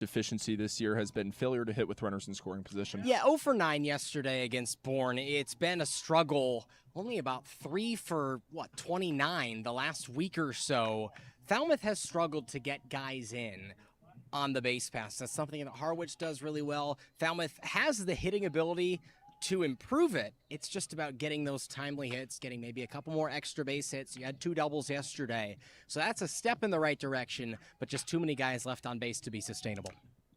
deficiency this year has been failure to hit with runners in scoring position. Yeah, 0 for 9 yesterday against Bourne. It's been a struggle, only about 3 for, 29 the last week or so. Falmouth has struggled to get guys in on the base pass. That's something that Harwich does really well. Falmouth has the hitting ability to improve it. It's just about getting those timely hits, getting maybe a couple more extra base hits. You had 2 doubles yesterday. So that's a step in the right direction, but just too many guys left on base to be sustainable.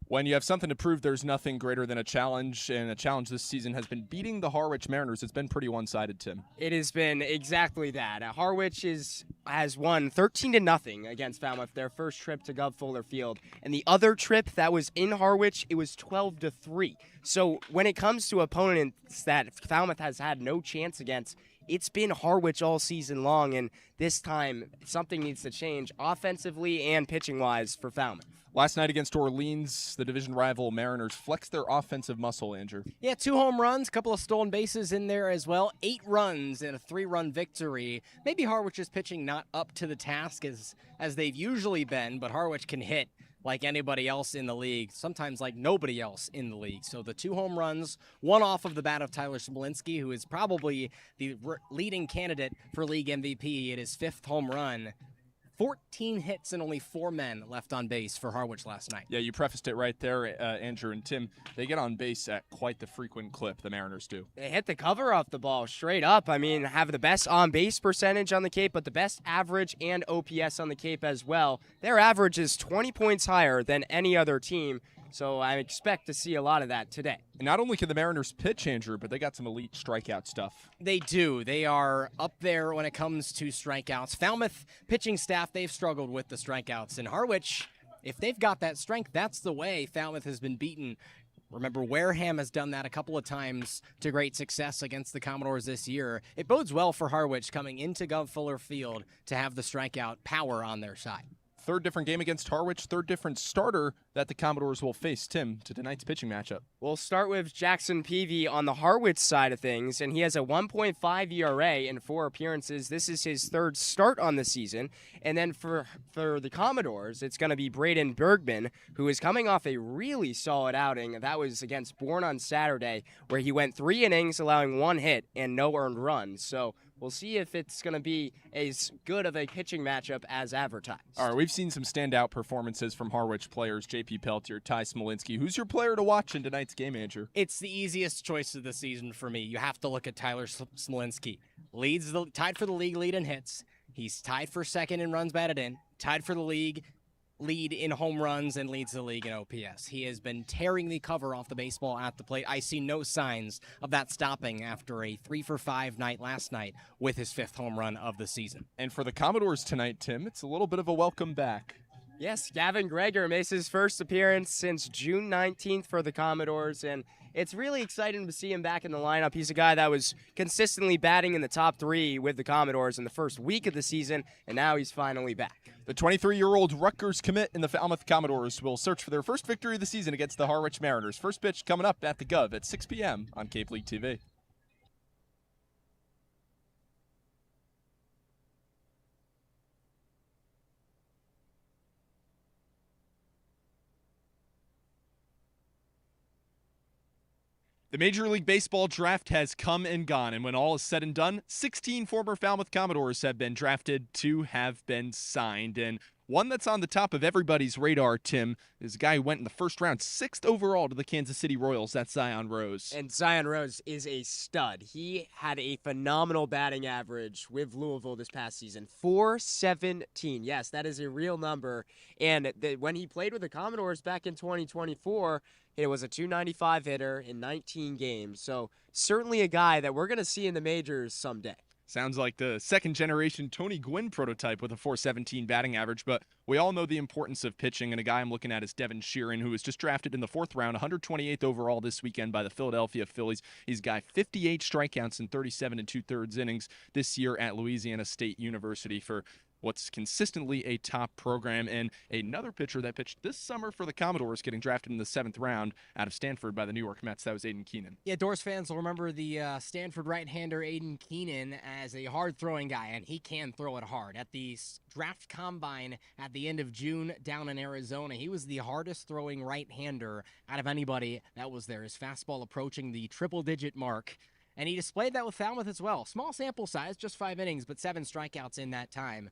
When you have something to prove, there's nothing greater than a challenge, and a challenge this season has been beating the Harwich Mariners. It's been pretty one-sided, Tim. It has been exactly that. Harwich has won 13-0 against Falmouth, their first trip to Gov Fuller Field. And the other trip that was in Harwich, it was 12-3. So when it comes to opponents that Falmouth has had no chance against, it's been Harwich all season long, and this time something needs to change offensively and pitching-wise for Falmouth. Last night against Orleans, the division rival Mariners flexed their offensive muscle, Andrew. Yeah, 2 home runs, a couple of stolen bases in there as well. 8 runs and a 3-run victory. Maybe Harwich's pitching not up to the task as they've usually been, but Harwich can hit like anybody else in the league, sometimes like nobody else in the league. So the 2 home runs, 1 off of the bat of Tyler Smolinski, who is probably the leading candidate for league MVP at his 5th home run. 14 hits and only 4 men left on base for Harwich last night. Yeah, you prefaced it right there, Andrew and Tim. They get on base at quite the frequent clip, the Mariners do. They hit the cover off the ball straight up. I mean, have the best on-base percentage on the Cape, but the best average and OPS on the Cape as well. Their average is 20 points higher than any other team, so I expect to see a lot of that today. And not only can the Mariners pitch, Andrew, but they got some elite strikeout stuff. They do. They are up there when it comes to strikeouts. Falmouth pitching staff, they've struggled with the strikeouts. And Harwich, if they've got that strength, that's the way Falmouth has been beaten. Remember, Wareham has done that a couple of times to great success against the Commodores this year. It bodes well for Harwich coming into Gov Fuller Field to have the strikeout power on their side. Third different game against Harwich, third different starter that the Commodores will face. Tim, to tonight's pitching matchup. We'll start with Jackson Peavy on the Harwich side of things, and he has a 1.5 ERA in 4 appearances. This is his 3rd start on the season. And then for the Commodores, it's going to be Braden Bergman, who is coming off a really solid outing. That was against Bourne on Saturday, where he went 3 innings, allowing 1 hit and no earned runs. So we'll see if it's going to be as good of a pitching matchup as advertised. All right, we've seen some standout performances from Harwich players, J.P. Peltier, Ty Smolinski. Who's your player to watch in tonight's game, Andrew? It's the easiest choice of the season for me. You have to look at Tyler Smolinski. Tied for the league lead in hits. He's tied for 2nd in runs batted in. Tied for the league lead in home runs and leads the league in OPS. He has been tearing the cover off the baseball at the plate. I see no signs of that stopping after a 3-for-5 night last night with his 5th home run of the season. And for the Commodores tonight, Tim, it's a little bit of a welcome back. Yes, Gavin Greger makes his first appearance since June 19th for the Commodores, and it's really exciting to see him back in the lineup. He's a guy that was consistently batting in the top 3 with the Commodores in the first week of the season, and now he's finally back. The 23-year-old Rutgers commit in the Falmouth Commodores will search for their first victory of the season against the Harwich Mariners. First pitch coming up at the Gov at 6 p.m. on Cape League TV. The Major League Baseball draft has come and gone, and when all is said and done, 16 former Falmouth Commodores have been drafted, 2 have been signed, and one that's on the top of everybody's radar, Tim, is a guy who went in the first round, 6th overall to the Kansas City Royals. That's Zion Rose. And Zion Rose is a stud. He had a phenomenal batting average with Louisville this past season, .417. Yes, that is a real number. And when he played with the Commodores back in 2024, it was a .295 hitter in 19 games. So certainly a guy that we're going to see in the majors someday. Sounds like the second-generation Tony Gwynn prototype with a .417 batting average, but we all know the importance of pitching, and a guy I'm looking at is Devin Sheeran, who was just drafted in the 4th round, 128th overall this weekend by the Philadelphia Phillies. He's got 58 strikeouts in 37 2/3 innings this year at Louisiana State University for what's consistently a top program. And another pitcher that pitched this summer for the Commodores getting drafted in the 7th round out of Stanford by the New York Mets. That was Aiden Keenan. Yeah, Doors fans will remember the Stanford right-hander Aiden Keenan as a hard-throwing guy, and he can throw it hard. At the draft combine at the end of June down in Arizona, he was the hardest-throwing right-hander out of anybody that was there. His fastball approaching the triple-digit mark, and he displayed that with Falmouth as well. Small sample size, just 5 innings, but 7 strikeouts in that time.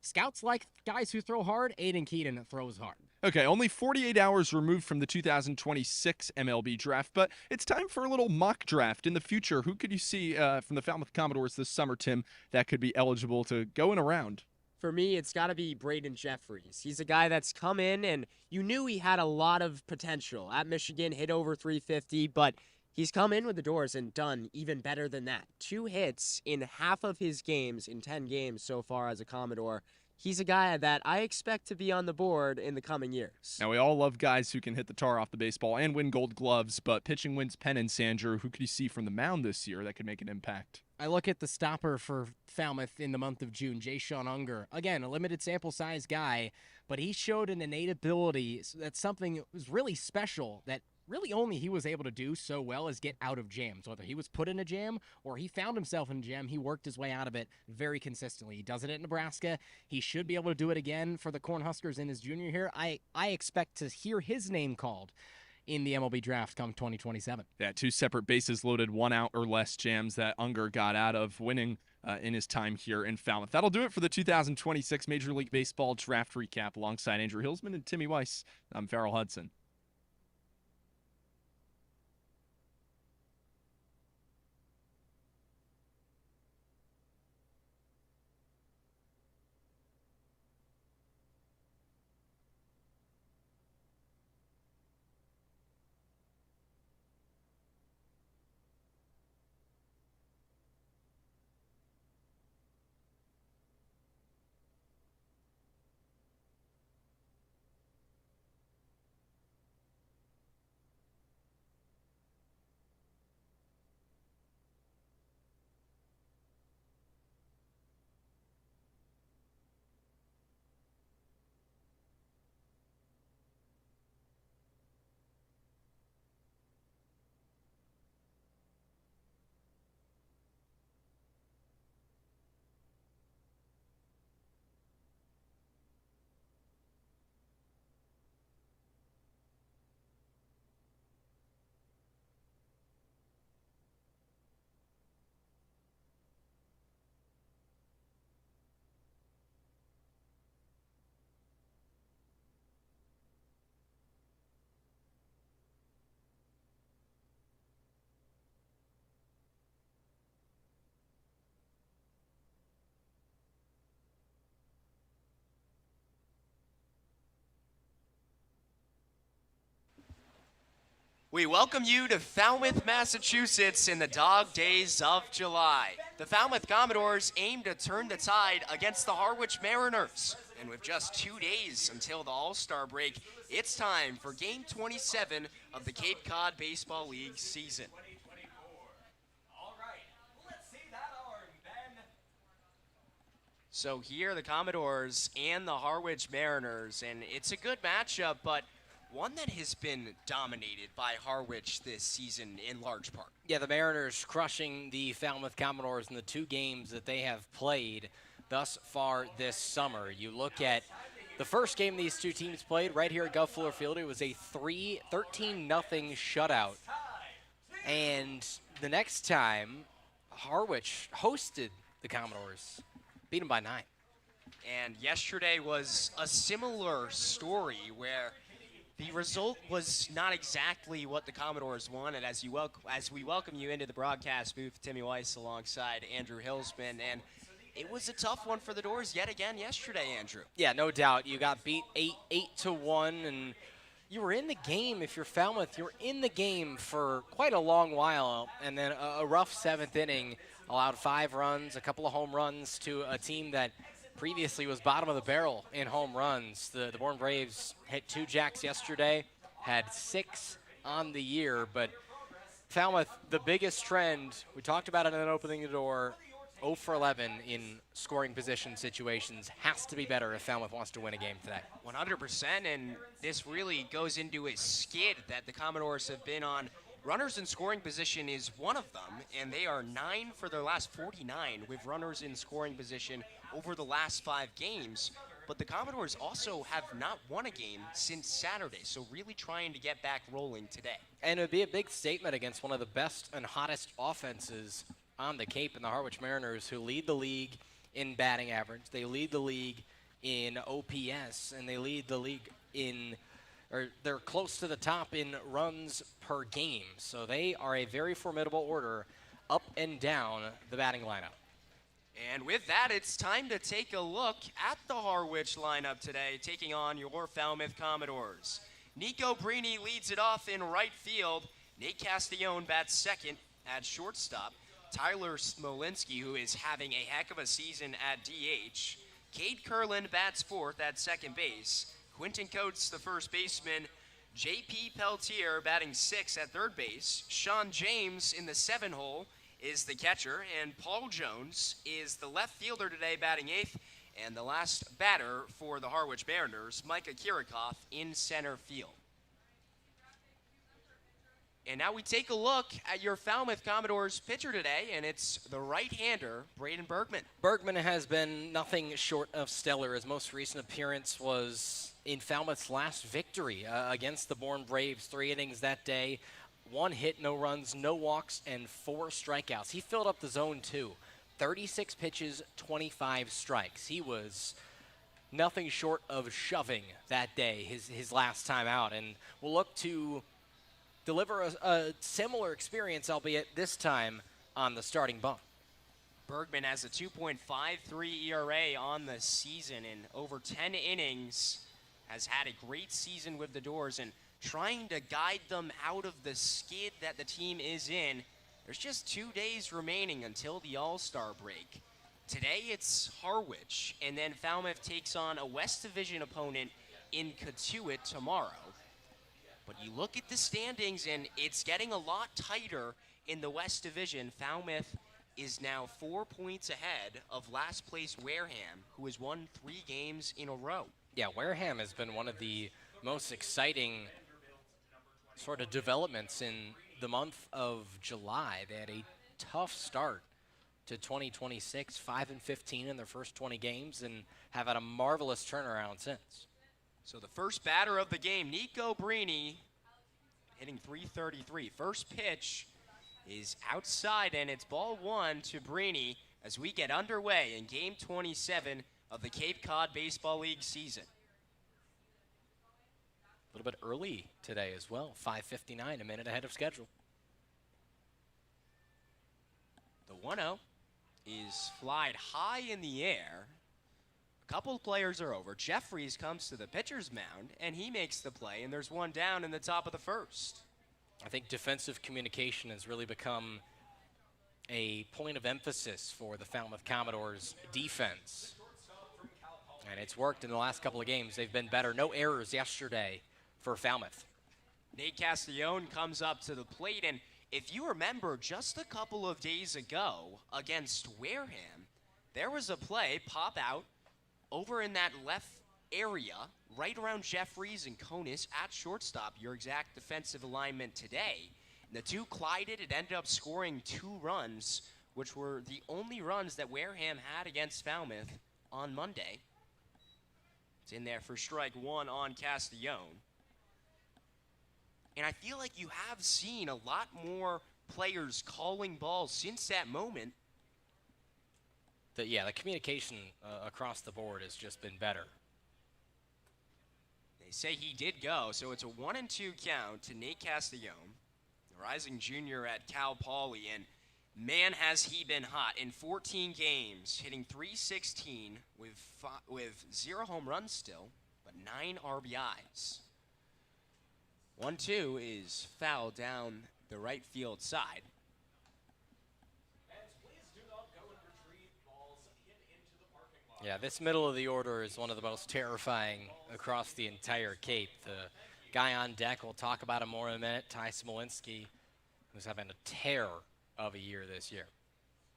Scouts like guys who throw hard. Aiden Keenan throws hard. Okay, only 48 hours removed from the 2026 MLB draft, but it's time for a little mock draft in the future. Who could you see from the Falmouth Commodores this summer, Tim, that could be eligible to go in a round? For me, it's got to be Braden Jeffries. He's a guy that's come in, and you knew he had a lot of potential. At Michigan, hit over 350, but he's come in with the doors and done even better than that. 2 hits in half of his games in 10 games so far as a Commodore. He's a guy that I expect to be on the board in the coming years. Now, we all love guys who can hit the tar off the baseball and win gold gloves, but pitching wins pennants, Andrew. Who could you see from the mound this year that could make an impact? I look at the stopper for Falmouth in the month of June, Jay-Sean Unger. Again, a limited sample size guy, but he showed an innate ability that's something that was really special that really only he was able to do so well as get out of jams. Whether he was put in a jam or he found himself in a jam, he worked his way out of it very consistently. He does it at Nebraska. He should be able to do it again for the Cornhuskers in his junior year. I expect to hear his name called in the MLB draft come 2027. Yeah, 2 separate bases loaded, 1 out or less jams that Unger got out of winning in his time here in Falmouth. That'll do it for the 2026 Major League Baseball draft recap. Alongside Andrew Hilsman and Timmy Weiss, I'm Farrell Hudson. We welcome you to Falmouth, Massachusetts in the dog days of July. The Falmouth Commodores aim to turn the tide against the Harwich Mariners. And with just 2 days until the All-Star break, it's time for Game 27 of the Cape Cod Baseball League season. So here are the Commodores and the Harwich Mariners, and it's a good matchup, but one that has been dominated by Harwich this season in large part. Yeah, the Mariners crushing the Falmouth Commodores in the 2 games that they have played thus far this summer. You look at the first game these 2 teams played right here at Gulf Fuller Field. It was a 13-0 shutout. And the next time, Harwich hosted the Commodores, beat them by 9. And yesterday was a similar story where the result was not exactly what the Commodores wanted. As we welcome you into the broadcast booth, Timmy Weiss alongside Andrew Hilsman, and it was a tough one for the Doors yet again yesterday, Andrew. Yeah, no doubt. You got beat 8-1, and you were in the game. If you're Falmouth, you're in the game for quite a long while, and then a rough 7th inning allowed 5 runs, a couple of home runs to a team that previously was bottom of the barrel in home runs. The Bourne Braves hit 2 jacks yesterday, had 6 on the year, but Falmouth, the biggest trend, we talked about it in opening the door, 0 for 11 in scoring position situations. Has to be better if Falmouth wants to win a game today. 100%, and this really goes into a skid that the Commodores have been on. Runners in scoring position is one of them, and they are 9 for their last 49 with runners in scoring position over the last 5 games. But the Commodores also have not won a game since Saturday, so really trying to get back rolling today. And it would be a big statement against one of the best and hottest offenses on the Cape, and the Harwich Mariners, who lead the league in batting average. They lead the league in OPS, and they lead the league or they're close to the top in runs per game. So they are a very formidable order up and down the batting lineup. And with that, it's time to take a look at the Harwich lineup today, taking on your Falmouth Commodores. Nico Brini leads it off in right field. Nate Castellone bats second at shortstop. Tyler Smolinski, who is having a heck of a season at DH. Cade Curlin bats fourth at second base. Quentin Coates, the first baseman. J.P. Peltier batting sixth at third base. Sean James in the 7 hole is the catcher, and Paul Jones is the left fielder today batting eighth, and the last batter for the Harwich Mariners, Micah Kirikoff, in center field. And now we take a look at your Falmouth Commodores pitcher today, and it's the right-hander, Braden Bergman. Bergman has been nothing short of stellar. His most recent appearance was in Falmouth's last victory against the Bourne Braves. 3 innings that day, 1 hit, no runs, no walks, and 4 strikeouts. He filled up the zone too. 36 pitches, 25 strikes. He was nothing short of shoving that day, his last time out, and we'll look to deliver a similar experience, albeit this time on the starting bump. Bergman has a 2.53 ERA on the season in over 10 innings, has had a great season with the Doors, and trying to guide them out of the skid that the team is in. There's just 2 days remaining until the All-Star break. Today it's Harwich, and then Falmouth takes on a West Division opponent in Cotuit tomorrow. But you look at the standings, and it's getting a lot tighter in the West Division. Falmouth is now 4 points ahead of last place Wareham, who has won 3 games in a row. Yeah, Wareham has been one of the most exciting sort of developments in the month of July. They had a tough start to 2026, 5-15 in their first 20 games, and have had a marvelous turnaround since. So the first batter of the game, Nico Brini, hitting .333. First pitch is outside, and it's ball 1 to Brini as we get underway in game 27 of the Cape Cod Baseball League season. A little bit early today as well, 5:59, a minute ahead of schedule. The 1-0 is flied high in the air. A couple of players are over. Jeffries comes to the pitcher's mound, and he makes the play, and there's 1 down in the top of the first. I think defensive communication has really become a point of emphasis for the Falmouth Commodores defense. And it's worked in the last couple of games. They've been better. No errors yesterday for Falmouth. Nate Castellone comes up to the plate, and if you remember just a couple of days ago against Wareham, there was a play pop out over in that left area, right around Jeffries and Konis at shortstop, your exact defensive alignment today. And the two collided. It ended up scoring 2 runs, which were the only runs that Wareham had against Falmouth on Monday. It's in there for strike 1 on Castellone. And I feel like you have seen a lot more players calling balls since that moment. The communication across the board has just been better. They say he did go, so it's a 1-2 count to Nate Castellone, the rising junior at Cal Poly, and man has he been hot in 14 games, hitting .316 with 0 home runs still, but 9 RBIs. 1-2 is foul down the right field side. Yeah, this middle of the order is one of the most terrifying across the entire Cape. The guy on deck, we'll talk about him more in a minute, Ty Smolinski, who's having a tear of a year this year.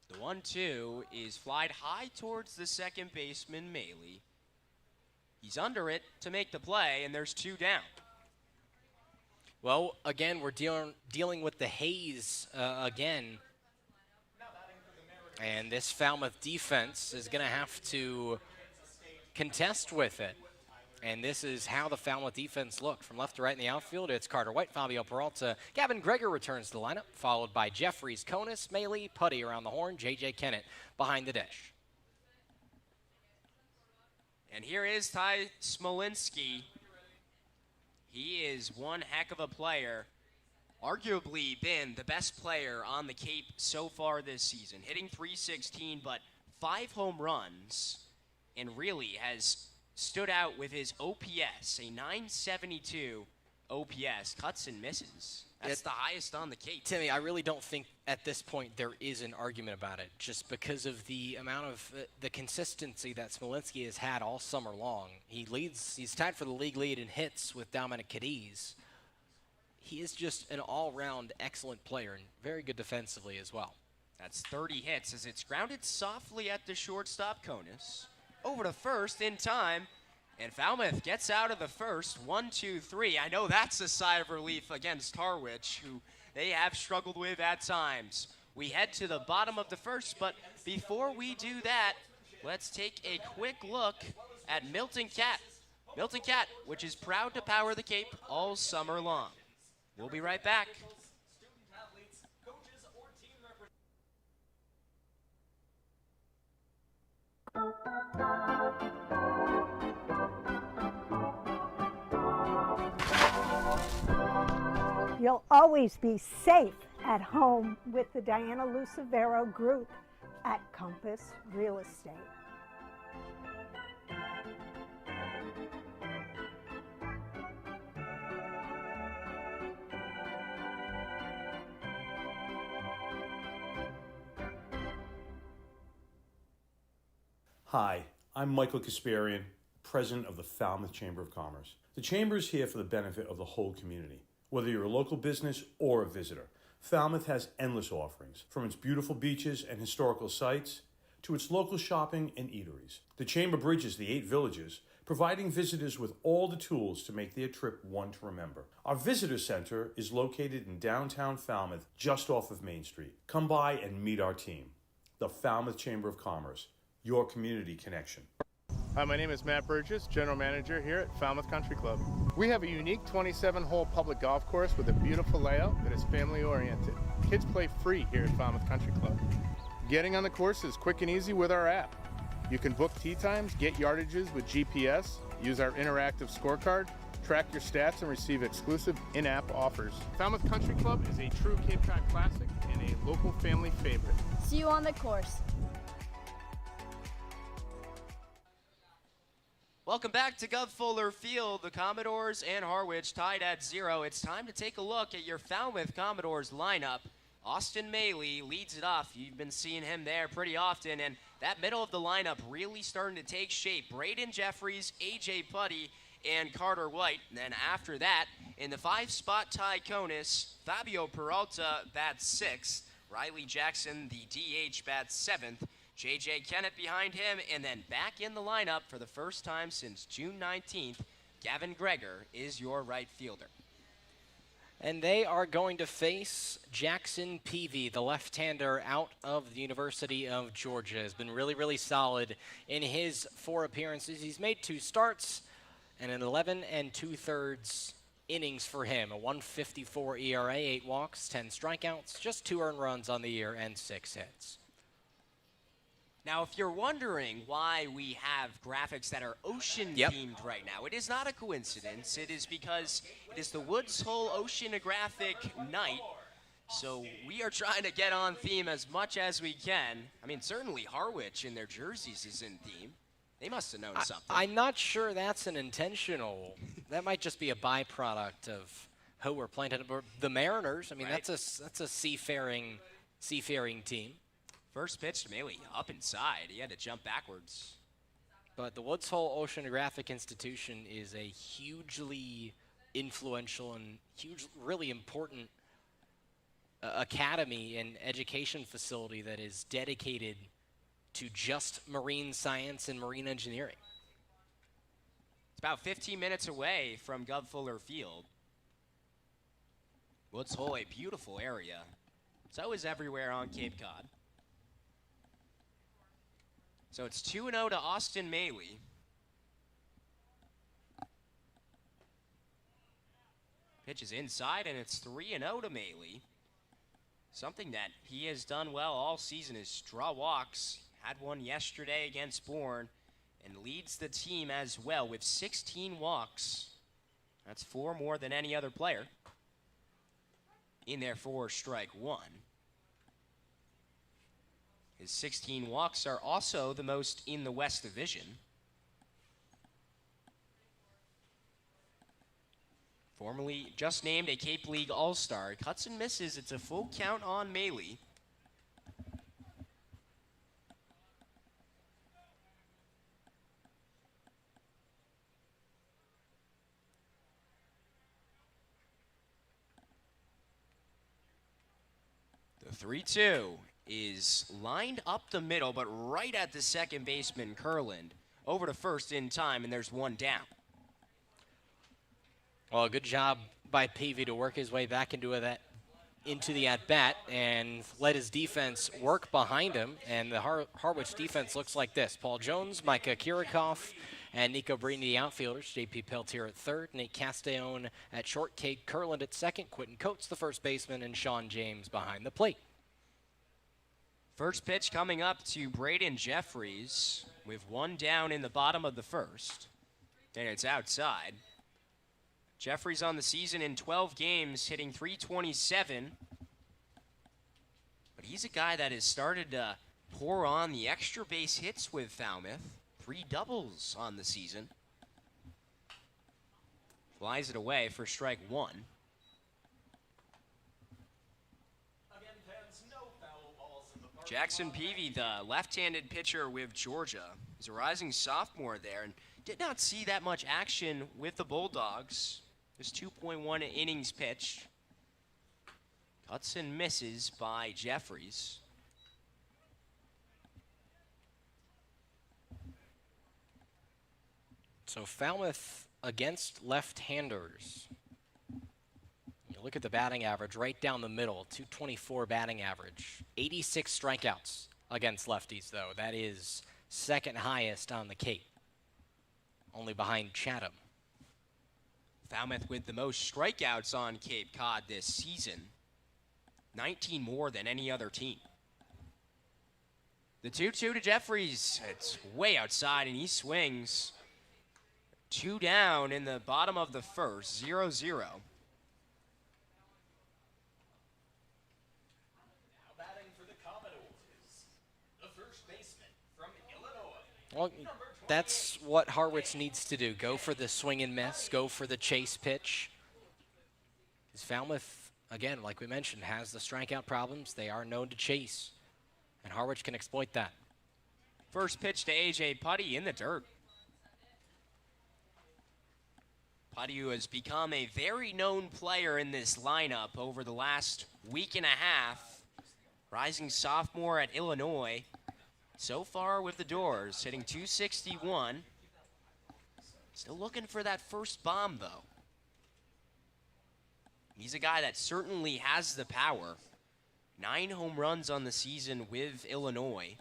The 1-2 is flied high towards the second baseman, Maley. He's under it to make the play, and there's 2 down. Well, again, we're dealing with the haze again. And this Falmouth defense is going to have to contest with it. And this is how the Falmouth defense looked. From left to right in the outfield, it's Carter White, Fabio Peralta. Gavin Greger returns to the lineup, followed by Jeffries, Konis, Maley, Putty around the horn, J.J. Kennett behind the dish. And here is Ty Smolinski. He is one heck of a player. Arguably been the best player on the Cape so far this season. Hitting .316, but 5 home runs, and really has stood out with his OPS, a .972 OPS, cuts and misses. That's the highest on the Cape. Timmy, I really don't think at this point there is an argument about it, just because of the amount of the consistency that Smolinski has had all summer long. He's tied for the league lead in hits with Dominic Cadiz. He is just an all-round excellent player and very good defensively as well. That's 30 hits as it's grounded softly at the shortstop, Konis. Over to first in time, and Falmouth gets out of the first. 1-2-3. I know that's a sigh of relief against Harwich, who they have struggled with at times. We head to the bottom of the first, but before we do that, let's take a quick look at Milton Cat. Milton Cat, which is proud to power the Cape all summer long. We'll be right back. You'll always be safe at home with the Diana Lucevero Group at Compass Real Estate. Hi, I'm Michael Kasparian, President of the Falmouth Chamber of Commerce. The Chamber is here for the benefit of the whole community. Whether you're a local business or a visitor, Falmouth has endless offerings, from its beautiful beaches and historical sites to its local shopping and eateries. The Chamber bridges the 8 villages, providing visitors with all the tools to make their trip one to remember. Our visitor center is located in downtown Falmouth, just off of Main Street. Come by and meet our team. The Falmouth Chamber of Commerce, your community connection. Hi, my name is Matt Burgess, General Manager here at Falmouth Country Club. We have a unique 27-hole public golf course with a beautiful layout that is family-oriented. Kids play free here at Falmouth Country Club. Getting on the course is quick and easy with our app. You can book tee times, get yardages with GPS, use our interactive scorecard, track your stats, and receive exclusive in-app offers. Falmouth Country Club is a true Cape Cod classic and a local family favorite. See you on the course. Welcome back to Gov Fuller Field. The Commodores and Harwich tied at 0. It's time to take a look at your Falmouth Commodores lineup. Austin Maley leads it off. You've been seeing him there pretty often, and that middle of the lineup really starting to take shape. Braden Jeffries, A.J. Putty, and Carter White. And then after that, in the 5-spot, Ty Konis, Fabio Peralta bats 6th, Riley Jackson, the DH, bats 7th, J.J. Kennett behind him, and then back in the lineup for the first time since June 19th, Gavin Greger is your right fielder. And they are going to face Jackson Peavy, the left-hander out of the University of Georgia. Has been really, really solid in his 4 appearances. He's made 2 starts and an 11 2/3 innings for him. A 1.54 ERA, 8 walks, 10 strikeouts, just 2 earned runs on the year, and 6 hits. Now, if you're wondering why we have graphics that are ocean-themed right now, it is not a coincidence. It is because it is the Woods Hole Oceanographic Night, so we are trying to get on theme as much as we can. I mean, certainly Harwich in their jerseys is in theme. They must have known something. I'm not sure that's an intentional. That might just be a byproduct of who we're playing. The Mariners, I mean, Right. that's a seafaring team. First pitch to Maley, up inside. He had to jump backwards. But the Woods Hole Oceanographic Institution is a hugely influential and really important academy and education facility that is dedicated to just marine science and marine engineering. It's about 15 minutes away from Gov Fuller Field. Woods Hole, a beautiful area. So is everywhere on Cape Cod. So it's 2-0 to Austin Maley. Pitch is inside, and it's 3-0 to Maley. Something that he has done well all season is draw walks. Had one yesterday against Bourne, and leads the team as well with 16 walks. That's 4 more than any other player. In there for strike 1. His 16 walks are also the most in the West Division. Formerly just named a Cape League All-Star. Cuts and misses. It's a full count on Maley. The 3-2 is lined up the middle, but right at the second baseman, Kurland. Over to first in time, and there's one down. Well, a good job by Peavy to work his way back into the at-bat and let his defense work behind him. And the Harwich defense looks like this. Paul Jones, Micah Kirikoff, and Nico Breen, the outfielders. J.P. Peltier at third, Nate Castellone at short, Cade Kurland at second, Quentin Coates, the first baseman, and Sean James behind the plate. First pitch coming up to Braden Jeffries with one down in the bottom of the first. And it's outside. Jeffries on the season in 12 games, hitting .327. But he's a guy that has started to pour on the extra base hits with Falmouth. 3 doubles on the season. Flies it away for strike 1. Jackson Peavy, the left-handed pitcher with Georgia, is a rising sophomore there and did not see that much action with the Bulldogs. Just 2.1 innings pitched. Cuts and misses by Jeffries. So Falmouth against left-handers. You look at the batting average right down the middle, .224 batting average. 86 strikeouts against lefties, though. That is second highest on the Cape, only behind Chatham. Falmouth with the most strikeouts on Cape Cod this season. 19 more than any other team. The 2-2 to Jeffries. It's way outside, and he swings. 2 down in the bottom of the first, 0-0. Well, that's what Harwich needs to do. Go for the swing and miss. Go for the chase pitch. Because Falmouth, again, like we mentioned, has the strikeout problems. They are known to chase. And Harwich can exploit that. First pitch to A.J. Putty in the dirt. Putty, who has become a very known player in this lineup over the last week and a half. Rising sophomore at Illinois. So far with the Doors, hitting .261. Still looking for that first bomb, though. He's a guy that certainly has the power. 9 home runs on the season with Illinois.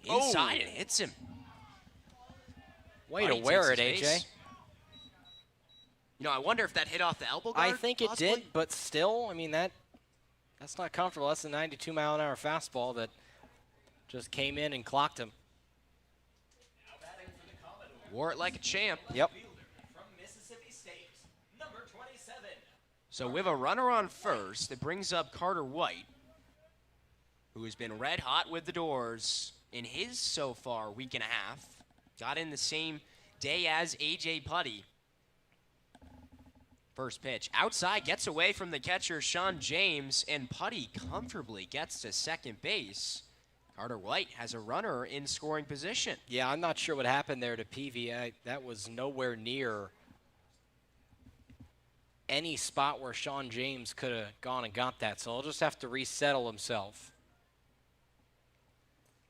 Inside, it hits him. Way to wear it, AJ. You know, I wonder if that hit off the elbow guard. I think it did, but still, I mean, that's not comfortable. That's a 92-mile-an-hour fastball that just came in and clocked him. Wore it like a champ. Yep. So with a runner on first, it brings up Carter White, who has been red hot with the Doors in his so far week and a half. Got in the same day as A.J. Putty. First pitch outside, gets away from the catcher, Sean James, and Putty comfortably gets to second base. Carter White has a runner in scoring position. Yeah, I'm not sure what happened there to Peavy. That was nowhere near any spot where Sean James could have gone and got that, so he'll just have to resettle himself.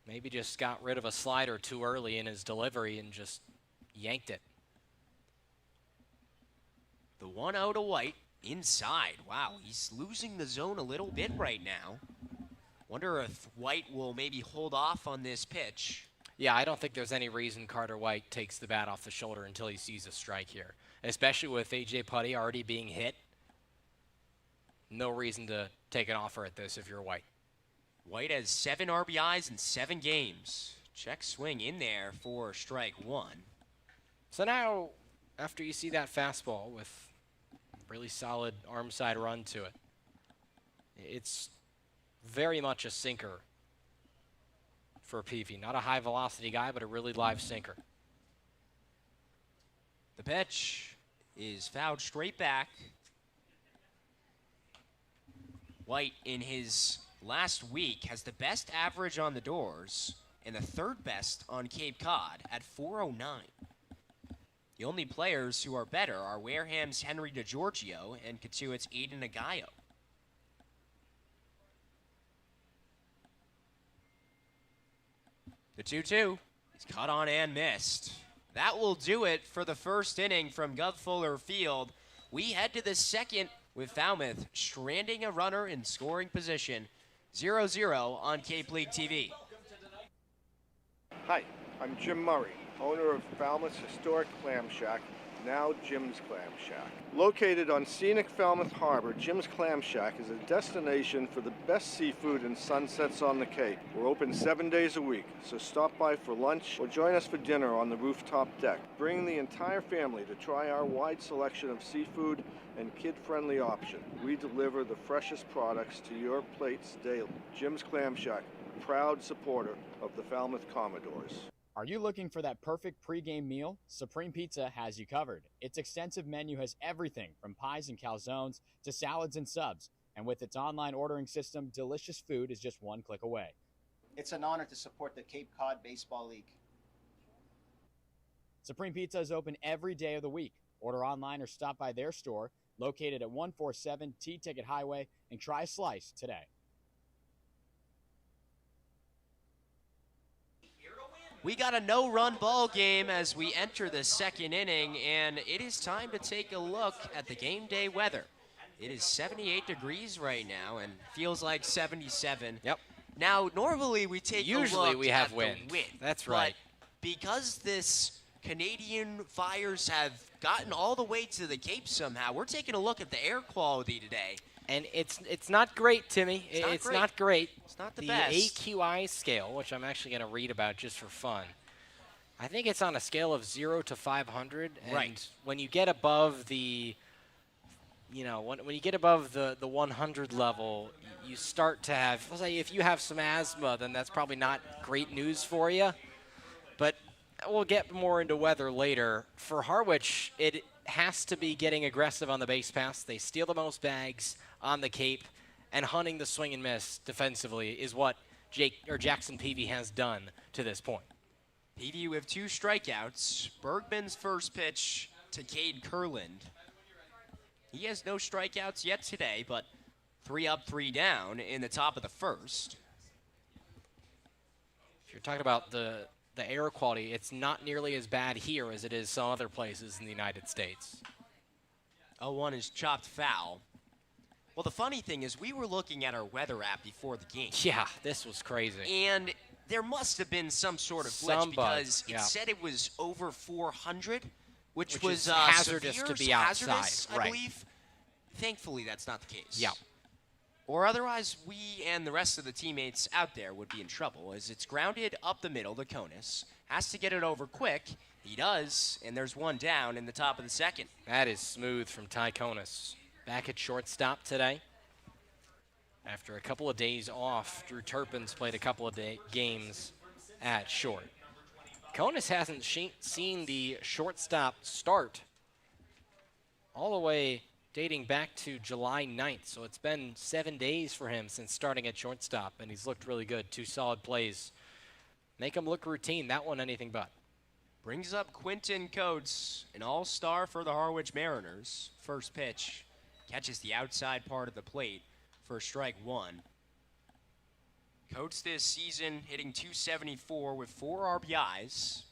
Maybe just got rid of a slider too early in his delivery and just yanked it. The 1-0 to White inside. Wow, he's losing the zone a little bit right now. Wonder if White will maybe hold off on this pitch. Yeah, I don't think there's any reason Carter White takes the bat off the shoulder until he sees a strike here, especially with A.J. Putty already being hit. No reason to take an offer at this if you're White. White has 7 RBIs in 7 games. Check swing in there for strike 1. So now, after you see that fastball with really solid arm side run to it, it's very much a sinker for Peavy. Not a high velocity guy, but a really live sinker. The pitch is fouled straight back. White, in his last week, has the best average on the doors and the 3rd best on Cape Cod at .409. The only players who are better are Wareham's Henry DeGiorgio and Katuit's Aiden Agayo. The 2-2 is cut on and missed. That will do it for the first inning from Gov Fuller Field. We head to the second with Falmouth stranding a runner in scoring position. 0-0 on Cape League TV. Hi, I'm Jim Murray, owner of Falmouth's historic Clam Shack, now Jim's Clam Shack. Located on scenic Falmouth Harbor, Jim's Clam Shack is a destination for the best seafood and sunsets on the Cape. We're open 7 days a week, so stop by for lunch or join us for dinner on the rooftop deck. Bring the entire family to try our wide selection of seafood and kid-friendly option. We deliver the freshest products to your plates daily. Jim's Clam Shack, proud supporter of the Falmouth Commodores. Are you looking for that perfect pregame meal? Supreme Pizza has you covered. Its extensive menu has everything from pies and calzones to salads and subs. And with its online ordering system, delicious food is just one click away. It's an honor to support the Cape Cod Baseball League. Supreme Pizza is open every day of the week. Order online or stop by their store located at 147 T-Ticket Highway and try a slice today. We got a no-run ball game as we enter the second inning, and it is time to take a look at the game day weather. It is 78 degrees right now and feels like 77. Yep. Now, normally we take Usually a look we have at wind. the wind. That's right. But because this Canadian fires have gotten all the way to the Cape somehow, we're taking a look at the air quality today. And it's not great, Timmy. It's not great. It's not the The best. AQI scale, which I'm actually going to read about just for fun, I think it's on a scale of 0 to 500. And Right. when you get above the, when you get above the 100 level, you start to have, let's say if you have some asthma, then that's probably not great news for you. But we'll get more into weather later. For Harwich, it has to be getting aggressive on the base pass. They steal the most bags on the Cape, and hunting the swing and miss defensively is what Jackson Peavy has done to this point. Peavy with 2 strikeouts. Bergman's first pitch to Cade Kurland. He has no strikeouts yet today, but 3 up, 3 down in the top of the first. If you're talking about the air quality, it's not nearly as bad here as it is some other places in the United States. 0-1 is chopped foul. Well, the funny thing is we were looking at our weather app before the game. Yeah, this was crazy. And there must have been some sort of glitch Some bug, because yeah. it said it was over 400, which is was hazardous severe, to be hazardous, outside, I right. believe. Thankfully, that's not the case. Yeah. Or otherwise, we and the rest of the teammates out there would be in trouble, as it's grounded up the middle to Konis. Has to get it over quick. He does, and there's 1 down in the top of the second. That is smooth from Ty Konis. Back at shortstop today. After a couple of days off, Drew Turpin's played a couple of games at short. Konis hasn't seen the shortstop start all the way dating back to July 9th. So it's been 7 days for him since starting at shortstop, and he's looked really good. 2 solid plays. Make him look routine. That one, anything but. Brings up Quentin Coates, an all-star for the Harwich Mariners. First pitch Catches the outside part of the plate for strike one. Coates this season hitting .274 with 4 RBIs.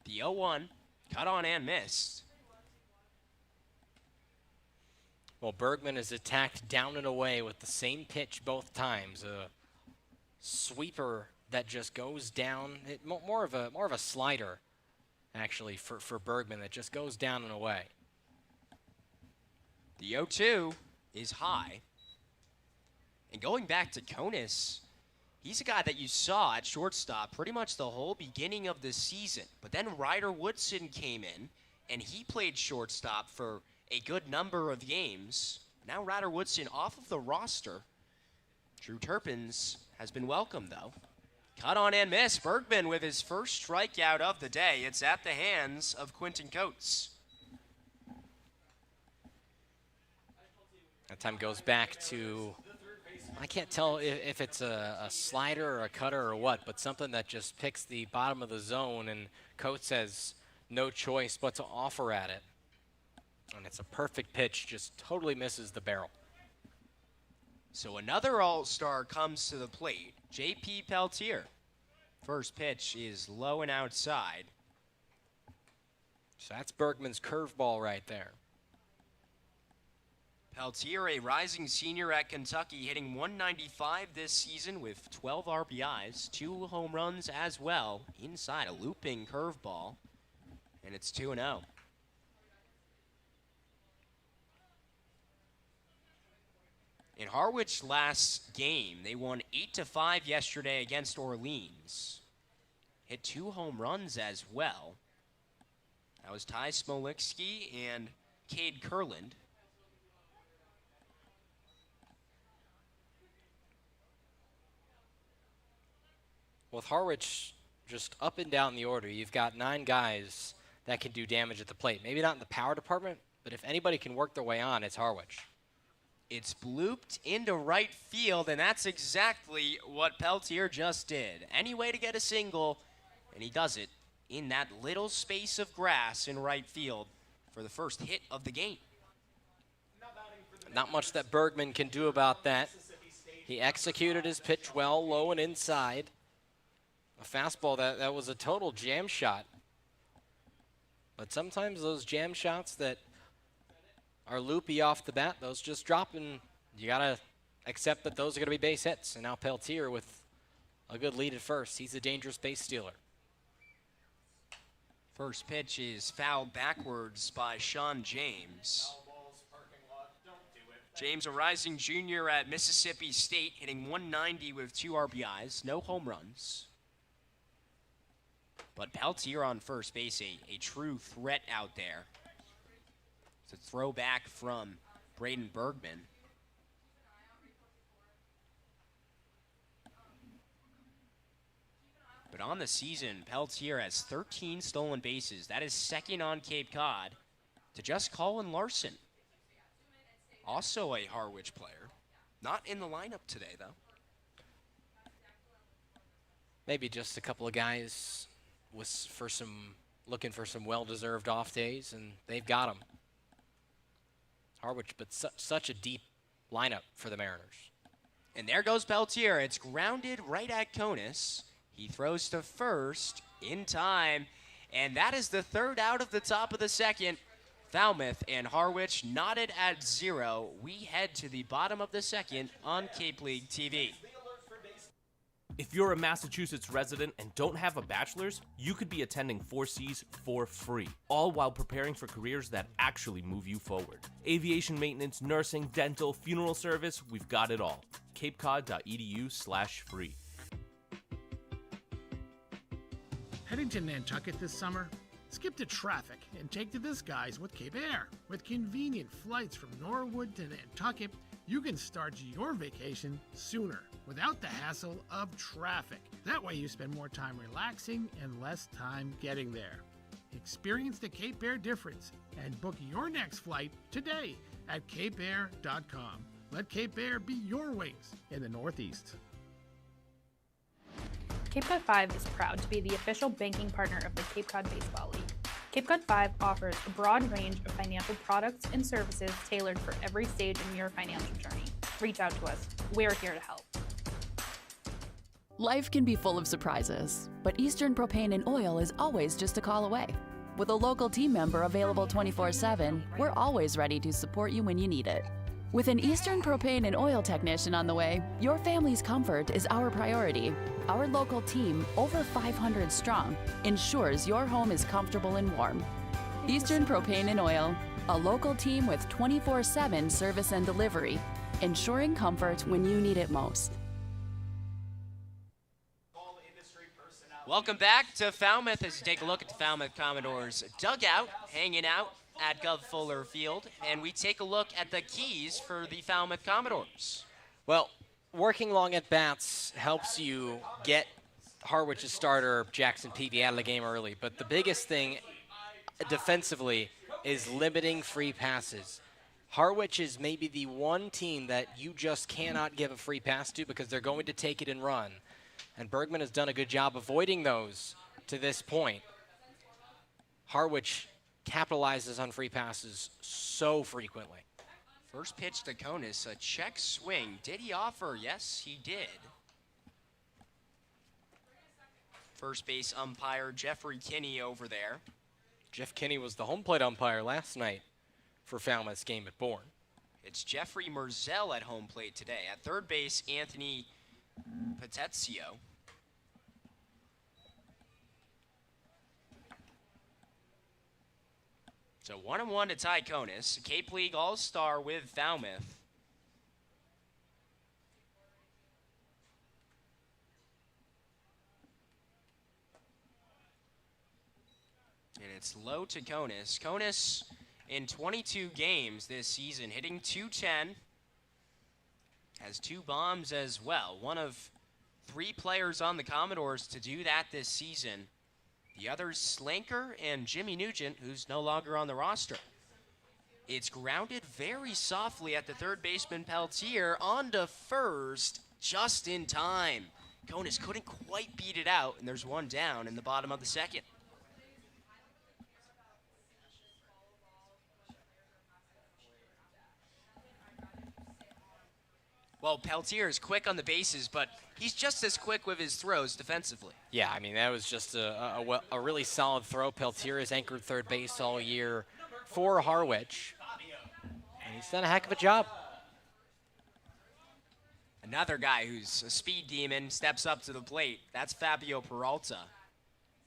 The 0-1, cut on and missed. Well, Bergman is attacked down and away with the same pitch both times. A sweeper that just goes down. More of a slider, actually, for Bergman that just goes down and away. The 0-2 is high. And going back to Konis, he's a guy that you saw at shortstop pretty much the whole beginning of the season. But then Ryder Woodson came in, and he played shortstop for a good number of games. Now Ryder Woodson off of the roster. Drew Turpins has been welcomed, though. Cut on and miss. Bergman with his first strikeout of the day. It's at the hands of Quentin Coates. That time goes back to, I can't tell if it's a slider or a cutter or what, but something that just picks the bottom of the zone, and Coates has no choice but to offer at it. And it's a perfect pitch, just totally misses the barrel. So another all-star comes to the plate, J.P. Peltier. First pitch is low and outside. So that's Bergman's curveball right there. Peltier, a rising senior at Kentucky, hitting .195 this season with 12 RBIs, 2 home runs as well, inside a looping curveball, and it's 2-0. In Harwich last game, they won 8-5 yesterday against Orleans. Hit 2 home runs as well. That was Ty Smolikski and Cade Kurland. With Harwich just up and down the order, you've got 9 guys that can do damage at the plate. Maybe not in the power department, but if anybody can work their way on, it's Harwich. It's blooped into right field, and that's exactly what Peltier just did. Any way to get a single, and he does it in that little space of grass in right field for the first hit of the game. Not much that Bergman can do about that. He executed his pitch well, low and inside. A fastball that was a total jam shot. But sometimes those jam shots that are loopy off the bat, those just drop, and you got to accept that those are going to be base hits. And now Peltier with a good lead at first. He's a dangerous base stealer. First pitch is fouled backwards by Sean James. James, a rising junior at Mississippi State, hitting .190 with 2 RBIs, no home runs. But Peltier on first base, a true threat out there. It's a throwback from Braden Bergman. But on the season, Peltier has 13 stolen bases. That is second on Cape Cod to just Colin Larson. Also a Harwich player. Not in the lineup today, though. Maybe just a couple of guys looking for some well-deserved off days, and they've got them. Harwich, but such a deep lineup for the Mariners. And there goes Peltier. It's grounded right at Konis. He throws to first in time, and that is the third out of the top of the second. Falmouth and Harwich knotted at 0. We head to the bottom of the second on Cape League TV. If you're a Massachusetts resident and don't have a bachelor's, you could be attending 4Cs for free, all while preparing for careers that actually move you forward. Aviation maintenance, nursing, dental, funeral service, we've got it all. capecod.edu/free. Heading to Nantucket this summer? Skip the traffic and take to the skies with Cape Air. With convenient flights from Norwood to Nantucket, you can start your vacation sooner without the hassle of traffic. That way you spend more time relaxing and less time getting there. Experience the Cape Air difference and book your next flight today at capeair.com. Let Cape Air be your wings in the Northeast. Cape Cod 5 is proud to be the official banking partner of the Cape Cod Baseball League. Cape Cod 5 offers a broad range of financial products and services tailored for every stage in your financial journey. Reach out to us. We're here to help. Life can be full of surprises, but Eastern Propane and Oil is always just a call away. With a local team member available 24/7, we're always ready to support you when you need it. With an Eastern Propane and Oil technician on the way, your family's comfort is our priority. Our local team, over 500 strong, ensures your home is comfortable and warm. Eastern Propane and Oil, a local team with 24/7 service and delivery, ensuring comfort when you need it most. Welcome back to Falmouth as you take a look at the Falmouth Commodores dugout, hanging out at Gov Fuller Field, and we take a look at the keys for the Falmouth Commodores. Well, working long at bats helps you get Harwich's starter Jackson Peavy out of the game early, but the biggest thing defensively is limiting free passes. Harwich is maybe the one team that you just cannot give a free pass to because they're going to take it and run. And Bergman has done a good job avoiding those to this point. Harwich capitalizes on free passes so frequently. First pitch to Konis, a check swing. Did he offer? Yes, he did. First base umpire Jeffrey Kinney over there. Jeff Kinney was the home plate umpire last night for Falmouth's game at Bourne. It's Jeffrey Merzel at home plate today. At third base, Anthony Patezio. So 1-1 to Ty Konis, Cape League All-Star with Falmouth. And it's low to Konis. Konis in 22 games this season, hitting .210. Has 2 bombs as well. One of 3 players on the Commodores to do that this season. The others, Slanker and Jimmy Nugent, who's no longer on the roster. It's grounded very softly at the third baseman Peltier onto first just in time. Konis couldn't quite beat it out, and there's one down in the bottom of the second. Well, Peltier is quick on the bases, but he's just as quick with his throws defensively. Yeah, I mean, that was just a really solid throw. Peltier has anchored third base all year for Harwich, and he's done a heck of a job. Another guy who's a speed demon steps up to the plate. That's Fabio Peralta.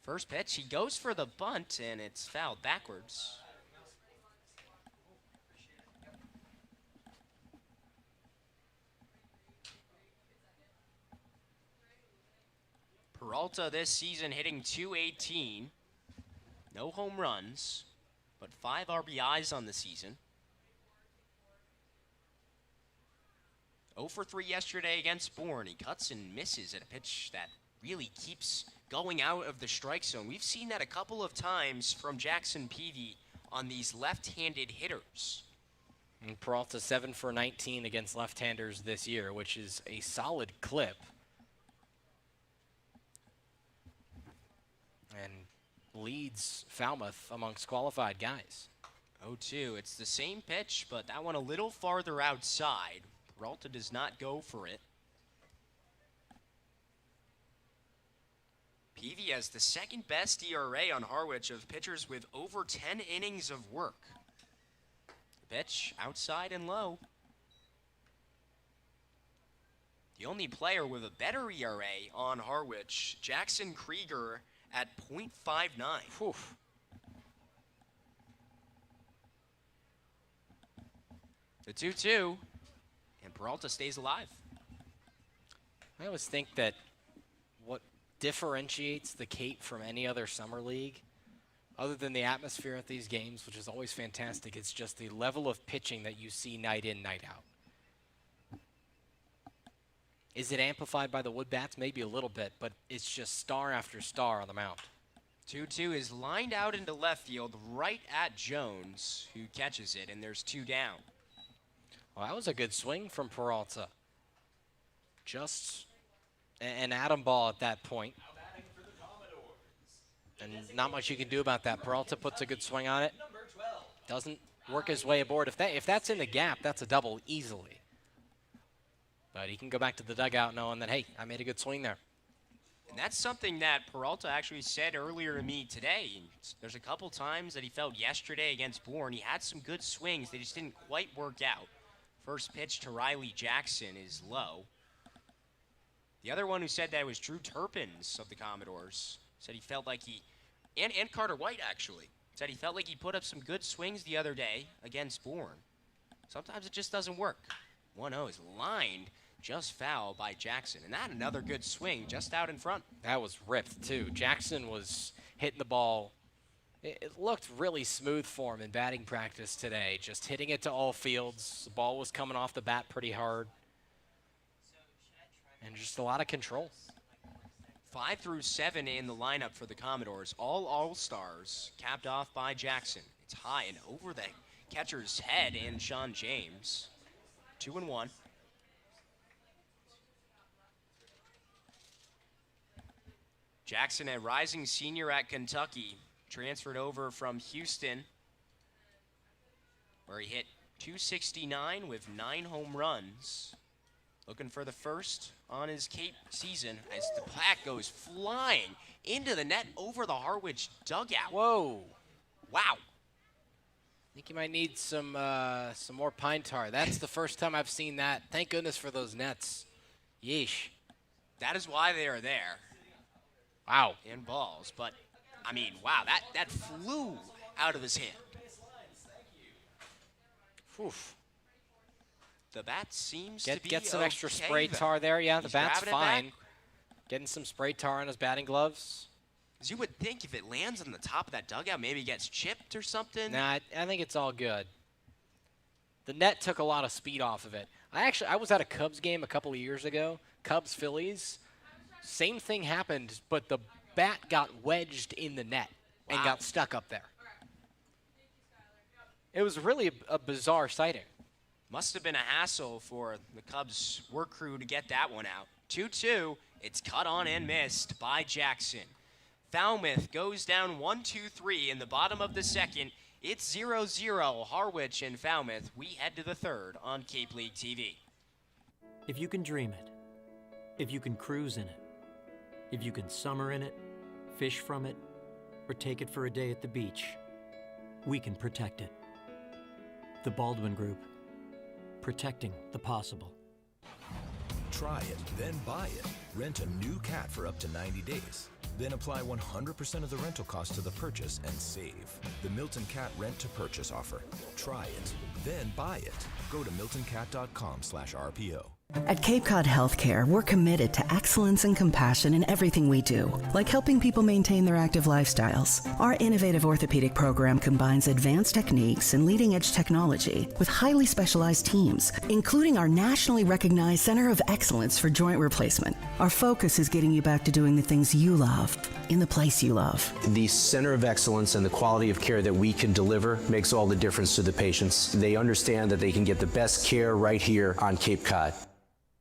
First pitch, he goes for the bunt, and it's fouled backwards. Peralta this season hitting .218. No home runs, but 5 RBIs on the season. 0 for 3 yesterday against Bourne. He cuts and misses at a pitch that really keeps going out of the strike zone. We've seen that a couple of times from Jackson Peavy on these left-handed hitters. And Peralta 7 for 19 against left-handers this year, which is a solid clip. And leads Falmouth amongst qualified guys. 0-2. It's the same pitch, but that one a little farther outside. Peralta does not go for it. Peavy has the second best ERA on Harwich of pitchers with over 10 innings of work. Pitch outside and low. The only player with a better ERA on Harwich, Jackson Krieger at .59. The 2-2, and Peralta stays alive. I always think that what differentiates the Cape from any other summer league, other than the atmosphere at these games, which is always fantastic, it's just the level of pitching that you see night in, night out. Is it amplified by the wood bats? Maybe a little bit, but it's just star after star on the mound. 2-2 is lined out into left field right at Jones, who catches it, and there's 2 down. Well, that was a good swing from Peralta. Just an atom ball at that point. And not much you can do about that. Peralta puts a good swing on it. Doesn't work his way aboard. If that's in the gap, that's a double easily. But he can go back to the dugout knowing that, hey, I made a good swing there. And that's something that Peralta actually said earlier to me today. There's a couple times that he felt yesterday against Bourne. He had some good swings. They just didn't quite work out. First pitch to Riley Jackson is low. The other one who said that was Drew Turpins of the Commodores. Said he felt like he, and Carter White actually, said he felt like he put up some good swings the other day against Bourne. Sometimes it just doesn't work. 1-0 is lined just foul by Jackson. And that another good swing just out in front. That was ripped too. Jackson was hitting the ball. It looked really smooth for him in batting practice today. Just hitting it to all fields. The ball was coming off the bat pretty hard. And just a lot of control. 5 through 7 in the lineup for the Commodores. All All-Stars, capped off by Jackson. It's high and over the catcher's head in Sean James. 2-1. Jackson, a rising senior at Kentucky, transferred over from Houston, where he hit .269 with 9 home runs. Looking for the first on his Cape season as the bat goes flying into the net over the Harwich dugout. Whoa. Wow. I think you might need some more pine tar. That's the first time I've seen that. Thank goodness for those nets. Yeesh. That is why they are there. Wow. In balls. But, I mean, wow, that flew out of his hand. Oof. The bat seems to be Get some extra okay, spray tar there. Yeah, the bat's grabbing it fine. back. Getting some spray tar on his batting gloves. As you would think if it lands on the top of that dugout, maybe it gets chipped or something. Nah, I think it's all good. The net took a lot of speed off of it. I was at a Cubs game a couple of years ago, Cubs-Phillies. Same thing happened, but the bat got wedged in the net and got stuck up there. It was really a bizarre sighting. Must have been a hassle for the Cubs work crew to get that one out. 2-2, it's cut on and missed by Jackson. Falmouth goes down 1-2-3 in the bottom of the second. It's 0-0, Harwich and Falmouth. We head to the third on Cape League TV. If you can dream it, if you can cruise in it, if you can summer in it, fish from it, or take it for a day at the beach, we can protect it. The Baldwin Group. Protecting the possible. Try it, then buy it. Rent a new cat for up to 90 days. Then apply 100% of the rental cost to the purchase and save. The Milton Cat Rent to Purchase offer. Try it, then buy it. Go to miltoncat.com/RPO. At Cape Cod Healthcare, we're committed to excellence and compassion in everything we do, like helping people maintain their active lifestyles. Our innovative orthopedic program combines advanced techniques and leading-edge technology with highly specialized teams, including our nationally recognized Center of Excellence for Joint Replacement. Our focus is getting you back to doing the things you love, in the place you love. The Center of Excellence and the quality of care that we can deliver makes all the difference to the patients. They understand that they can get the best care right here on Cape Cod.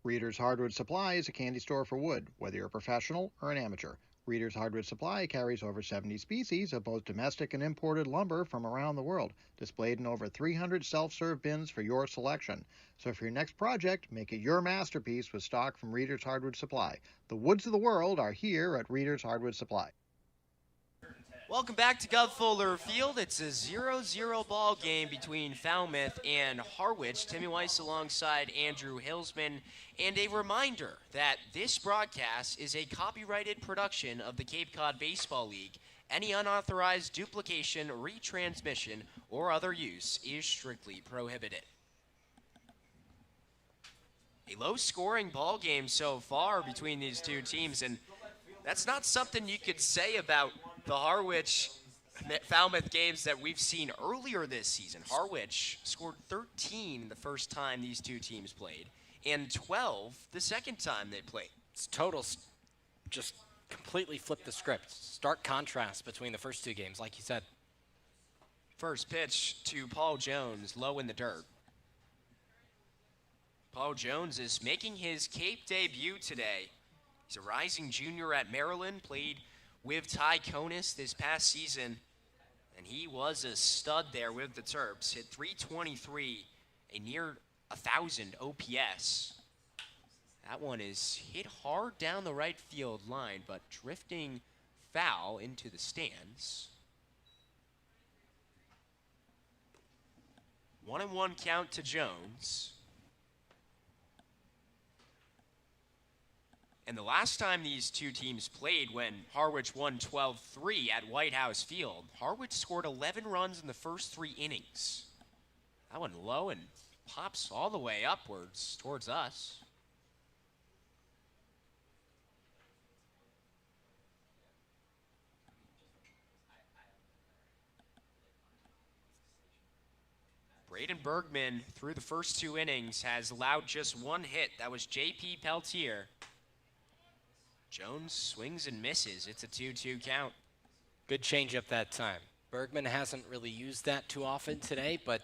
Reader's Hardwood Supply is a candy store for wood, whether you're a professional or an amateur. Reader's Hardwood Supply carries over 70 species of both domestic and imported lumber from around the world, displayed in over 300 self-serve bins for your selection. So for your next project, make it your masterpiece with stock from Reader's Hardwood Supply. The woods of the world are here at Reader's Hardwood Supply. Welcome back to Gov Fuller Field. It's a 0-0 ball game between Falmouth and Harwich. Timmy Weiss alongside Andrew Hillsman. And a reminder that this broadcast is a copyrighted production of the Cape Cod Baseball League. Any unauthorized duplication, retransmission, or other use is strictly prohibited. A low-scoring ball game so far between these two teams, and that's not something you could say about the Harwich Falmouth games that we've seen earlier this season. Harwich scored 13 the first time these two teams played, and 12 the second time they played. It's totals just completely flipped the script. Stark contrast between the first two games, like you said. First pitch to Paul Jones, low in the dirt. Paul Jones is making his Cape debut today. He's a rising junior at Maryland, played with Ty Konis this past season, and he was a stud there with the Terps. Hit .323, a near 1,000 OPS. That one is hit hard down the right field line, but drifting foul into the stands. 1-1 count to Jones. And the last time these two teams played, when Harwich won 12-3 at White House Field, Harwich scored 11 runs in the first 3 innings. That one low and pops all the way upwards towards us. Braden Bergman, through the first 2 innings, has allowed just 1 hit. That was J.P. Peltier. Jones swings and misses. It's a 2-2 count. Good changeup that time. Bergman hasn't really used that too often today, but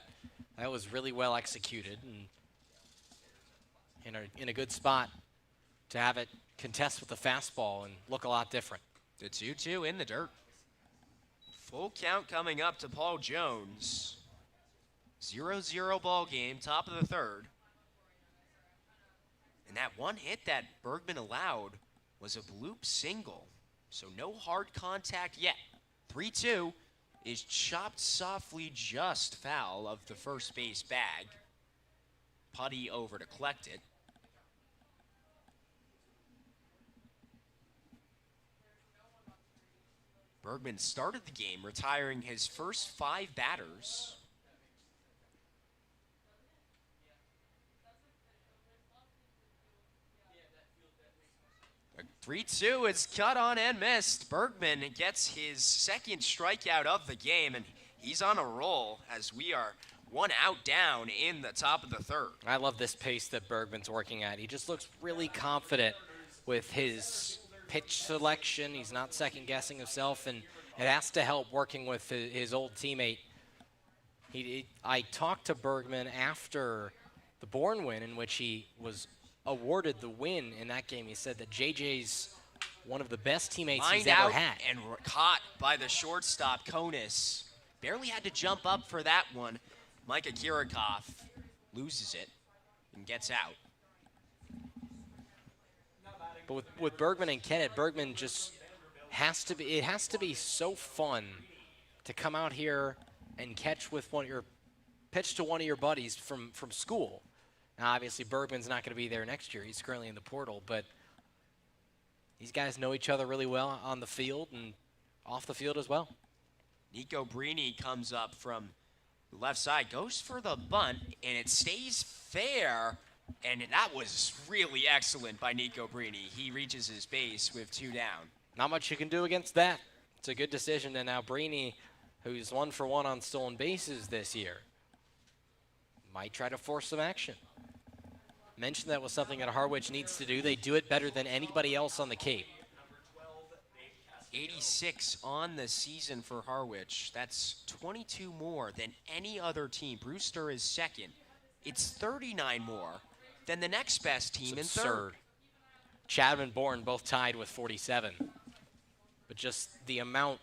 that was really well executed and in a good spot to have it contest with the fastball and look a lot different. The 2-2 in the dirt. Full count coming up to Paul Jones. 0-0 ball game, top of the 3rd. And that 1 hit that Bergman allowed was a bloop single, so no hard contact yet. 3-2 is chopped softly just foul of the first base bag. Putty over to collect it. Bergman started the game retiring his first 5 batters. 3-2 is cut on and missed. Bergman gets his 2nd strikeout of the game, and he's on a roll as we are 1 out down in the top of the 3rd. I love this pace that Bergman's working at. He just looks really confident with his pitch selection. He's not second-guessing himself, and it has to help working with his old teammate. I talked to Bergman after the Bourne win, in which he was awarded the win in that game. He said that JJ's one of the best teammates he's ever had. And caught by the shortstop, Konis. Barely had to jump up for that one. Micah Kirikoff loses it and gets out. But with Bergman and Kennett, Bergman just has to be, it has to be so fun to come out here and catch with pitch to one of your buddies from school. Now, obviously, Bergman's not going to be there next year. He's currently in the portal, but these guys know each other really well on the field and off the field as well. Nico Brini comes up from the left side, goes for the bunt, and it stays fair, and that was really excellent by Nico Brini. He reaches his base with 2 down. Not much you can do against that. It's a good decision, and now Brini, who's 1 for 1 on stolen bases this year, might try to force some action. Mentioned that was something that Harwich needs to do. They do it better than anybody else on the Cape. 86 on the season for Harwich. That's 22 more than any other team. Brewster is 2nd. It's 39 more than the next best team in 3rd. Chatham and Bourne both tied with 47. But just the amount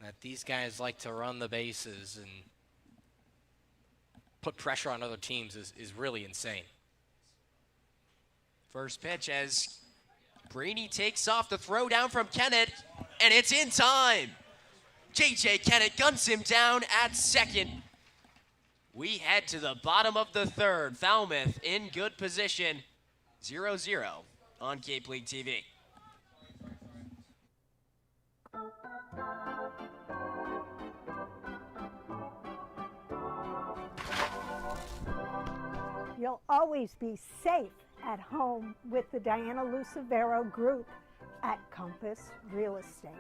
that these guys like to run the bases and put pressure on other teams is really insane. First pitch as Brini takes off the throw down from Kennett, and it's in time. J.J. Kennett guns him down at 2nd. We head to the bottom of the 3rd. Falmouth in good position. 0-0 on Cape League TV. You'll always be safe at home with the Diana Lucevero Group at Compass Real Estate.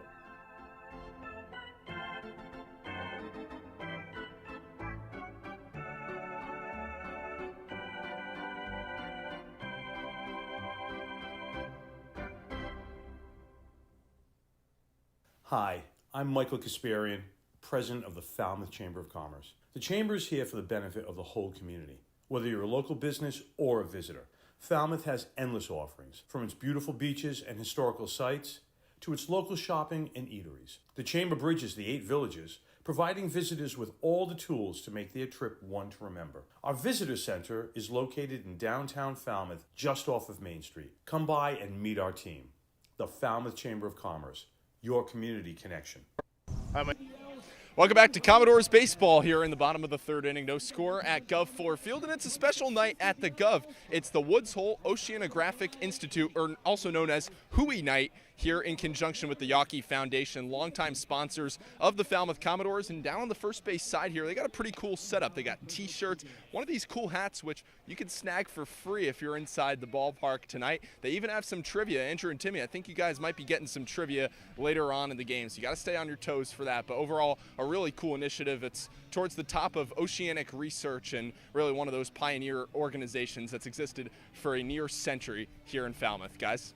Hi, I'm Michael Kasparian, President of the Falmouth Chamber of Commerce. The Chamber is here for the benefit of the whole community. Whether you're a local business or a visitor, Falmouth has endless offerings, from its beautiful beaches and historical sites to its local shopping and eateries. The Chamber bridges the 8 villages, providing visitors with all the tools to make their trip one to remember. Our visitor center is located in downtown Falmouth, just off of Main Street. Come by and meet our team. The Falmouth Chamber of Commerce, your community connection. Welcome back to Commodores baseball here in the bottom of the 3rd inning. No score at Gov Fuller Field, and it's a special night at the Gov. It's the Woods Hole Oceanographic Institute, or also known as Hui Night, here in conjunction with the Yawkey Foundation, longtime sponsors of the Falmouth Commodores. And down on the first base side here, they got a pretty cool setup. They got T-shirts, one of these cool hats, which you can snag for free if you're inside the ballpark tonight. They even have some trivia. Andrew and Timmy, I think you guys might be getting some trivia later on in the game, so you got to stay on your toes for that. But overall, a really cool initiative. It's towards the top of oceanic research and really one of those pioneer organizations that's existed for a near century here in Falmouth, guys.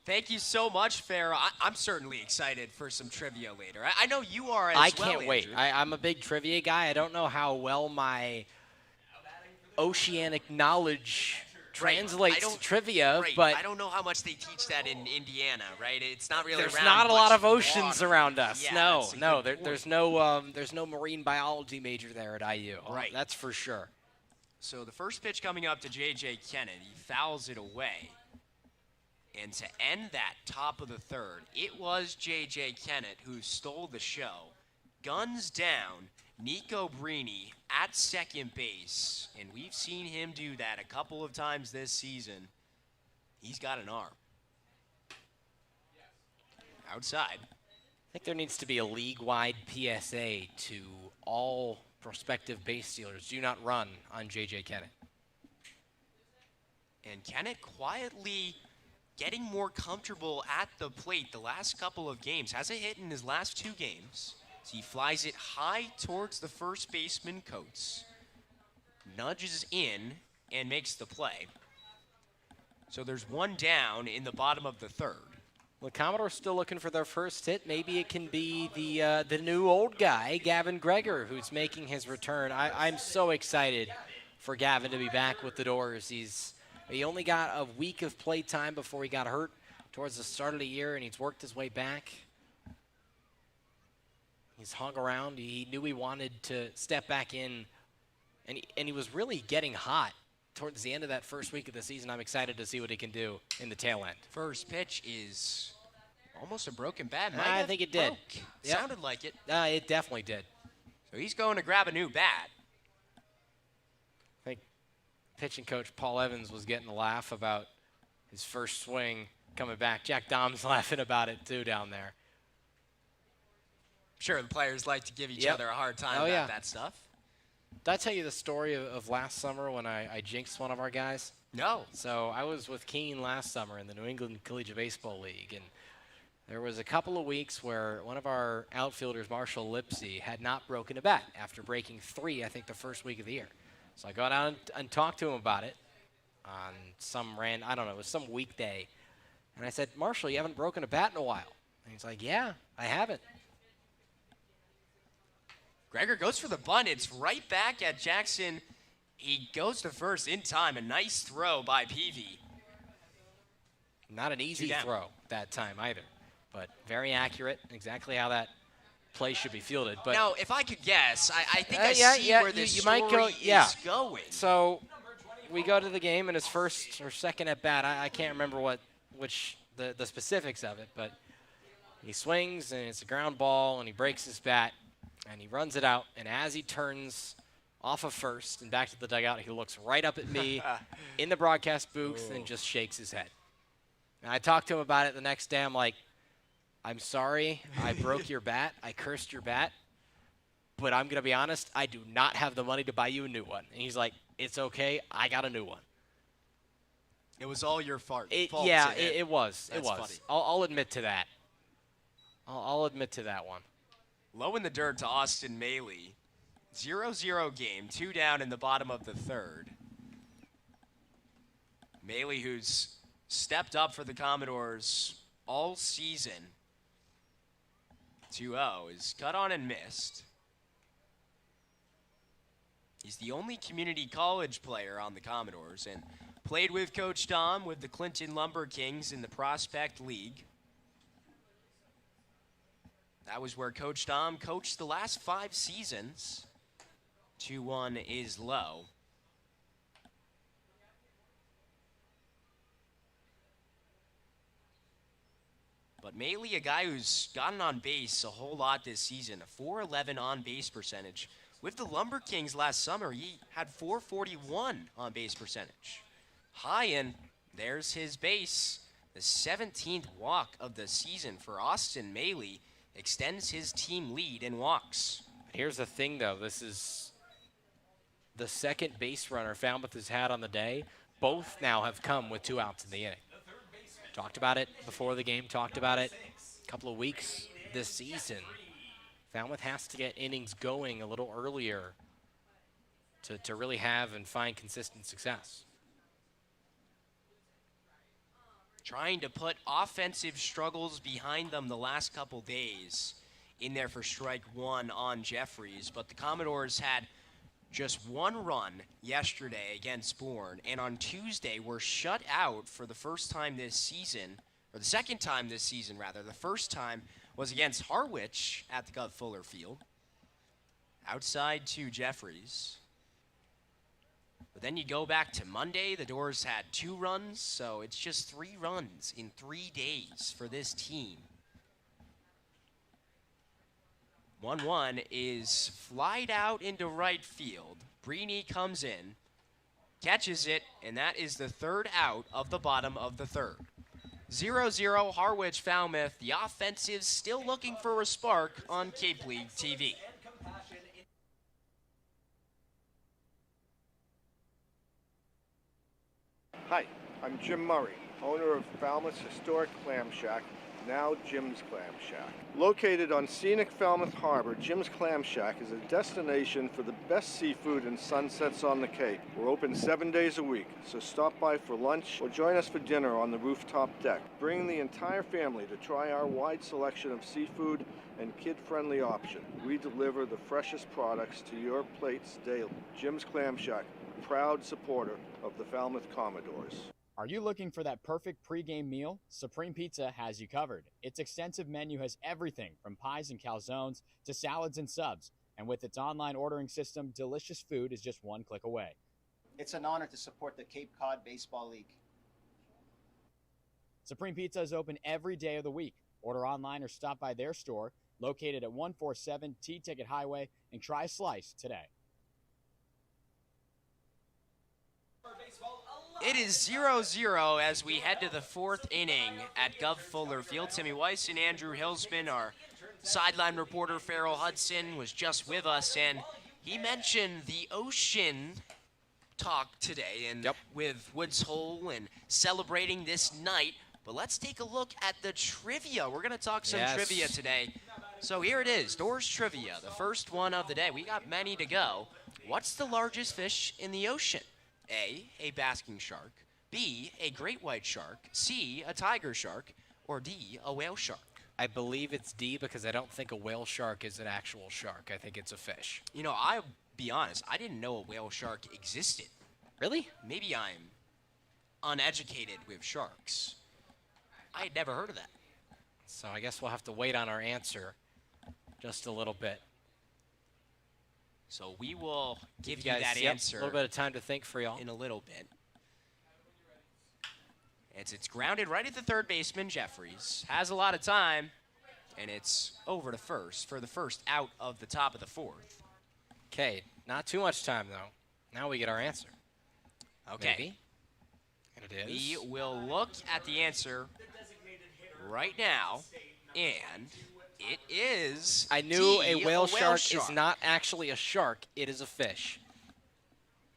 Thank you so much, Farrah. I'm certainly excited for some trivia later. I know you are as I well, can't wait. I'm a big trivia guy. I don't know how well my oceanic knowledge translates to trivia, but I don't know how much they teach that in Indiana, right? It's not really there's around not a lot much of oceans water. around us. Yeah, There's no marine biology major there at IU. Right. That's for sure. So the first pitch coming up to J.J. Kennett, he fouls it away. And to end that top of the 3rd, it was J.J. Kennett who stole the show. Guns down, Nico Brini at second base. And we've seen him do that a couple of times this season. He's got an arm. Outside. I think there needs to be a league-wide PSA to all prospective base stealers. Do not run on J.J. Kennett. And Kennett quietly getting more comfortable at the plate the last couple of games. Hasn't hit in his last 2 games. So he flies it high towards the first baseman, Coates. Nudges in and makes the play. So there's 1 down in the bottom of the 3rd. Well, the Commodores still looking for their first hit. Maybe it can be the new old guy, Gavin Greger, who's making his return. I'm so excited for Gavin to be back with the Doors. He only got a week of play time before he got hurt towards the start of the year, and he's worked his way back. He's hung around. He knew he wanted to step back in, and he was really getting hot towards the end of that first week of the season. I'm excited to see what he can do in the tail end. First pitch is almost a broken bat. I think it did. Yep. Sounded like it. It definitely did. So he's going to grab a new bat. I think pitching coach Paul Evans was getting a laugh about his first swing coming back. Jack Dom's laughing about it too down there. Sure, the players like to give each other a hard time about that stuff. Did I tell you the story of last summer when I jinxed one of our guys? No. So I was with Keene last summer in the New England Collegiate Baseball League, and there was a couple of weeks where one of our outfielders, Marshall Lipsy, had not broken a bat after breaking 3, I think, the first week of the year. So I got out and talked to him about it on I don't know, it was some weekday. And I said, Marshall, you haven't broken a bat in a while. And he's like, yeah, I haven't. Greger goes for the bunt. It's right back at Jackson. He goes to first in time. A nice throw by Peavy. Not an easy throw that time either, but very accurate, exactly how that play should be fielded. But now, if I could guess, I think I see where this story is going. So we go to the game, and his first or second at bat, I can't remember which the specifics of it, but he swings, and it's a ground ball, and he breaks his bat, and he runs it out. And as he turns off of first and back to the dugout, he looks right up at me in the broadcast booth and just shakes his head. And I talked to him about it the next day. I'm like, I'm sorry, I broke your bat. I cursed your bat. But I'm going to be honest, I do not have the money to buy you a new one. And he's like, it's okay, I got a new one. It was all your fault. It was. That's funny. I'll admit to that. I'll admit to that one. Low in the dirt to Austin Maley. 0-0 game, 2 down in the bottom of the 3rd. Maley, who's stepped up for the Commodores all season. 2-0 is cut on and missed. He's the only community college player on the Commodores and played with Coach Dom with the Clinton Lumber Kings in the Prospect League. That was where Coach Dom coached the last 5 seasons. 2-1 is low. But Maley, a guy who's gotten on base a whole lot this season, a .411 on-base percentage. With the Lumber Kings last summer, he had .441 on-base percentage. High, and there's his base. The 17th walk of the season for Austin Maley extends his team lead in walks. Here's the thing, though. This is the second base runner Falmouth has had on the day. Both now have come with 2 outs in the inning. Talked about it before the game, talked about it a couple of weeks this season. Falmouth has to get innings going a little earlier to really have and find consistent success. Trying to put offensive struggles behind them the last couple days in there for strike 1 on Jeffries, but the Commodores had just 1 run yesterday against Bourne, and on Tuesday were shut out for the first time this season, or the second time this season, rather. The first time was against Harwich at the Gov Fuller Field, outside to Jeffries. But then you go back to Monday, the Doors had 2 runs, so it's just 3 runs in 3 days for this team. 1-1 is flied out into right field. Brini comes in, catches it, and that is the 3rd out of the bottom of the 3rd. 0-0 Harwich Falmouth. The offensive still looking for a spark on Cape League TV. Hi, I'm Jim Murray, owner of Falmouth's historic clam shack, now Jim's Clam Shack. Located on scenic Falmouth Harbor, Jim's Clam Shack is a destination for the best seafood and sunsets on the Cape. We're open 7 days a week, so stop by for lunch or join us for dinner on the rooftop deck. Bring the entire family to try our wide selection of seafood and kid-friendly options. We deliver the freshest products to your plates daily. Jim's Clam Shack, proud supporter of the Falmouth Commodores. Are you looking for that perfect pregame meal? Supreme Pizza has you covered. Its extensive menu has everything from pies and calzones to salads and subs. And with its online ordering system, delicious food is just 1 click away. It's an honor to support the Cape Cod Baseball League. Supreme Pizza is open every day of the week. Order online or stop by their store, located at 147 T-Ticket Highway, and try a slice today. It is 0-0 as we head to the 4th inning at Gov Fuller Field. Timmy Weiss and Andrew Hillsman, our sideline reporter Farrell Hudson, was just with us, and he mentioned the ocean talk today, and with Woods Hole and celebrating this night. But let's take a look at the trivia. We're going to talk some trivia today. So here it is, Doors Trivia, the first one of the day. We got many to go. What's the largest fish in the ocean? A basking shark, B, a great white shark, C, a tiger shark, or D, a whale shark? I believe it's D because I don't think a whale shark is an actual shark. I think it's a fish. You know, I'll be honest, I didn't know a whale shark existed. Really? Maybe I'm uneducated with sharks. I had never heard of that. So I guess we'll have to wait on our answer just a little bit. So we will give you guys that answer. A little bit of time to think for y'all. In a little bit. It's grounded right at the 3rd baseman, Jeffries. Has a lot of time, and it's over to first for the first out of the top of the 4th. Okay, not too much time, though. Now we get our answer. Okay. Maybe. And it is. We will look at the answer right now, and it is I knew D, a whale shark is not actually a shark. It is a fish.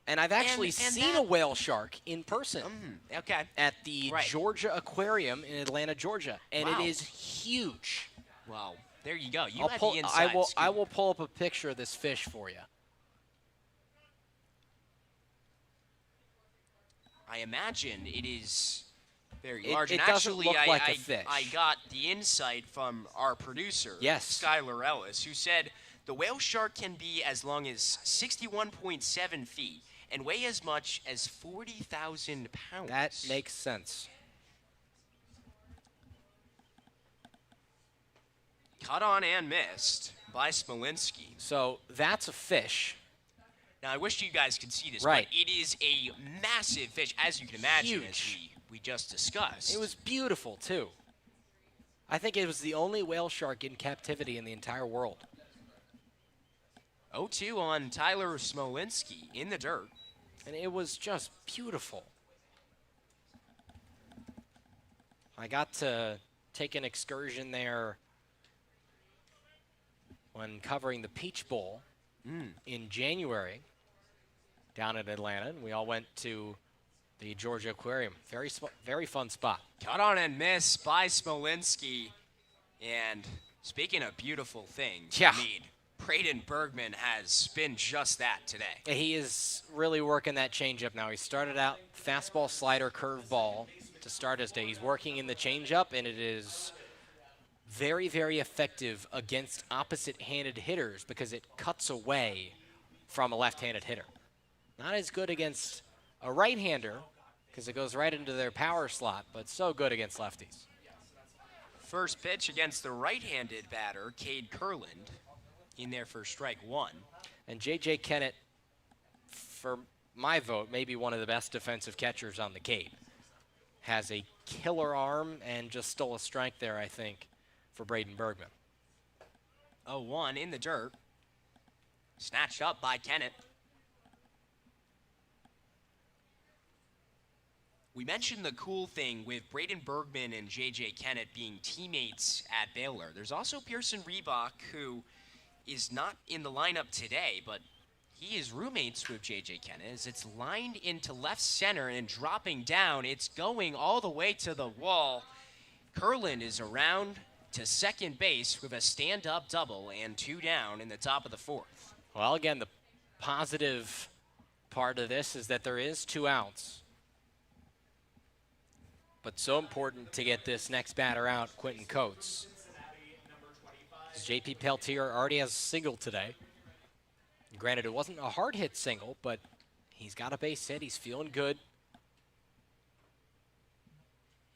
And I've actually seen a whale shark in person. Okay. At the Georgia Aquarium in Atlanta, Georgia. And it is huge. Well, there you go. You had the inside I will pull up a picture of this fish for you. I imagine it is very large. It and doesn't actually, look like a fish. I got the insight from our producer, Yes. Skylar Ellis, who said The whale shark can be as long as 61.7 feet and weigh as much as 40,000 pounds. That makes sense. Caught on and missed by Smolinski. So that's a fish. Now, I wish you guys could see this, Right. but it is a massive fish, as you can imagine, Huge. as we just discussed. It was beautiful, too. I think it was the only whale shark in captivity in the entire world. 0-2 on Tyler Smolinski in the dirt. And it was just beautiful. I got to take an excursion there when covering the Peach Bowl in January down in Atlanta. And we all went to the Georgia Aquarium. Very fun spot. Caught on and missed by Smolinski. And speaking of beautiful things, Yeah. I mean, Braden Bergman has been just that today. He is really working that changeup now. He started out fastball, slider, curveball to start his day. He's working in the changeup, and it is very, very effective against opposite-handed hitters because it cuts away from a left-handed hitter. Not as good against a right-hander because it goes right into their power slot, but so good against lefties. First pitch against the right-handed batter, Cade Kurland, in there for strike one. And J.J. Kennett, for my vote, maybe one of the best defensive catchers on the Cape. Has a killer arm and just stole a strike there, I think, for Braden Bergman. 0-1 in the dirt. Snatched up by Kennett. We mentioned the cool thing with Braden Bergman and J.J. Kennett being teammates at Baylor. There's also Pearson Reebok, who is not in the lineup today, but he is roommates with J.J. Kennett as it's lined into left center and dropping down. It's going all the way to the wall. Kurland is around to second base with a stand-up double and 2 down in the top of the 4th. Well, again, the positive part of this is that there is 2 outs. But so important to get this next batter out, Quentin Coates. J.P. Peltier already has a single today. Granted, it wasn't a hard hit single, but he's got a base hit. He's feeling good.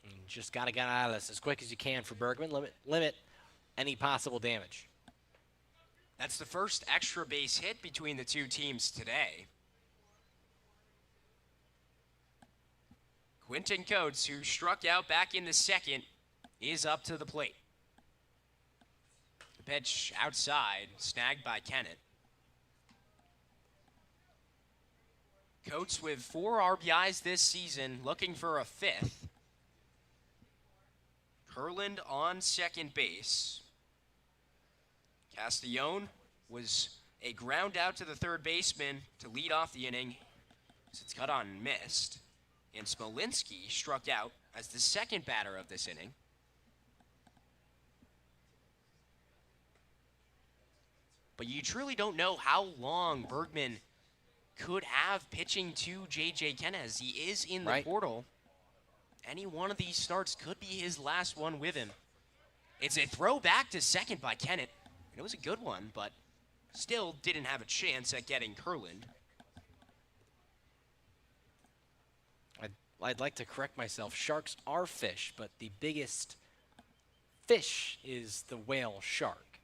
And just got to get out of this as quick as you can for Bergman. Limit any possible damage. That's the first extra base hit between the two teams today. Quentin Coates, who struck out back in the second, is up to the plate. The pitch outside, snagged by Kennett. Coates with 4 RBIs this season, looking for a 5th. Kurland on second base. Castellone was a ground out to the third baseman to lead off the inning. It's cut on and missed. And Smolinski struck out as the second batter of this inning. But you truly don't know how long Bergman could have pitching to J.J. Kennett as he is in the portal. Any one of these starts could be his last one with him. It's a throw back to second by Kennett. And it was a good one, but still didn't have a chance at getting Kurland. I'd like to correct myself. Sharks are fish, but the biggest fish is the whale shark.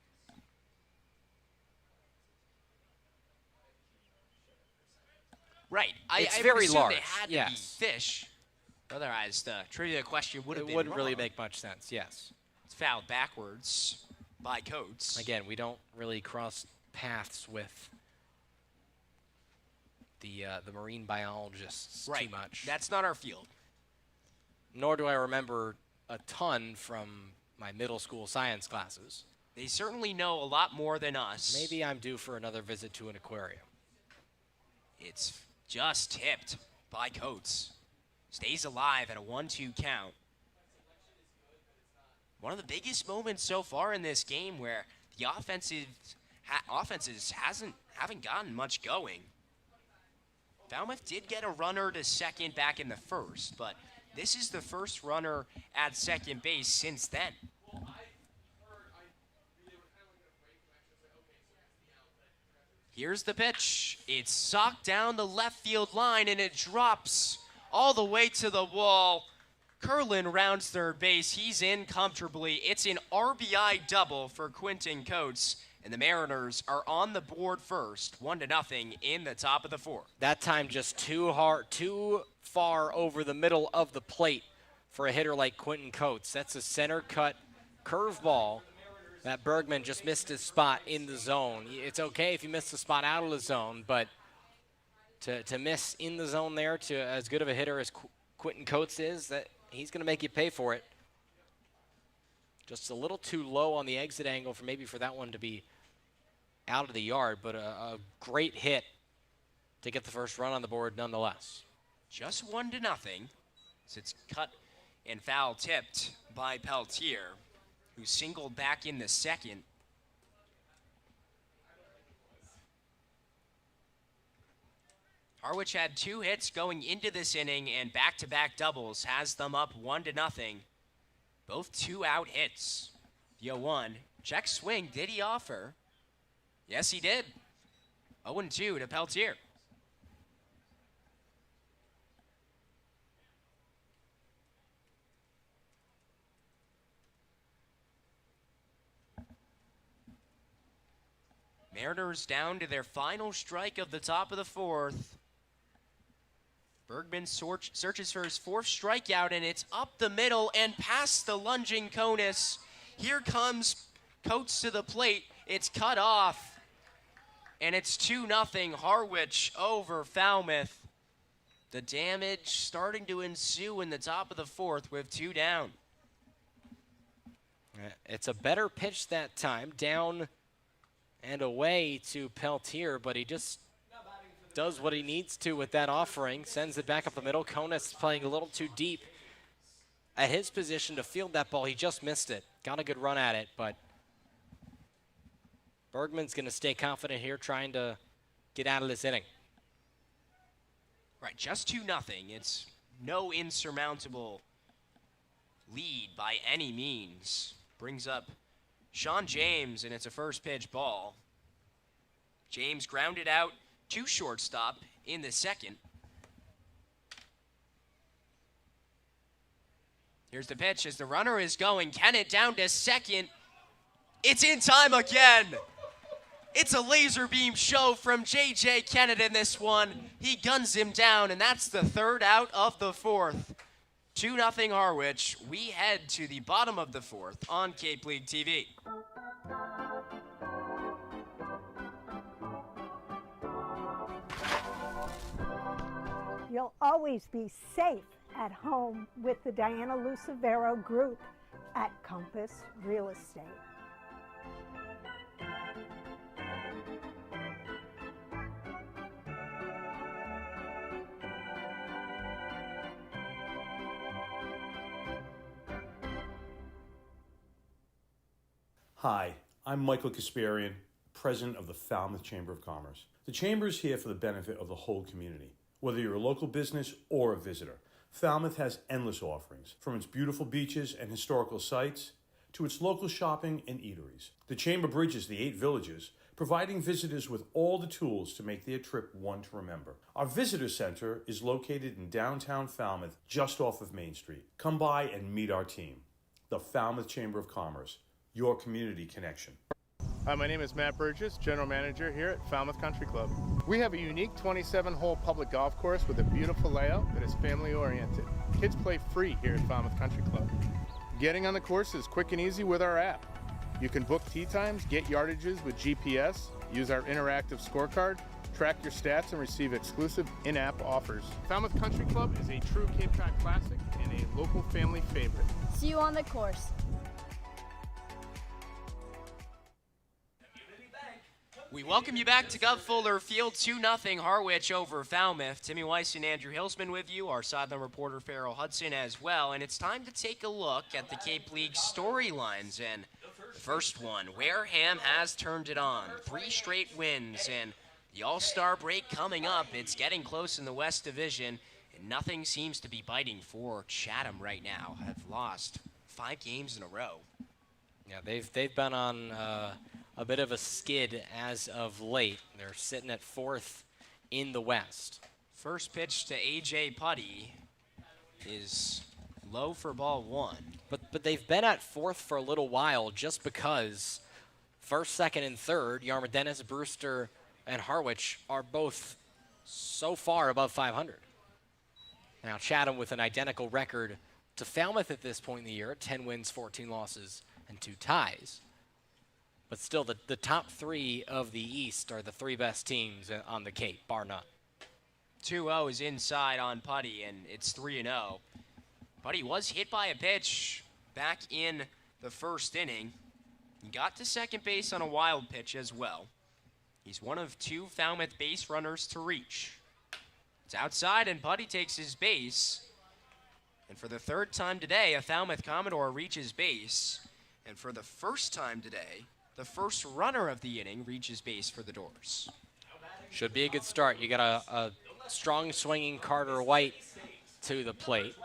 Right. It's I very would assume large. They had to be fish. Otherwise, the trivia question would have been wouldn't really wrong. make much sense, yes. It's fouled backwards by Coates. Again, we don't really cross paths with the marine biologists too much. That's not our field. Nor do I remember a ton from my middle school science classes. They certainly know a lot more than us. Maybe I'm due for another visit to an aquarium. It's just tipped by Coates. Stays alive at a 1-2 count. One of the biggest moments so far in this game where the offenses haven't gotten much going. Falmouth did get a runner to second back in the first, but this is the first runner at second base since then. Here's the pitch. It's socked down the left field line, and it drops all the way to the wall. Curlin rounds third base. He's in comfortably. It's an RBI double for Quentin Coates, and the Mariners are on the board first, 1-0 in the top of the fourth. That time just too far over the middle of the plate for a hitter like Quentin Coates. That's a center cut curveball that Bergman just missed his spot in the zone. It's okay if you miss the spot out of the zone, but to miss in the zone there to as good of a hitter as Quentin Coates is, that he's going to make you pay for it. Just a little too low on the exit angle for that one to be out of the yard, but a great hit to get the first run on the board nonetheless. Just 1-0. So it's cut and foul tipped by Peltier, who singled back in the second. Harwich had 2 hits going into this inning, and back-to-back doubles has them up 1-0. Both 2-out hits. The 0-1. Check swing. Did he offer? Yes, he did. 0-2 to Peltier. Mariners down to their final strike of the top of the fourth. Bergman searches for his 4th strikeout, and it's up the middle and past the lunging Conus. Here comes Coates to the plate. It's cut off, and it's 2-0 Harwich over Falmouth. The damage starting to ensue in the top of the fourth with 2 down. It's a better pitch that time, down and away to Peltier, but he just does what he needs to with that offering, sends it back up the middle. Conus playing a little too deep at his position to field that ball. He just missed it. Got a good run at it, but Bergman's going to stay confident here, trying to get out of this inning. Right, just 2-0. It's no insurmountable lead by any means. Brings up Sean James, and it's a first pitch ball. James grounded out to shortstop in the second. Here's the pitch as the runner is going. Kennett down to second. It's in time again. It's a laser beam show from J.J. Kennett in this one. He guns him down, and that's the 3rd out of the fourth. 2-0 Harwich. We head to the bottom of the fourth on Cape League TV. You'll always be safe at home with the Diana Lucevero Group at Compass Real Estate. Hi, I'm Michael Kasparian, President of the Falmouth Chamber of Commerce. The Chamber is here for the benefit of the whole community. Whether you're a local business or a visitor, Falmouth has endless offerings, from its beautiful beaches and historical sites to its local shopping and eateries. The Chamber bridges the 8 villages, providing visitors with all the tools to make their trip one to remember. Our visitor center is located in downtown Falmouth, just off of Main Street. Come by and meet our team. The Falmouth Chamber of Commerce, your community connection. Hi, my name is Matt Burgess, General Manager here at Falmouth Country Club. We have a unique 27-hole public golf course with a beautiful layout that is family-oriented. Kids play free here at Falmouth Country Club. Getting on the course is quick and easy with our app. You can book tee times, get yardages with GPS, use our interactive scorecard, track your stats, and receive exclusive in-app offers. Falmouth Country Club is a true Cape Cod classic and a local family favorite. See you on the course. We welcome you back to Gov Fuller Field. 2-0 Harwich over Falmouth. Timmy Weiss and Andrew Hilsman with you, our sideline reporter Farrell Hudson as well. And it's time to take a look at the Cape League storylines. And the first one, Wareham has turned it on. 3 straight wins, and the All-Star break coming up. It's getting close in the West Division, and nothing seems to be biting for Chatham right now. Have lost 5 games in a row. Yeah, they've been on a bit of a skid as of late. They're sitting at 4th in the West. First pitch to A.J. Putty is low for ball 1. But they've been at 4th for a little while just because 1st, 2nd, and 3rd, Yarmouth Dennis, Brewster, and Harwich are both so far above 500. Now Chatham with an identical record to Falmouth at this point in the year, 10 wins, 14 losses, and 2 ties. But still, the top 3 of the East are the 3 best teams on the Cape, bar none. 2-0 is inside on Putty, and it's 3-0. Putty was hit by a pitch back in the 1st inning. He got to second base on a wild pitch as well. He's one of 2 Falmouth base runners to reach. It's outside, and Putty takes his base. And for the 3rd time today, a Falmouth Commodore reaches base. And for the 1st time today, the first runner of the inning reaches base for the Doors. Should be a good start. You got a strong swinging Carter White to the plate.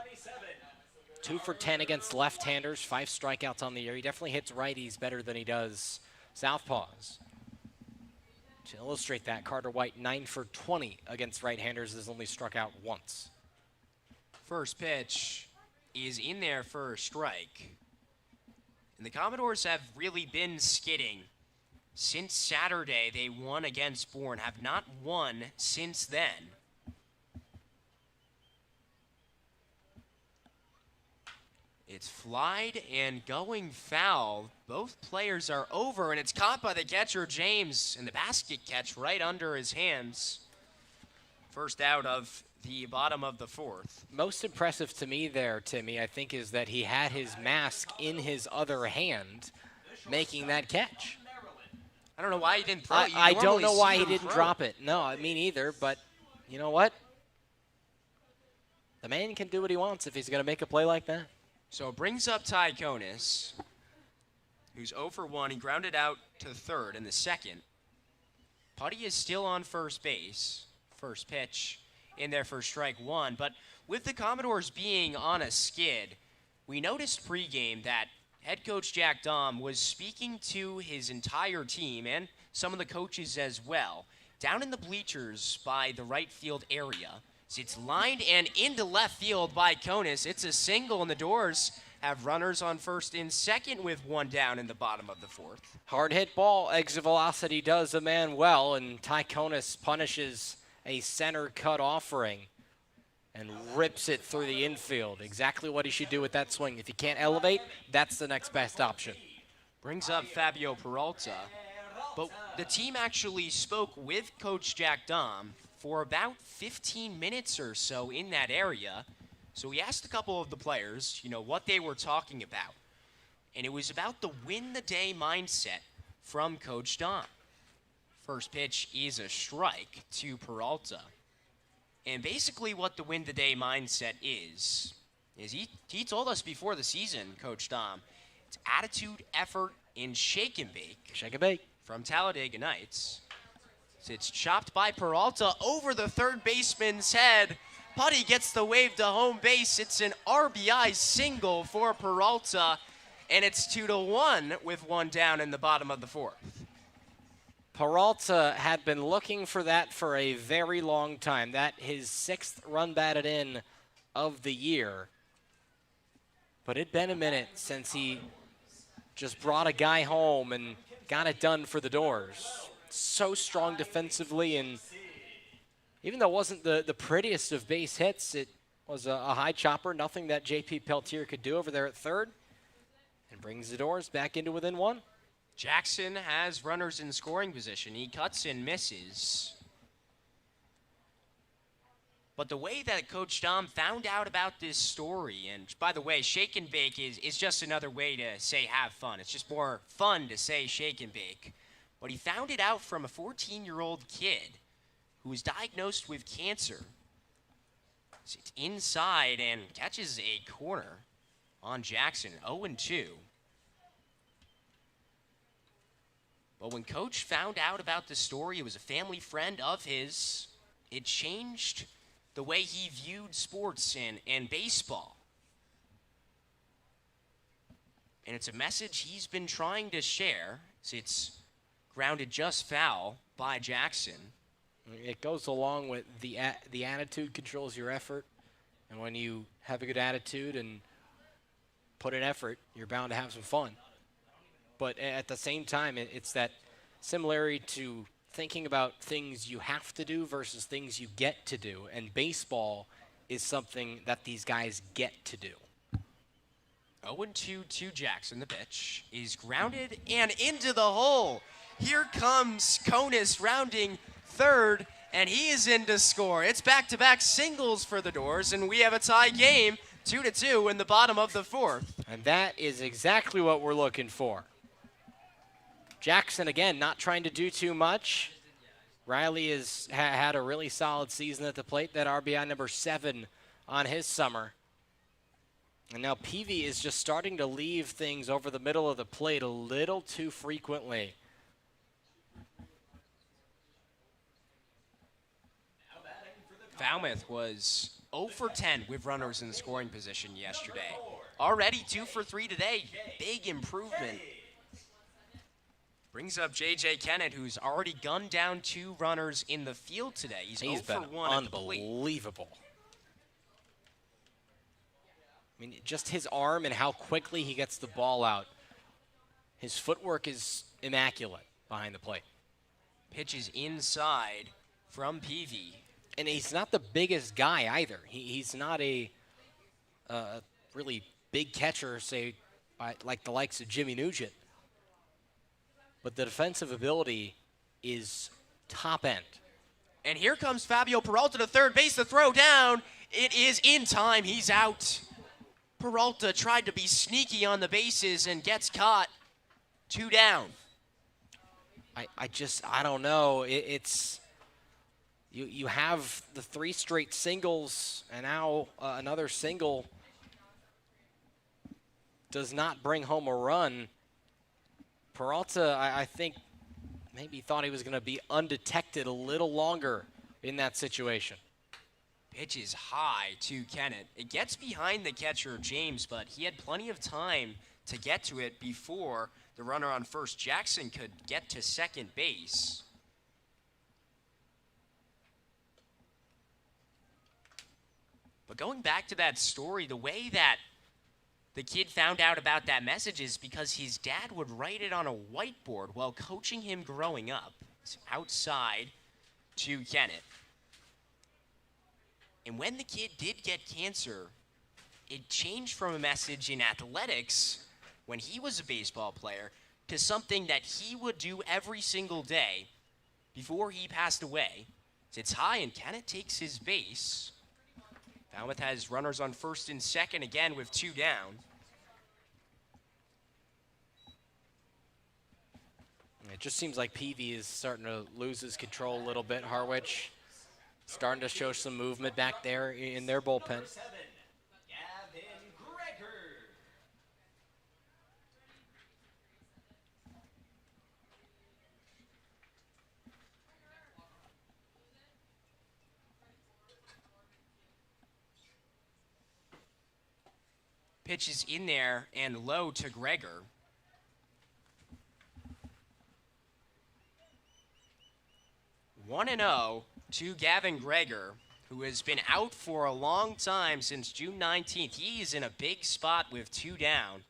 2 for 10 against left-handers, 5 strikeouts on the year. He definitely hits righties better than he does southpaws. To illustrate that, Carter White, 9 for 20 against right-handers, has only struck out once. First pitch is in there for a strike. And the Commodores have really been skidding. Since Saturday, they won against Bourne, have not won since then. It's flied and going foul. Both players are over, and it's caught by the catcher, James, and the basket catch right under his hands. First out of the bottom of the 4th. Most impressive to me there, Timmy, I think, is that he had his mask in his other hand making that catch. I don't know why he didn't throw it. I don't know why he didn't drop it. No, I mean either, but you know what? The man can do what he wants if he's going to make a play like that. So it brings up Ty Konis, who's 0 for 1. He grounded out to 3rd in the 2nd. Putty is still on first base. First pitch in there for strike 1. But with the Commodores being on a skid, we noticed pregame that head coach Jack Dahm was speaking to his entire team and some of the coaches as well, down in the bleachers by the right field area. It's lined and into left field by Konis. It's a single, and the Doors have runners on 1st and 2nd with 1 down in the bottom of the 4th. Hard hit ball. Exit velocity does the man well, and Ty Konis punishes a center cut offering and rips it through the infield. Exactly what he should do with that swing. If he can't elevate, that's the next best option. Brings up Fabio Peralta. But the team actually spoke with Coach Jack Dahm for about 15 minutes or so in that area. So we asked a couple of the players, what they were talking about. And it was about the win-the-day mindset from Coach Dahm. First pitch is a strike to Peralta. And basically what the win-the-day mindset is he told us before the season, Coach Dahm, it's attitude, effort, and shake and bake. Shake and bake. From Talladega Nights. It's chopped by Peralta over the 3rd baseman's head. Putty gets the wave to home base. It's an RBI single for Peralta, and it's 2-1 with 1 down in the bottom of the 4th. Peralta had been looking for that for a very long time. That his 6th run batted in of the year. But it'd been a minute since he just brought a guy home and got it done for the Doors. So strong defensively, and even though it wasn't the prettiest of base hits, it was a high chopper, nothing that J.P. Peltier could do over there at 3rd, and brings the Doors back into within 1. Jackson has runners in scoring position. He cuts and misses. But the way that Coach Dahm found out about this story, and by the way, shake and bake is just another way to say have fun. It's just more fun to say shake and bake. But he found it out from a 14-year-old kid who was diagnosed with cancer. So it's inside and catches a corner on Jackson, 0-2. But when Coach found out about the story, it was a family friend of his. It changed the way he viewed sports and baseball. And it's a message he's been trying to share. It's grounded just foul by Jackson. It goes along with the attitude controls your effort. And when you have a good attitude and put in effort, you're bound to have some fun. But at the same time, it's that similarity to thinking about things you have to do versus things you get to do. And baseball is something that these guys get to do. 0-2 to Jackson. The pitch is grounded and into the hole. Here comes Konis rounding third, and he is in to score. It's back-to-back singles for the Doors, and we have a tie game, 2-2 in the bottom of the fourth. And that is exactly what we're looking for. Jackson, again, not trying to do too much. Riley has had a really solid season at the plate. That RBI number 7 on his summer. And now Peavy is just starting to leave things over the middle of the plate a little too frequently. Falmouth was 0 for 10 with runners in scoring position yesterday. Already 2 for 3 today. Big improvement. Brings up J.J. Kennett, who's already gunned down 2 runners in the field today. He's 0 for 1 at the plate. Unbelievable. I mean, just his arm and how quickly he gets the ball out. His footwork is immaculate behind the plate. Pitch is inside from Peavy. And he's not the biggest guy either. He's not a really big catcher, say, like the likes of Jimmy Nugent. But the defensive ability is top end. And here comes Fabio Peralta to third base. The throw down. It is in time. He's out. Peralta tried to be sneaky on the bases and gets caught. 2 down. I don't know. It's you have the 3 straight singles, and now another single does not bring home a run. Peralta, I think, maybe thought he was going to be undetected a little longer in that situation. Pitch is high to Kennett. It gets behind the catcher, James, but he had plenty of time to get to it before the runner on first, Jackson, could get to second base. But going back to that story, the way that the kid found out about that message is because his dad would write it on a whiteboard while coaching him growing up. It's outside to Kennett. And when the kid did get cancer, it changed from a message in athletics when he was a baseball player to something that he would do every single day before he passed away. It's high, and Kennett takes his base. Falmouth has runners on first and second again with 2 down. It just seems like Peavy is starting to lose his control a little bit. Harwich starting to show some movement back there in their bullpen. Pitch is in there and low to Gregor. One 1-0 to Gavin Gregor, who has been out for a long time since June 19th. He's in a big spot with 2 down.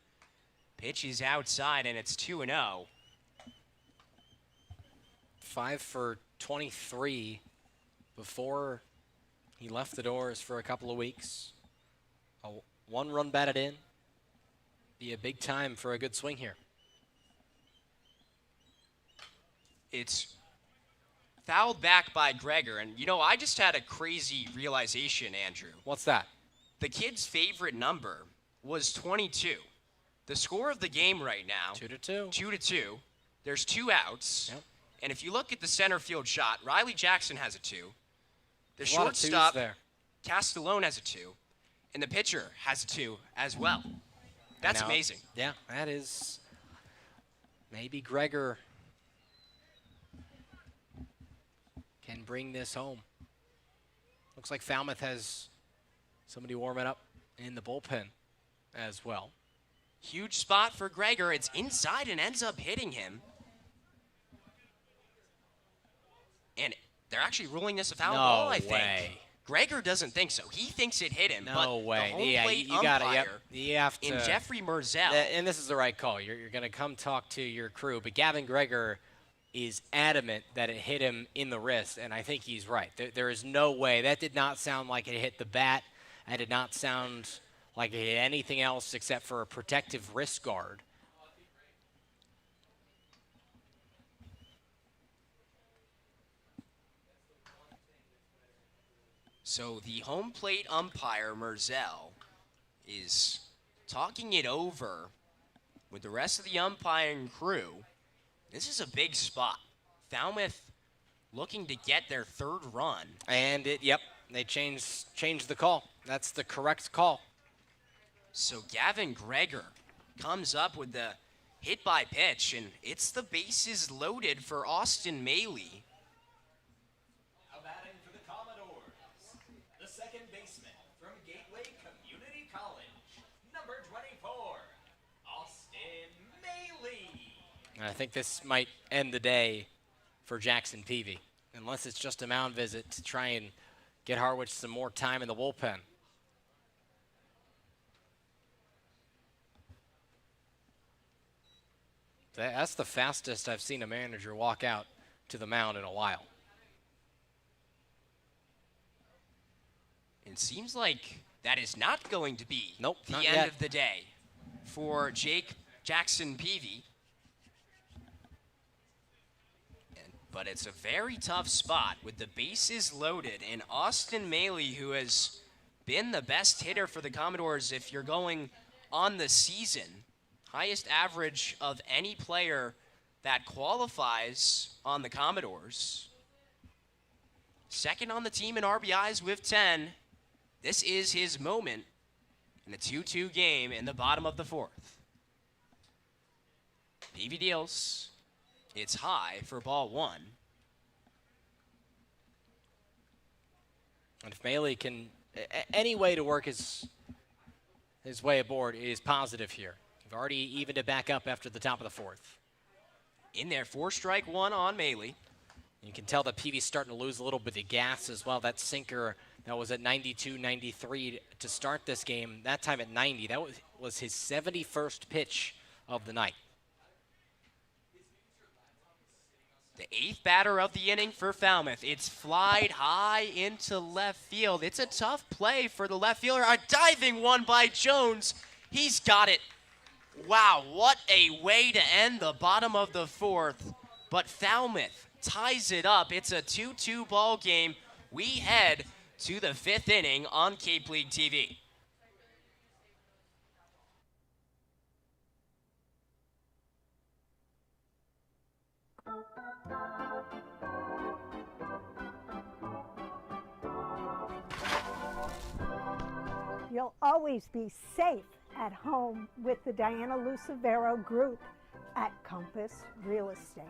Pitch is outside, and it's 2-0. 5 for 23 before he left the Doors for a couple of weeks. 1 run batted in. Be a big time for a good swing here. It's fouled back by Gregor. And, you know, I just had a crazy realization, Andrew. What's that? The kid's favorite number was 22. The score of the game right now, 2-2. 2-2. There's 2 outs. Yep. And if you look at the center field shot, Riley Jackson has a 2. The shortstop, Castellone, has a 2. And the pitcher has a 2 as well. That's amazing. Yeah, that is. Maybe Gregor can bring this home. Looks like Falmouth has somebody warming up in the bullpen as well. Huge spot for Gregor. It's inside and ends up hitting him. they're actually ruling this a foul No ball, I think. way. Gregor doesn't think so. He thinks it hit him. No but way. The home Yeah, plate you got umpire to. You have to. in Jeffrey Merzel. And this is the right call. You're going to come talk to your crew, but Gavin Gregor is adamant that it hit him in the wrist, and I think he's right. There is no way. That did not sound like it hit the bat. That did not sound like it hit anything else except for a protective wrist guard. So the home plate umpire, Merzel, is talking it over with the rest of the umpiring crew. This is a big spot. Falmouth looking to get their third run. And they changed the call. That's the correct call. So Gavin Gregor comes up with the hit by pitch, and it's the bases loaded for Austin Maley. Batting for the Commodores, the second baseman from Gateway Community College, number 24, Austin Maley. And I think this might end the day for Jackson Peavy, unless it's just a mound visit to try and get Harwich some more time in the bullpen. That's the fastest I've seen a manager walk out to the mound in a while. It seems like that is not going to be the end yet. of the day for Jackson Peavy. But it's a very tough spot with the bases loaded, and Austin Maley, who has been the best hitter for the Commodores if you're going on the season, highest average of any player that qualifies on the Commodores. Second on the team in RBIs with 10. This is his moment in a 2-2 game in the bottom of the fourth. Peavy deals. It's high for ball one. And if Maley can, any way to work his way aboard is positive here. We've already evened it back up after the top of the fourth. In there, 4-strike one on Maley. You can tell that Peavy's starting to lose a little bit of gas as well. That sinker that was at 92, 93 to start this game, that time at 90. That was his 71st pitch of the night. The eighth batter of the inning for Falmouth. It's flied high into left field. It's a tough play for the left fielder. A diving one by Jones. He's got it. Wow, what a way to end the bottom of the fourth. But Falmouth ties it up. It's a 2-2 ball game. We head to the fifth inning on Cape League TV. You'll always be safe at home with the Diana Lucevero Group at Compass Real Estate.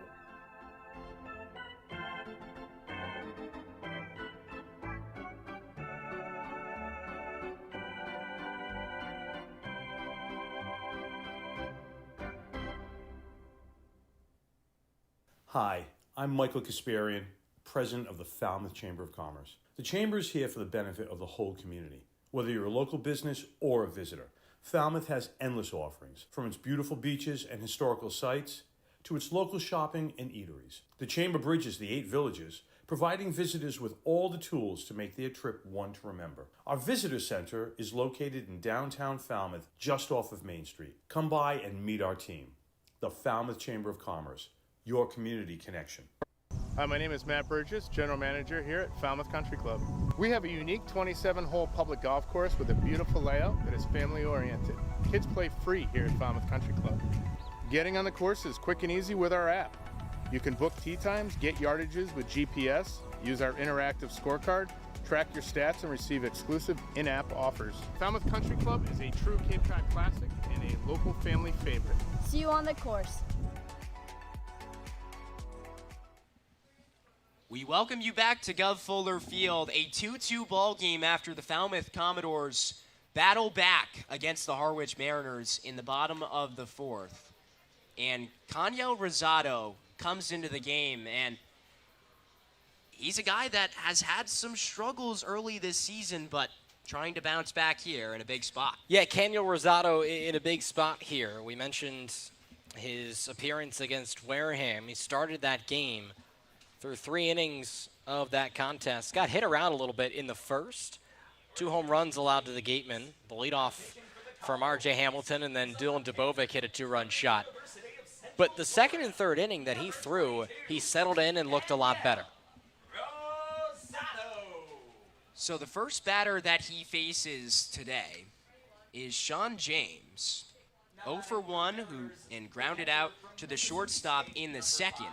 Hi, I'm Michael Kasparian, President of the Falmouth Chamber of Commerce. The Chamber is here for the benefit of the whole community. Whether you're a local business or a visitor, Falmouth has endless offerings, from its beautiful beaches and historical sites to its local shopping and eateries. The Chamber bridges the 8 villages, providing visitors with all the tools to make their trip one to remember. Our visitor center is located in downtown Falmouth, just off of Main Street. Come by and meet our team. The Falmouth Chamber of Commerce, your community connection. Hi, my name is Matt Burgess, General Manager here at Falmouth Country Club. We have a unique 27-hole public golf course with a beautiful layout that is family-oriented. Kids play free here at Falmouth Country Club. Getting on the course is quick and easy with our app. You can book tee times, get yardages with GPS, use our interactive scorecard, track your stats, and receive exclusive in-app offers. Falmouth Country Club is a true Cape Cod classic and a local family favorite. See you on the course. We welcome you back to Gov Fuller Field, a 2-2 ball game after the Falmouth Commodores battle back against the Harwich Mariners in the bottom of the fourth. And Kanye Rosado comes into the game, and he's a guy that has had some struggles early this season, but trying to bounce back here in a big spot. Yeah, Kaniel Rosado in a big spot here. We mentioned his appearance against Wareham. He started that game through 3 innings of that contest. Got hit around a little bit in the first. 2 home runs allowed to the gateman. The leadoff from R.J. Hamilton, and then Dylan Dubovik hit a 2-run shot. But the second and third inning that he threw, he settled in and looked a lot better. So the first batter that he faces today is Sean James, 0 for 1, and grounded out to the shortstop in the second.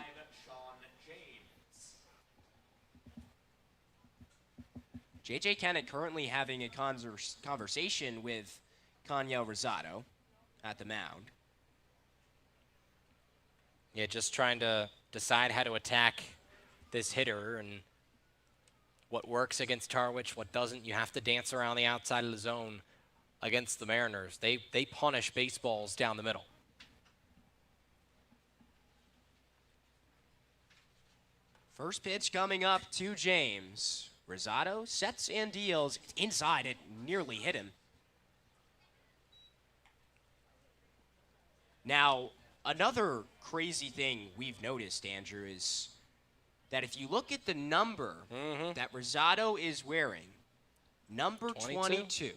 J.J. Kennett currently having a conversation with Kaniel Rosado at the mound. Yeah, just trying to decide how to attack this hitter and what works against Harwich, what doesn't. You have to dance around the outside of the zone against the Mariners. They punish baseballs down the middle. First pitch coming up to James. Rosado sets and deals. It's inside. It nearly hit him. Now, another crazy thing we've noticed, Andrew, is that if you look at the number that Rosado is wearing, number 22,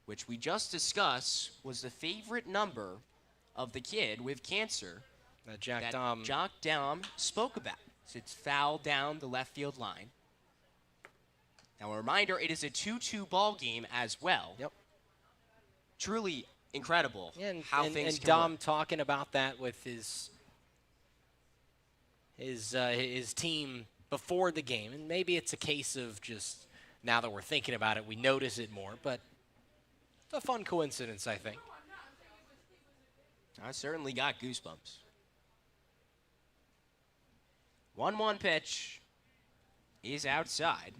which we just discussed was the favorite number of the kid with cancer that Jack Dom spoke about. So it's foul down the left field line. Now, a reminder, it is a 2-2 ball game as well. Yep. Truly incredible how things and can Dom work. talking about that with his team before the game, and maybe it's a case of just now that we're thinking about it, we notice it more, but it's a fun coincidence, I think. I certainly got goosebumps. 1-1 pitch is outside.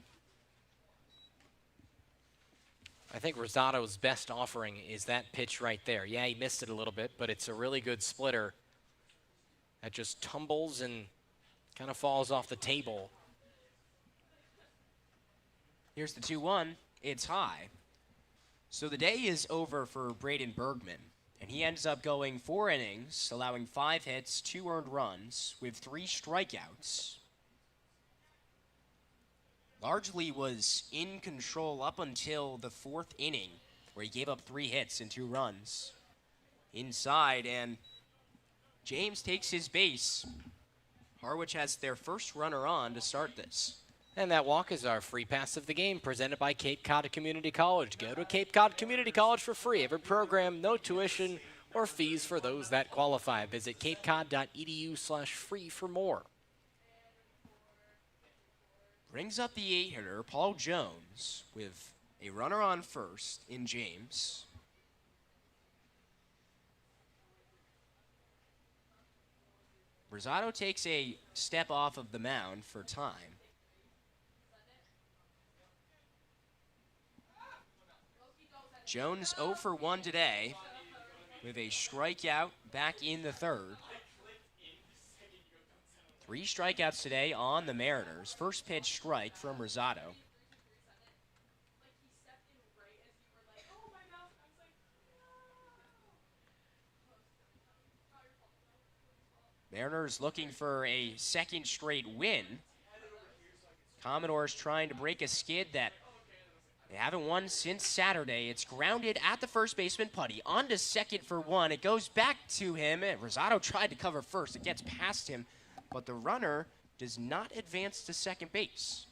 I think Rosado's best offering is that pitch right there. Yeah, he missed it a little bit, but it's a really good splitter that just tumbles and kind of falls off the table. Here's the 2-1. It's high. So the day is over for Braden Bergman, and he ends up going 4 innings, allowing 5 hits, 2 earned runs, with 3 strikeouts. Largely was in control up until the 4th inning, where he gave up 3 hits and 2 runs. Inside, and James takes his base. Harwich has their first runner on to start this. And that walk is our free pass of the game, presented by Cape Cod Community College. Go to Cape Cod Community College for free. Every program, no tuition or fees for those that qualify. Visit capecod.edu/free for more. Brings up the 8-hitter, Paul Jones, with a runner on first in James. Rosado takes a step off of the mound for time. Jones 0 for 1 today with a strikeout back in the 3rd. 3 strikeouts today on the Mariners. First pitch strike from Rosado. Mariners looking for a second straight win. Commodores trying to break a skid that they haven't won since Saturday. It's grounded at the first baseman, Putty. On to second for 1. It goes back to him. Rosado tried to cover first. It gets past him, but the runner does not advance to second base.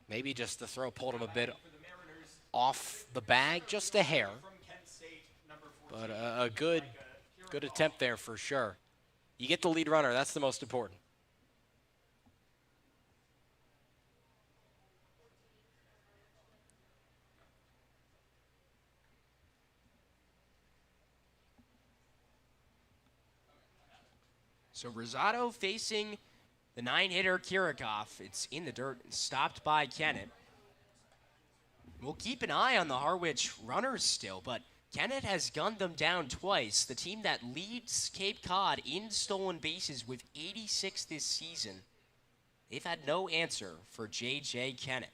Maybe just the throw pulled him a bit off the bag, just a hair. But a good attempt there for sure. You get the lead runner, that's the most important. So Rosado facing The 9-hitter Kirikov, it's in the dirt, stopped by Kennett. We'll keep an eye on the Harwich runners still, but Kennett has gunned them down twice. The team that leads Cape Cod in stolen bases with 86 this season. They've had no answer for J.J. Kennett.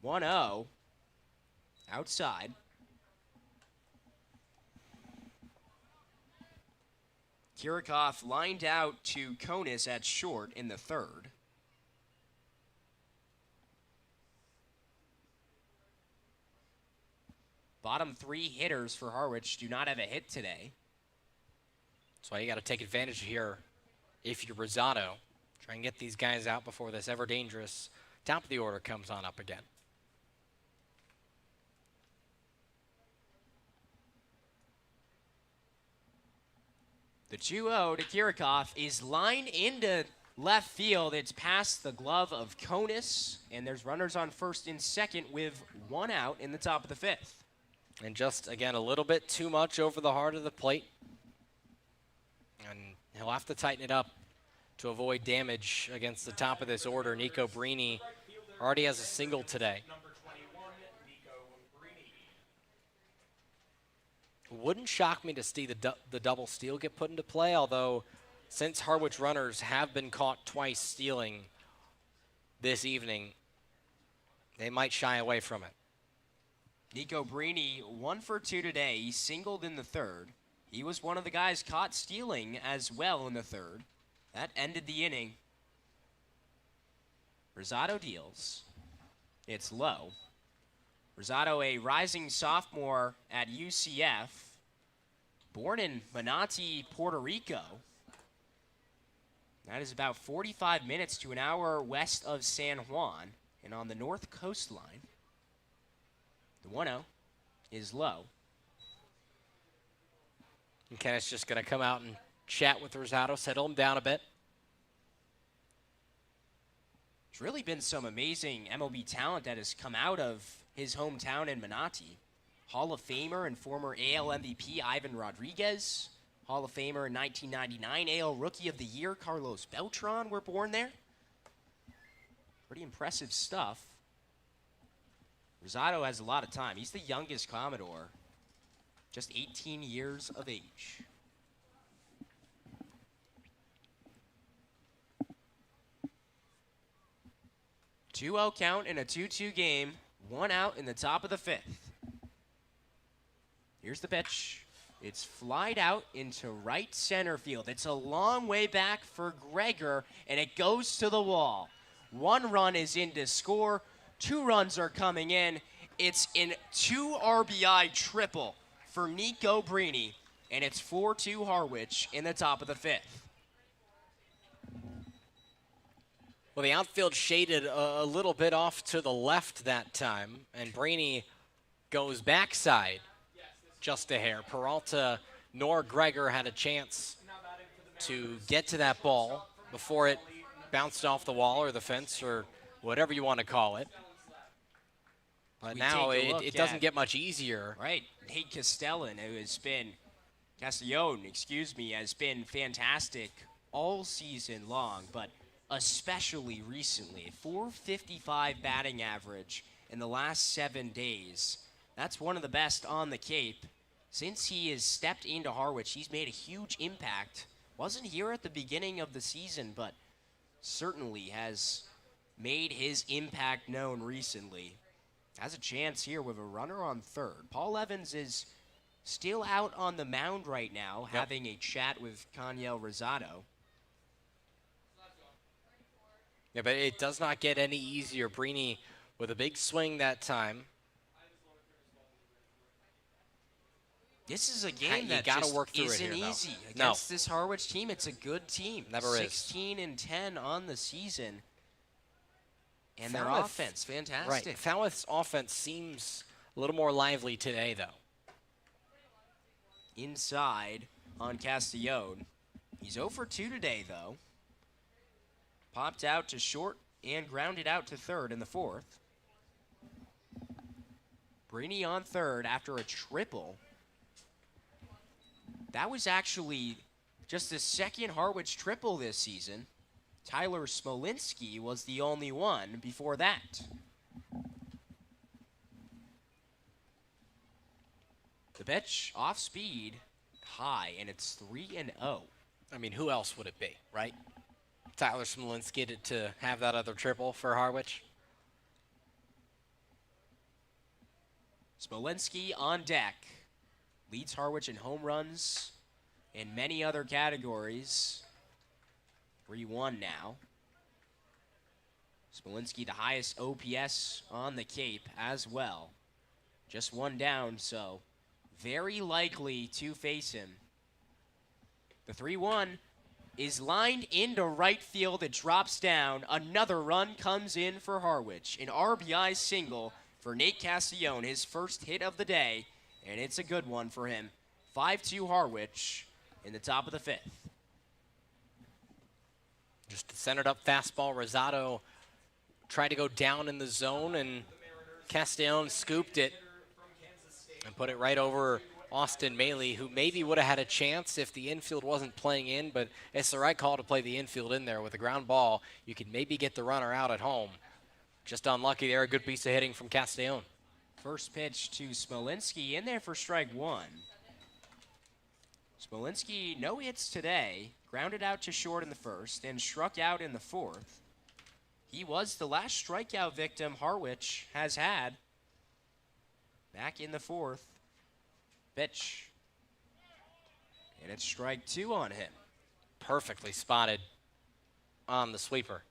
1-0. Outside. Kirikov lined out to Konis at short in the third. Bottom 3 hitters for Harwich do not have a hit today. That's why you got to take advantage here if you're Rosado. Try and get these guys out before this ever-dangerous top of the order comes on up again. The 2-0 to Kirikov is lined into left field. It's past the glove of Konis, and there's runners on first and second with 1 out in the top of the 5th. And just, again, a little bit too much over the heart of the plate. And he'll have to tighten it up to avoid damage against the top of this order. Nico Brini already has a single today. Wouldn't shock me to see the double steal get put into play, although since Harwich runners have been caught twice stealing this evening, they might shy away from it. Nico Brini, 1 for 2 today. He singled in the third. He was one of the guys caught stealing as well in the third. That ended the inning. Rosado deals. It's low. Rosado, a rising sophomore at UCF, born in Manatee, Puerto Rico. That is about 45 minutes to an hour west of San Juan and on the north coastline. The 1-0 is low. And Kenneth's just going to come out and chat with Rosado, settle him down a bit. There's really been some amazing MLB talent that has come out of his hometown in Manatee. Hall of Famer and former AL MVP Ivan Rodriguez. Hall of Famer in 1999, AL Rookie of the Year Carlos Beltran were born there. Pretty impressive stuff. Rosado has a lot of time. He's the youngest Commodore, just 18 years of age. Two-0 count in a 2-2 game. 1 out in the top of the 5th. Here's the pitch. It's flied out into right center field. It's a long way back for Gregor, and it goes to the wall. 1 run is in to score. 2 runs are coming in. It's an 2 RBI triple for Nico Brini, and it's 4-2 Harwich in the top of the 5th. Well, the outfield shaded a little bit off to the left that time, and Brini goes backside just a hair. Peralta nor Gregor had a chance to get to that ball before it bounced off the wall or the fence or whatever you want to call it. But now it doesn't get much easier. Right. Nate Castellan, has been fantastic all season long, but especially recently. 455 batting average in the last 7 days. That's one of the best on the Cape. Since he has stepped into Harwich, he's made a huge impact. Wasn't here at the beginning of the season, but certainly has made his impact known recently. Has a chance here with a runner on third. Paul Evans is still out on the mound right now, having a chat with Kanyel Rosado. Yeah, but it does not get any easier. Brini with a big swing that time. This is a game that gotta just work through isn't it here, easy. No. Against this Harwich team, it's a good team. Never is. 16-10 on the season. And Falmouth, their offense, fantastic. Right. Falmouth's offense seems a little more lively today, though. Inside on Castellone. He's 0 for 2 today, though. Popped out to short and grounded out to third in the 4th. Brini on third after a triple. That was actually Just the second Harwich triple this season. Tyler Smolinski was the only one before that. The pitch off speed, high, and it's 3-0. I mean, who else would it be, right? Tyler Smolinski to have that other triple for Harwich. Smolinski on deck. Leads Harwich in home runs and many other categories. 3-1 now. Smolinski the highest OPS on the Cape as well. Just one down, so very likely to face him. The 3-1 is lined into right field. It drops down. Another run comes in for Harwich. An RBI single for Nate Castellone, his first hit of the day, and it's a good one for him. 5-2 Harwich in the top of the 5th. Just a centered up fastball. Rosado tried to go down in the zone, and Castellone scooped it and put it right over Austin Maley, who maybe would have had a chance if the infield wasn't playing in, but it's the right call to play the infield in there. With a ground ball, you could maybe get the runner out at home. Just unlucky there. A good piece of hitting from Castellone. First pitch to Smolinski in there for strike one. Smolinski, no hits today. Grounded out to short in the first and struck out in the fourth. He was the last strikeout victim Harwich has had back in the fourth. Pitch. And it's strike two on him. Perfectly spotted on the sweeper.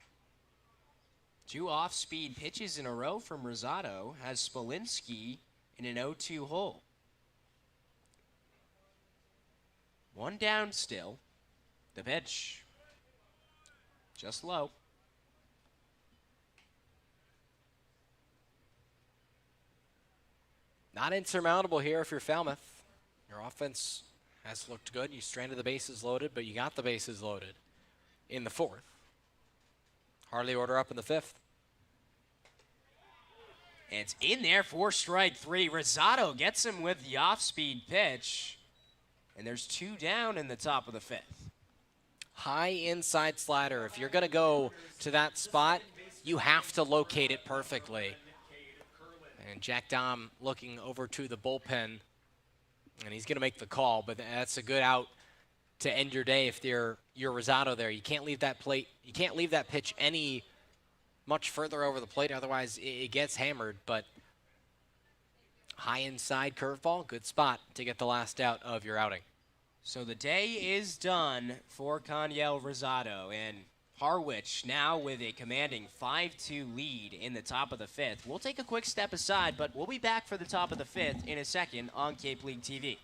2 off-speed pitches in a row from Rosado has Smolinski in an 0-2 hole. 1 down still. The pitch. Just low. Not insurmountable here if you're Falmouth. Your offense has looked good. You stranded the bases loaded, but you got the bases loaded in the fourth. Hardly order up in the fifth. And it's in there for strike three. Rosado gets him with the off-speed pitch. And there's 2 down in the top of the fifth. High inside slider. If you're going to go to that spot, you have to locate it perfectly. And Jack Dom looking over to the bullpen, and he's going to make the call, but that's a good out to end your day if you're Rosado there. You can't leave that plate. You can't leave that pitch any much further over the plate, otherwise it gets hammered. But high inside curveball, good spot to get the last out of your outing. So the day is done for Kaniel Rosado, and Harwich now with a commanding 5-2 lead in the top of the fifth. We'll take a quick step aside, but we'll be back for the top of the fifth in a second on Cape League TV.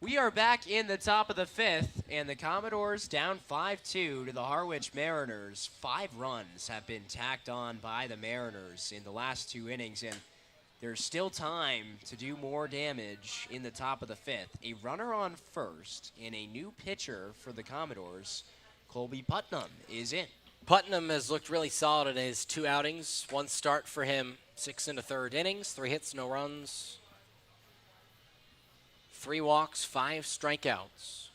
We are back in the top of the 5th, and the Commodores down 5-2 to the Harwich Mariners. 5 runs have been tacked on by the Mariners in the last 2 innings, and there's still time to do more damage in the top of the 5th. A runner on first and a new pitcher for the Commodores, Colby Putnam, is in. Putnam has looked really solid in his 2 outings. 1 start for him, 6 in the 3rd innings, 3 hits, no runs. 3 walks, 5 strikeouts.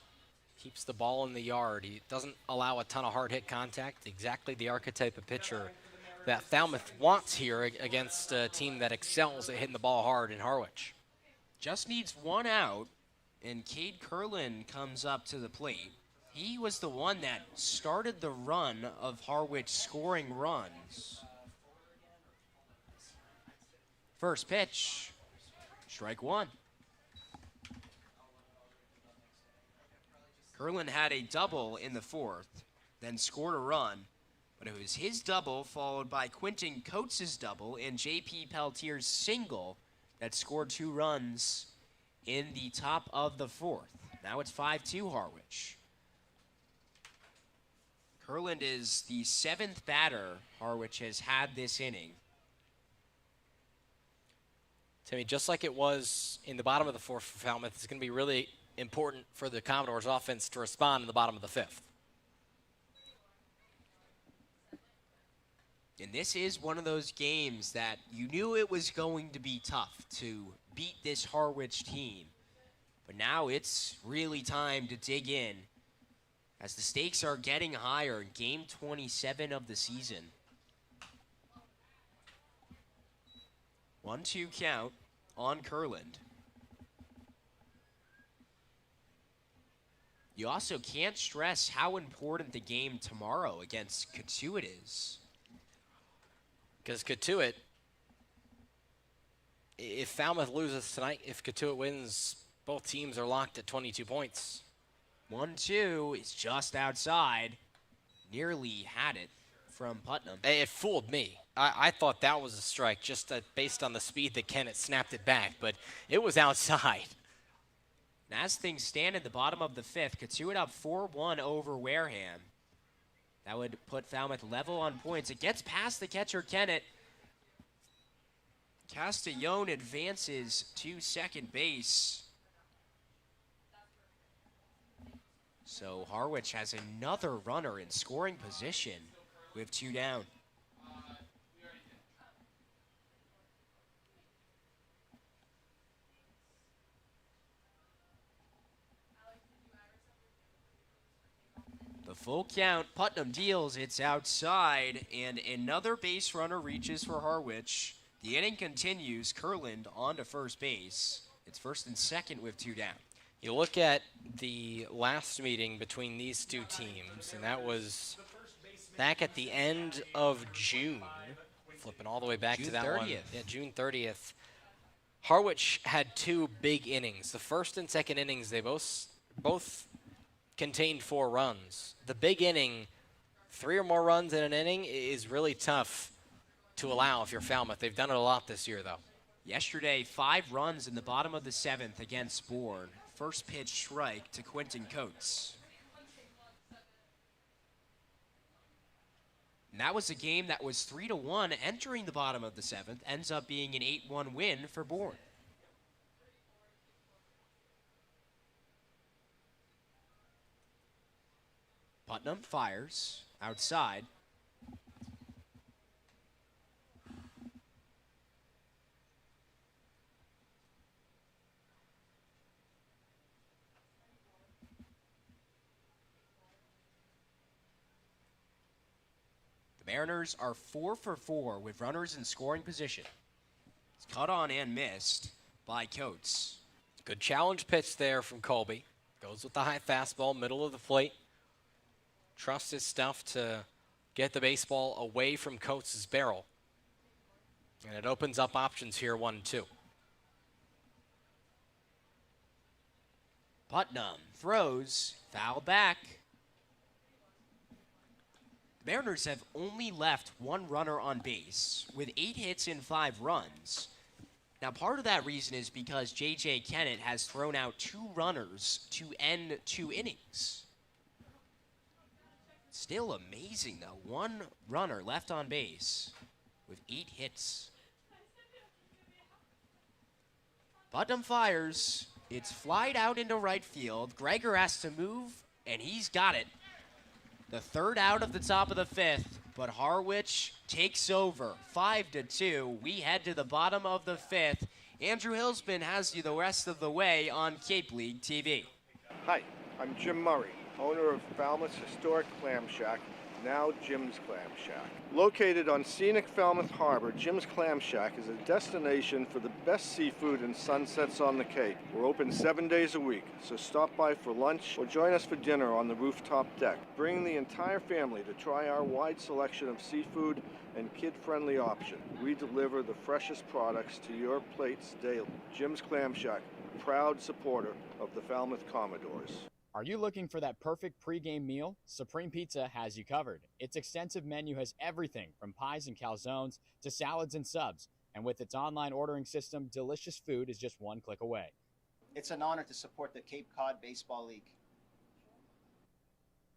Keeps the ball in the yard. He doesn't allow a ton of hard hit contact. Exactly the archetype of pitcher that Falmouth wants here against a team that excels at hitting the ball hard in Harwich. Just needs 1 out, and Cade Curlin comes up to the plate. He was the one that started the run of Harwich scoring runs. First pitch, strike 1. Curlin had a double in the 4th, then scored a run, but it was his double followed by Quentin Coates' double and J.P. Peltier's single that scored 2 runs in the top of the 4th. Now it's 5-2 Harwich. Curlin is the 7th batter Harwich has had this inning. Timmy, just like it was in the bottom of the 4th for Falmouth, it's going to be really important for the Commodores offense to respond in the bottom of the 5th. And this is one of those games that you knew it was going to be tough to beat this Harwich team. But now it's really time to dig in as the stakes are getting higher in game 27 of the season. 1-2 count on Curlin. You also can't stress how important the game tomorrow against Cotuit is. Because Cotuit, if Falmouth loses tonight, if Cotuit wins, both teams are locked at 22 points. 1-2 is just outside. Nearly had it from Putnam. It fooled me. I thought that was a strike just based on the speed that Kennett snapped it back, but it was outside. And as things stand at the bottom of the 5th, Cotuit up 4-1 over Wareham. That would put Falmouth level on points. It gets past the catcher, Kennett. Castellone advances to second base. So Harwich has another runner in scoring position with 2 down. The full count, Putnam deals, it's outside, and another base runner reaches for Harwich. The inning continues, Curlin on to first base. It's 1st and 2nd with 2 down. You look at the last meeting between these 2 teams, and that was back at the end of June. Flipping all the way back to that 30th. one. Yeah, June 30th. Harwich had 2 big innings. The 1st and 2nd innings, they both contained 4 runs. The big inning, 3 or more runs in an inning is really tough to allow if you're Falmouth. They've done it a lot this year, though. Yesterday, 5 runs in the bottom of the 7th against Bourne. First pitch strike to Quentin Coates. And that was a game that was 3-1 entering the bottom of the 7th. Ends up being an 8-1 win for Bourne. Putnam fires outside. The Mariners are 4 for 4 with runners in scoring position. It's cut on and missed by Coates. Good challenge pitch there from Colby. Goes with the high fastball, middle of the plate. Trusts his stuff to get the baseball away from Coates' barrel. And it opens up options here, 1-2. Putnam throws, foul back. The Mariners have only left 1 runner on base with 8 hits and 5 runs. Now, part of that reason is because J.J. Kennett has thrown out 2 runners to end 2 innings. Still amazing, though. 1 runner left on base with 8 hits. Putnam fires. It's flied out into right field. Gregor has to move, and he's got it. The 3rd out of the top of the 5th, but Harwich takes over. 5-2. We head to the bottom of the 5th. Andrew Hillsman has you the rest of the way on Cape League TV. Hi, I'm Jim Murray, owner of Falmouth's historic clam shack, now Jim's Clam Shack. Located on scenic Falmouth Harbor, Jim's Clam Shack is a destination for the best seafood and sunsets on the Cape. We're open 7 days a week, so stop by for lunch or join us for dinner on the rooftop deck. Bring the entire family to try our wide selection of seafood and kid-friendly option. We deliver the freshest products to your plates daily. Jim's Clam Shack, proud supporter of the Falmouth Commodores. Are you looking for that perfect pregame meal? Supreme Pizza has you covered. Its extensive menu has everything from pies and calzones to salads and subs. And with its online ordering system, delicious food is just 1 click away. It's an honor to support the Cape Cod Baseball League.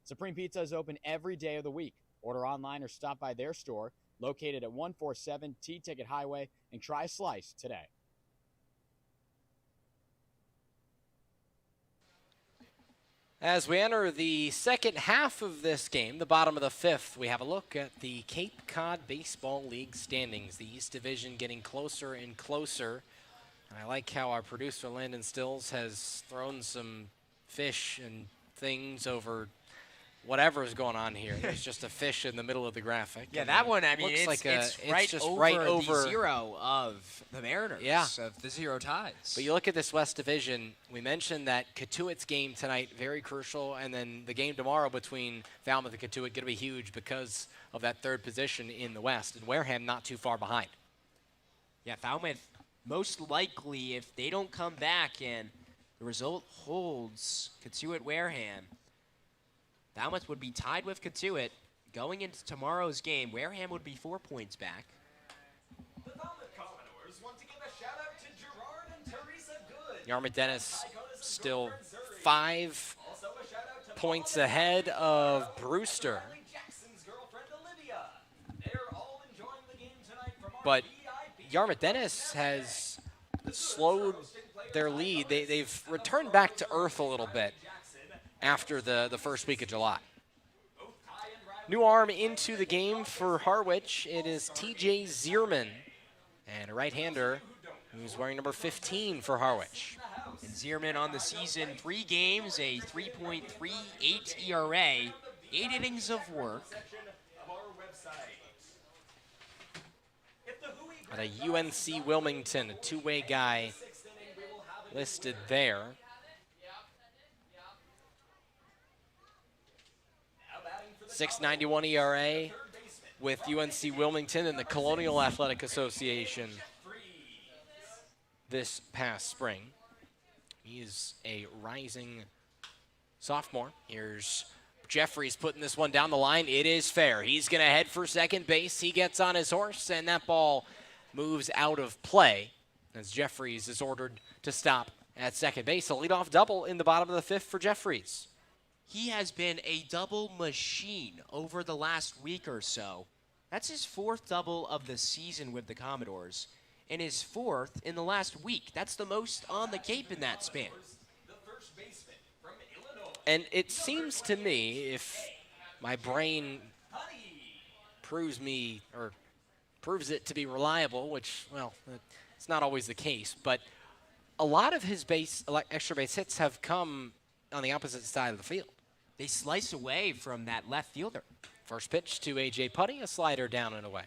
Supreme Pizza is open every day of the week. Order online or stop by their store located at 147 T-Ticket Highway and try a slice today. As we enter the second half of this game, the bottom of the 5th, we have a look at the Cape Cod Baseball League standings. The East Division getting closer and closer. And I like how our producer, Landon Stills, has thrown some fish and things over whatever is going on here. There's just a fish in the middle of the graphic. Yeah, that one, I mean, it's right over the 0 of the Mariners, of the 0 ties. But you look at this West Division, we mentioned that Cotuit's game tonight, very crucial, and then the game tomorrow between Falmouth and Cotuit going to be huge because of that 3rd position in the West, and Wareham not too far behind. Yeah, Falmouth, most likely, if they don't come back and the result holds Cotuit-Wareham, Falmouth would be tied with Cotuit. Going into tomorrow's game, Wareham would be 4 points back. The Falmouth Commodores want to give a shout out to Gerard and Teresa Good. Yarmouth Dennis still 5 points ahead of Brewster. But Yarmouth Dennis has slowed their lead. They've returned back to earth a little bit after the first week of July. New arm into the game for Harwich. It is TJ Zierman, and a right-hander who's wearing number 15 for Harwich. And Zierman on the season, 3 games, a 3.38 ERA, 8 innings of work. At a UNC Wilmington, a 2-way guy listed there. .691 ERA with UNC Wilmington and the Colonial Athletic Association this past spring. He is a rising sophomore. Here's Jeffries putting this one down the line. It is fair. He's going to head for second base. He gets on his horse, and that ball moves out of play as Jeffries is ordered to stop at second base. A leadoff double in the bottom of the 5th for Jeffries. He has been a double machine over the last week or so. That's his 4th double of the season with the Commodores, and his 4th in the last week. That's the most on the Cape in that span. And it seems to me, if my brain proves it to be reliable, which, well, it's not always the case, but a lot of his extra base hits have come on the opposite side of the field. They slice away from that left fielder. First pitch to A.J. Putty, a slider down and away.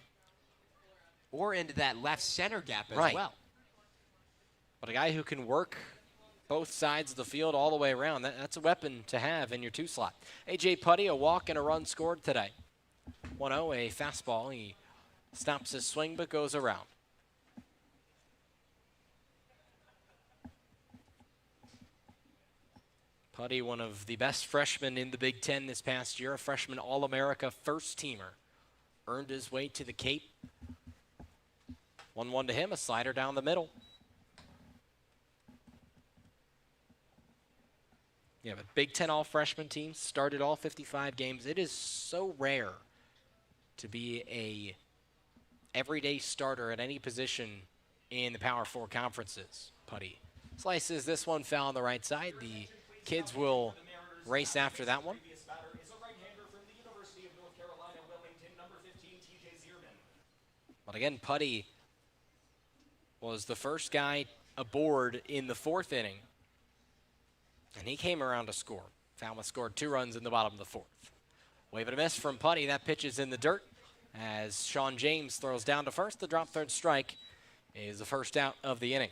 Or into that left center gap as well. But a guy who can work both sides of the field all the way around, that's a weapon to have in your 2 slot. A.J. Putty, a walk and a run scored today. 1-0, a fastball. He stops his swing but goes around. Putty, one of the best freshmen in the Big Ten this past year, a freshman All-America first-teamer. Earned his way to the Cape. 1-1 to him, a slider down the middle. Yeah, but Big Ten all-freshman teams started all 55 games. It is so rare to be a everyday starter at any position in the Power 4 conferences. Putty slices this one, foul on the right side. The kids will race after that one. But again, Putty was the first guy aboard in the 4th inning, and he came around to score. Falmouth scored 2 runs in the bottom of the 4th. Wave and a miss from Putty. That pitch is in the dirt as Sean James throws down to first. The drop third strike is the first out of the inning.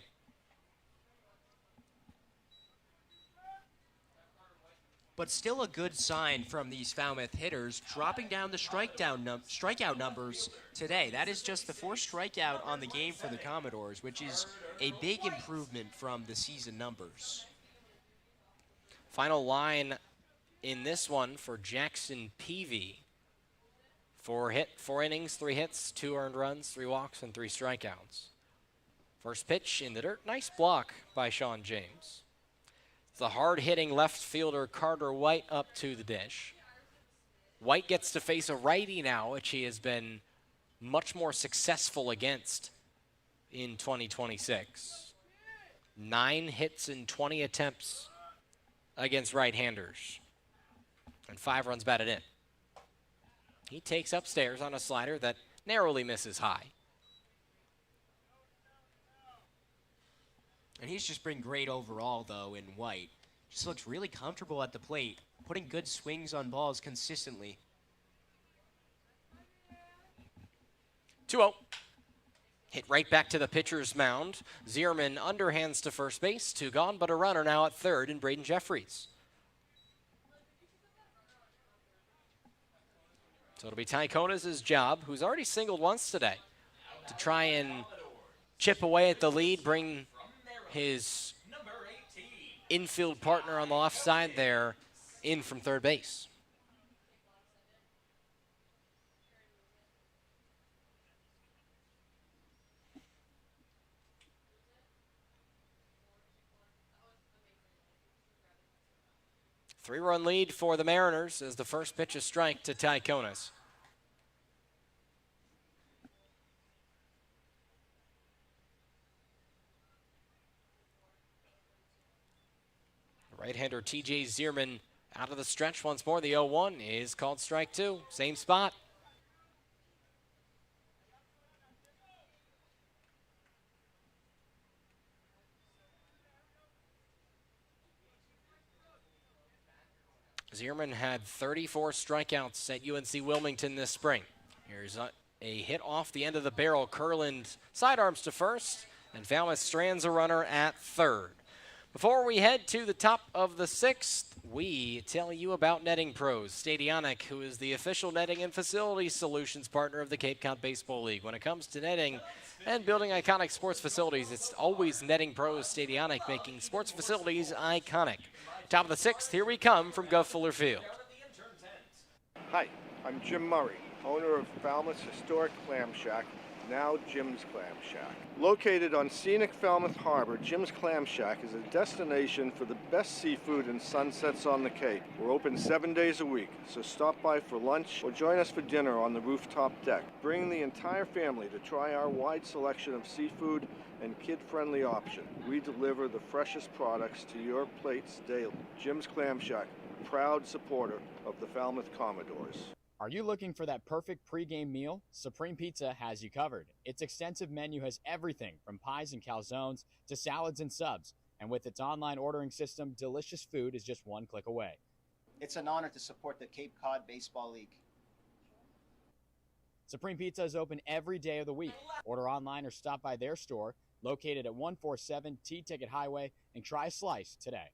But still a good sign from these Falmouth hitters, dropping down the strikeout numbers today. That is just the 4th strikeout on the game for the Commodores, which is a big improvement from the season numbers. Final line in this one for Jackson Peavy. 4 innings, 3 hits, 2 earned runs, 3 walks, and 3 strikeouts. First pitch in the dirt. Nice block by Sean James. The hard-hitting left fielder Carter White up to the dish. White gets to face a righty now, which he has been much more successful against in 2026. 9 hits and 20 attempts against right-handers, and 5 runs batted in. He takes upstairs on a slider that narrowly misses high. And he's just been great overall, though, in White. Just looks really comfortable at the plate, putting good swings on balls consistently. 2-0. Hit right back to the pitcher's mound. Zierman underhands to first base. 2 gone, but a runner now at third in Braden Jeffries. So it'll be Ty Konas' job, who's already singled once today, to try and chip away at the lead, bring his infield partner on the left side there in from third base. Three-run lead for the Mariners as the first pitch is strike to Ty Konas. Right-hander TJ Zierman out of the stretch once more. The 0-1 is called strike 2. Same spot. Zierman had 34 strikeouts at UNC Wilmington this spring. Here's a hit off the end of the barrel. Kurland sidearms to first, and Falmouth strands a runner at third. Before we head to the top of the 6th, we tell you about Netting Pros. Stadionic, who is the official netting and facility solutions partner of the Cape Cod Baseball League. When it comes to netting and building iconic sports facilities, it's always Netting Pros Stadionic, making sports facilities iconic. Top of the 6th, here we come from Gov Fuller Field. Hi, I'm Jim Murray, owner of Falmouth's historic Clam Shack, now Jim's Clam Shack. Located on scenic Falmouth Harbor, Jim's Clam Shack is a destination for the best seafood and sunsets on the Cape. We're open 7 days a week, so stop by for lunch or join us for dinner on the rooftop deck. Bring the entire family to try our wide selection of seafood and kid-friendly option. We deliver the freshest products to your plates daily. Jim's Clam Shack, proud supporter of the Falmouth Commodores. Are you looking for that perfect pregame meal? Supreme Pizza has you covered. Its extensive menu has everything from pies and calzones to salads and subs. And with its online ordering system, delicious food is just one click away. It's an honor to support the Cape Cod Baseball League. Supreme Pizza is open every day of the week. Order online or stop by their store located at 147 T-Ticket Highway and try a slice today.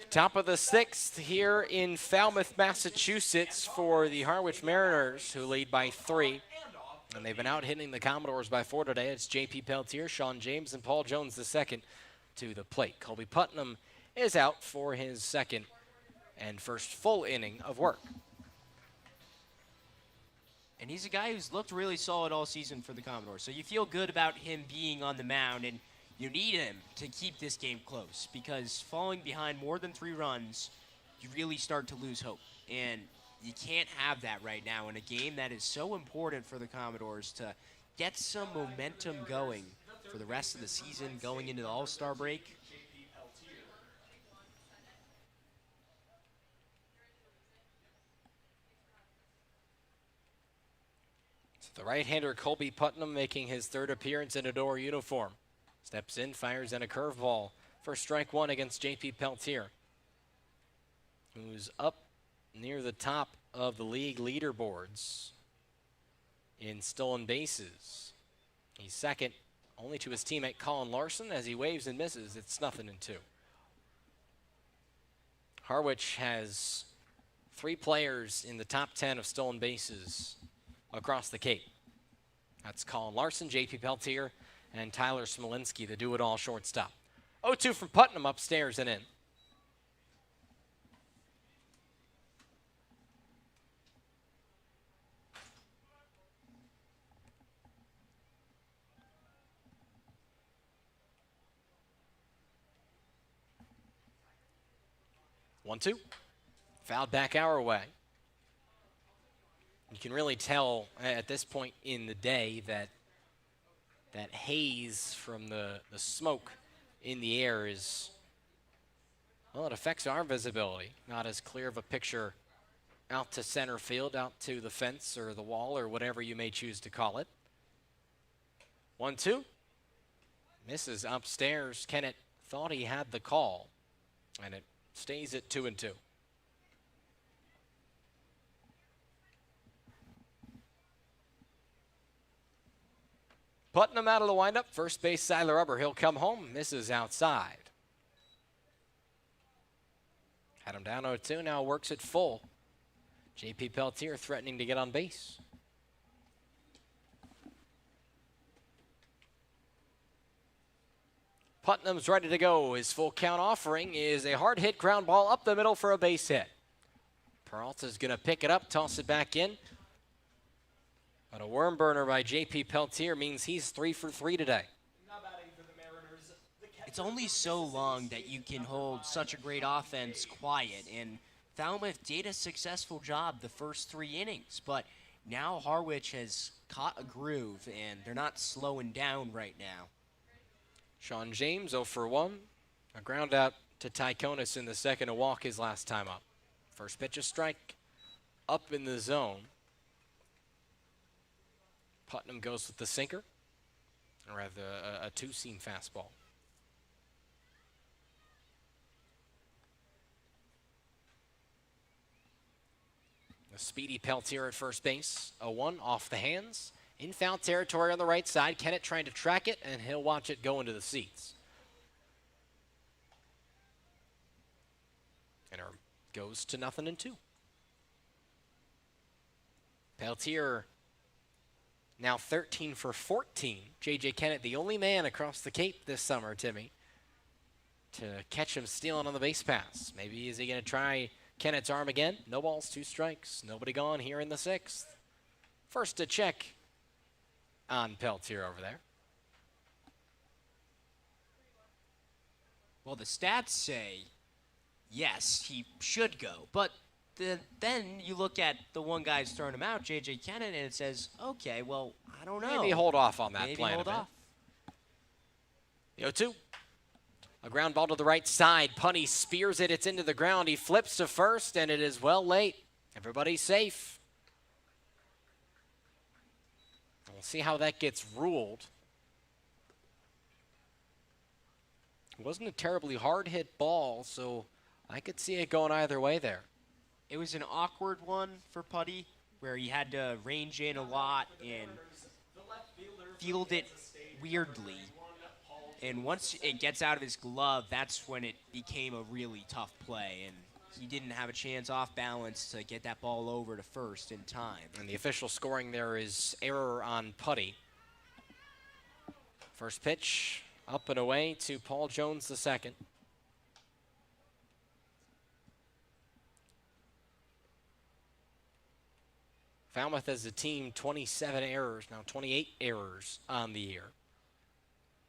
Top of the 6th here in Falmouth, Massachusetts for the Harwich Mariners, who lead by 3. And they've been out hitting the Commodores by 4 today. It's J.P. Peltier, Sean James, and Paul Jones II to the plate. Colby Putnam is out for his second and first full inning of work. And he's a guy who's looked really solid all season for the Commodores. So you feel good about him being on the mound. And You need him to keep this game close because falling behind more than 3 runs, you really start to lose hope. And you can't have that right now in a game that is so important for the Commodores to get some momentum going for the rest of the season, going into the All-Star break. The right-hander Colby Putnam making his 3rd appearance in a Door uniform. Steps in, fires in a curveball for strike 1 against J.P. Peltier, who's up near the top of the league leaderboards in stolen bases. He's second only to his teammate Colin Larson as he waves and misses. It's 0-2. Harwich has 3 players in the top 10 of stolen bases across the Cape. That's Colin Larson, J.P. Peltier, and Tyler Smolinski, the do-it-all shortstop. 0-2 from Putnam, upstairs and in. One, two. Fouled back our way. You can really tell at this point in the day that that haze from the smoke in the air is, well, it affects our visibility. Not as clear of a picture out to center field, out to the fence or the wall or whatever you may choose to call it. 1-2. Misses upstairs. Kennett thought he had the call, and it stays at 2-2. Putnam out of the windup. First base, Siler Rubber. He'll come home. Misses outside. Had him down 0-2. Now works it full. J.P. Peltier threatening to get on base. Putnam's ready to go. His full count offering is a hard hit ground ball up the middle for a base hit. Peralta's going to pick it up, toss it back in. But a worm burner by J.P. Peltier means he's 3 for 3 today. It's only so long that you can hold such a great offense quiet, and Falmouth did a successful job the first 3 innings, but now Harwich has caught a groove, and they're not slowing down right now. Sean James 0 for 1. A ground out to Tyconis in the second, a walk his last time up. First pitch, a strike up in the zone. Putnam goes with the sinker, or rather a two-seam fastball. A speedy Peltier at first base. 0-1 off the hands. In foul territory on the right side. Kennett trying to track it, and he'll watch it go into the seats. And it goes to 0-2. Peltier now 13 for 14. J.J. Kennett, the only man across the Cape this summer, Timmy, to catch him stealing on the base pass. Maybe is he going to try Kennett's arm again? No balls, 2 strikes. Nobody gone here in the 6th. First to check on Peltier over there. Well, the stats say, yes, he should go. But then you look at the one guy's throwing him out, J.J. Kennett, and it says, okay, well, I don't know. Maybe hold off on that Maybe plan hold a bit. off. 0-2. A ground ball to the right side. Punny spears it. It's into the ground. He flips to first, and it is well late. Everybody's safe. We'll see how that gets ruled. It wasn't a terribly hard hit ball, so I could see it going either way there. It was an awkward one for Putty, where he had to range in a lot and field it weirdly. And once it gets out of his glove, that's when it became a really tough play. And he didn't have a chance off balance to get that ball over to first in time. And the official scoring there is error on Putty. First pitch, up and away to Paul Jones II. Falmouth as a team, 27 errors, now 28 errors on the year.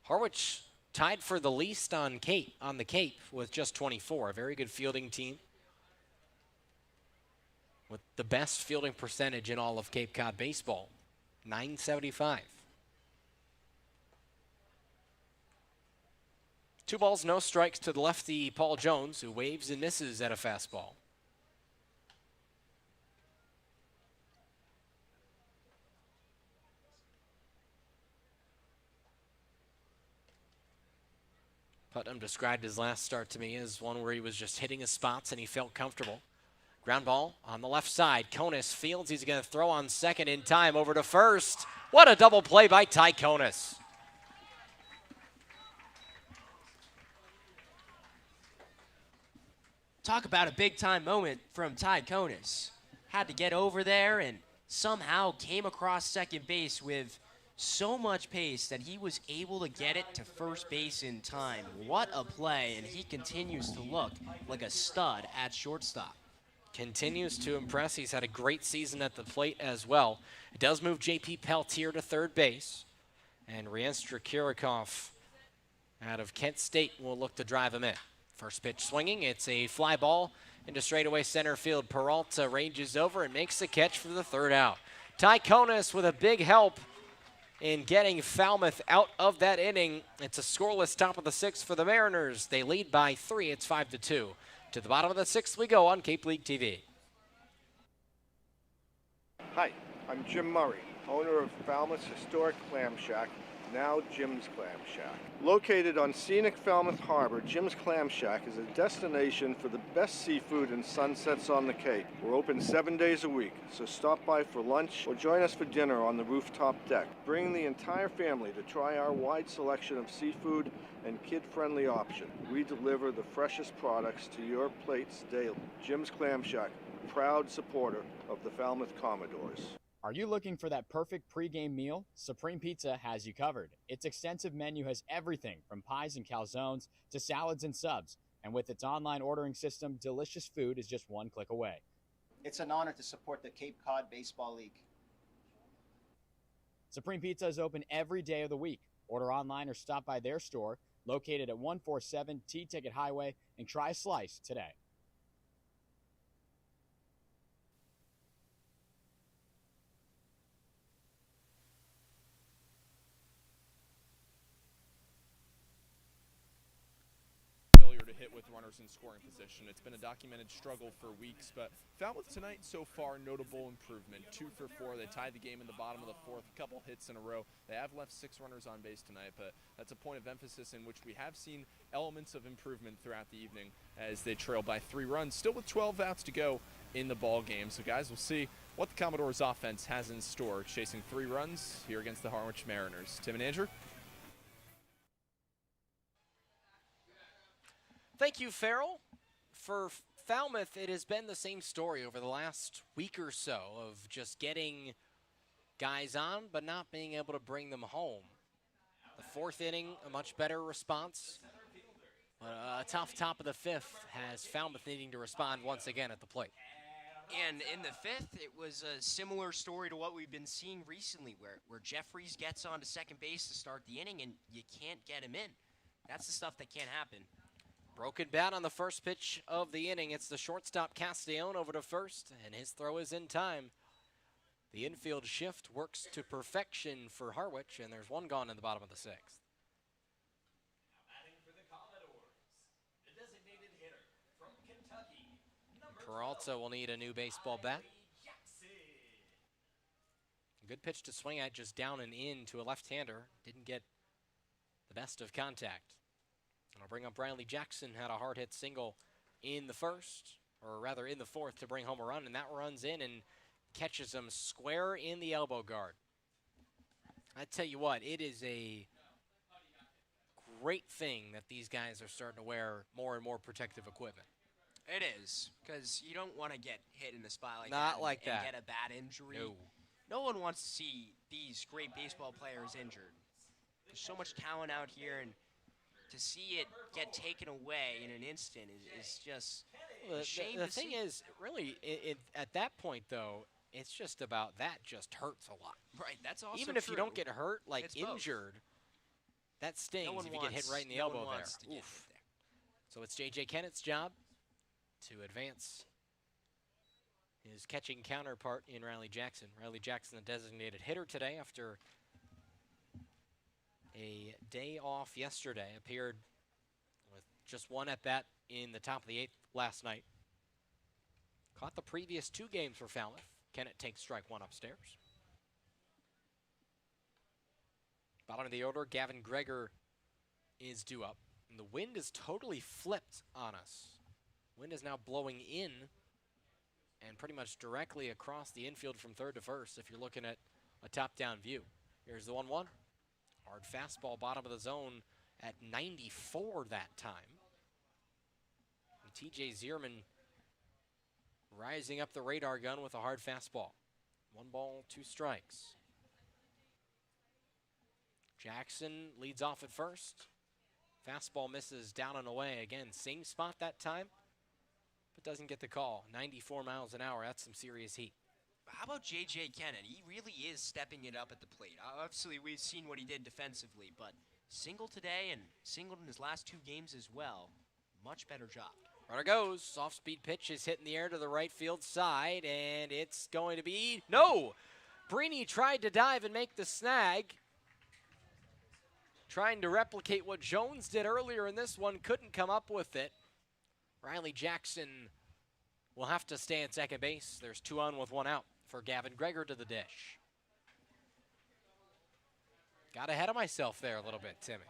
Harwich tied for the least on the Cape with just 24. A very good fielding team with the best fielding percentage in all of Cape Cod baseball, 975. 2 balls, no strikes to the lefty Paul Jones, who waves and misses at a fastball. Putnam described his last start to me as one where he was just hitting his spots and he felt comfortable. Ground ball on the left side. Konis fields. He's going to throw on second in time over to first. What a double play by Ty Konis. Talk about a big-time moment from Ty Konis. Had to get over there and somehow came across second base with so much pace that he was able to get it to first base in time. What a play, and he continues to look like a stud at shortstop. Continues to impress. He's had a great season at the plate as well. It does move J.P. Peltier to third base, and Rienstra Kirikov out of Kent State will look to drive him in. First pitch swinging. It's a fly ball into straightaway center field. Peralta ranges over and makes the catch for the third out. Ty Konis with a big help in getting Falmouth out of that inning. It's a scoreless top of the 6th for the Mariners. They lead by 3. It's 5-2. To the bottom of the 6th we go on Cape League TV. Hi, I'm Jim Murray, owner of Falmouth's historic clam shack, now Jim's Clam Shack. Located on scenic Falmouth Harbor, Jim's Clam Shack is a destination for the best seafood and sunsets on the Cape. We're open 7 days a week, so stop by for lunch or join us for dinner on the rooftop deck. Bring the entire family to try our wide selection of seafood and kid-friendly option. We deliver the freshest products to your plates daily. Jim's Clam Shack, proud supporter of the Falmouth Commodores. Are you looking for that perfect pregame meal? Supreme Pizza has you covered. Its extensive menu has everything from pies and calzones to salads and subs. And with its online ordering system, delicious food is just one click away. It's an honor to support the Cape Cod Baseball League. Supreme Pizza is open every day of the week. Order online or stop by their store located at 147 T-Ticket Highway and try a slice today. Hit with runners in scoring position. It's been a documented struggle for weeks, but Falmouth tonight so far, notable improvement. 2 for 4. They tied the game in the bottom of the 4th, a couple hits in a row. They have left 6 runners on base tonight, but that's a point of emphasis in which we have seen elements of improvement throughout the evening as they trail by 3 runs, still with 12 outs to go in the ball game. So guys, we'll see what the Commodores offense has in store, chasing 3 runs here against the Harwich Mariners. Tim and Andrew? Thank you, Farrell. For Falmouth, it has been the same story over the last week or so of just getting guys on, but not being able to bring them home. The 4th inning, a much better response. But a tough top of the 5th has Falmouth needing to respond once again at the plate. And in the 5th, it was a similar story to what we've been seeing recently, where Jeffries gets on to second base to start the inning, and you can't get him in. That's the stuff that can't happen. Broken bat on the first pitch of the inning. It's the shortstop Castellone over to first, and his throw is in time. The infield shift works to perfection for Harwich, and there's 1 gone in the bottom of the 6th. For the Commodores, the designated hitter from Kentucky, Peralta will need a new baseball bat. Good pitch to swing at, just down and in to a left-hander. Didn't get the best of contact. And I'll bring up Bradley Jackson, had a hard-hit single in the 1st, or rather in the 4th, to bring home a run, and that runs in and catches him square in the elbow guard. I tell you what, it is a great thing that these guys are starting to wear more and more protective equipment. It is, because you don't want to get hit in the spot like Not that like and that. get a bad injury. No. No one wants to see these great baseball players injured. There's so much talent out here, and to see it get taken away in an instant is just a shame. The thing is, really, at that point, though, it's just about that just hurts a lot. Right, that's also Even if you true. don't get hurt, like It's both. injured, That stings if you get hit right in the elbow there. Oof. So it's J.J. Kennett's job to advance his catching counterpart in Riley Jackson. Riley Jackson, the designated hitter today after a day off yesterday, appeared with just one at-bat in the top of the 8th last night. Caught the previous 2 games for Falmouth. Kennett takes strike 1 upstairs. Bottom of the order, Gavin Greger is due up. And the wind is totally flipped on us. Wind is now blowing in and pretty much directly across the infield from third to first if you're looking at a top-down view. Here's the 1-1. Hard fastball, bottom of the zone at 94 that time. And T.J. Zierman rising up the radar gun with a hard fastball. 1 ball, 2 strikes. Jackson leads off at first. Fastball misses down and away. Again, same spot that time, but doesn't get the call. 94 miles an hour, that's some serious heat. How about J.J. Kennett? He really is stepping it up at the plate. Obviously, we've seen what he did defensively, but single today and singled in his last 2 games as well. Much better job. Runner goes. Soft speed pitch is hit in the air to the right field side, and it's going to be... No! Brini tried to dive and make the snag. Trying to replicate what Jones did earlier in this one, couldn't come up with it. Riley Jackson will have to stay at second base. There's 2 on with 1 out for Gavin Greger to the dish. Got ahead of myself there a little bit, Timmy.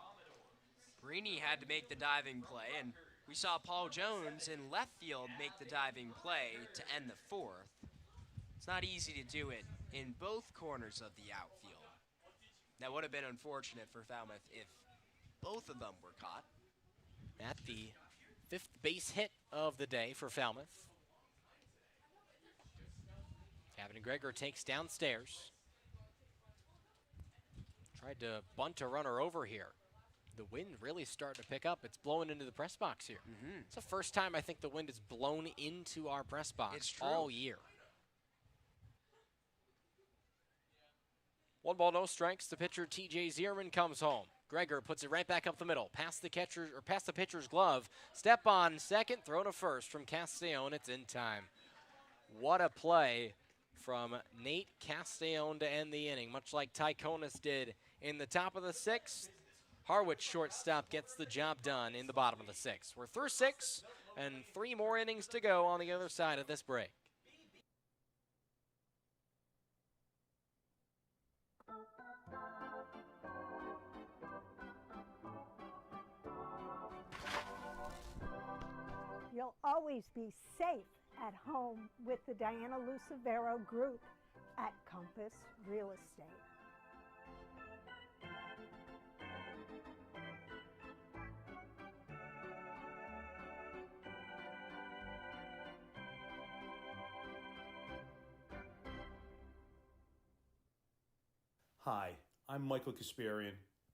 Brini had to make the diving play, and we saw Paul Jones in left field make the diving play to end the 4th. It's not easy to do it in both corners of the outfield. That would have been unfortunate for Falmouth if both of them were caught. At the 5th base hit of the day for Falmouth. Gavin Greger takes downstairs. Tried to bunt a runner over here. The wind really starting to pick up. It's blowing into the press box here. It's the first time I think the wind has blown into our press box all year. 1 ball, no strikes. The pitcher, T.J. Zierman, comes home. Greger puts it right back up the middle, past the catcher or past the pitcher's glove. Step on second, throw to first from Castellone. It's in time. What a play from Nate Castellone to end the inning, much like Tyconis did in the top of the 6th. Harwich shortstop gets the job done in the bottom of the 6th. We're through 6 and 3 more innings to go on the other side of this break. You'll always be safe at home with the Diana Lucevero Group at Compass Real Estate. Hi, I'm Michael Kasparian,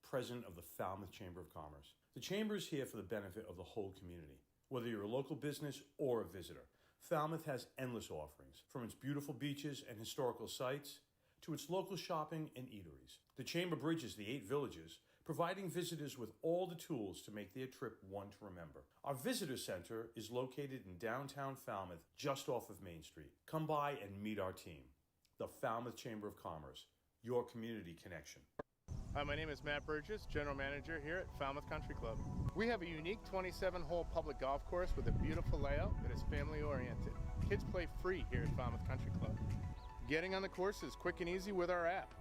President of the Falmouth Chamber of Commerce. The Chamber is here for the benefit of the whole community. Whether you're a local business or a visitor, Falmouth has endless offerings, from its beautiful beaches and historical sites to its local shopping and eateries. The Chamber bridges the 8 villages, providing visitors with all the tools to make their trip one to remember. Our visitor center is located in downtown Falmouth, just off of Main Street. Come by and meet our team. The Falmouth Chamber of Commerce, your community connection. Hi, my name is Matt Burgess, General Manager here at Falmouth Country Club. We have a unique 27-hole public golf course with a beautiful layout that is family-oriented. Kids play free here at Falmouth Country Club. Getting on the course is quick and easy with our app.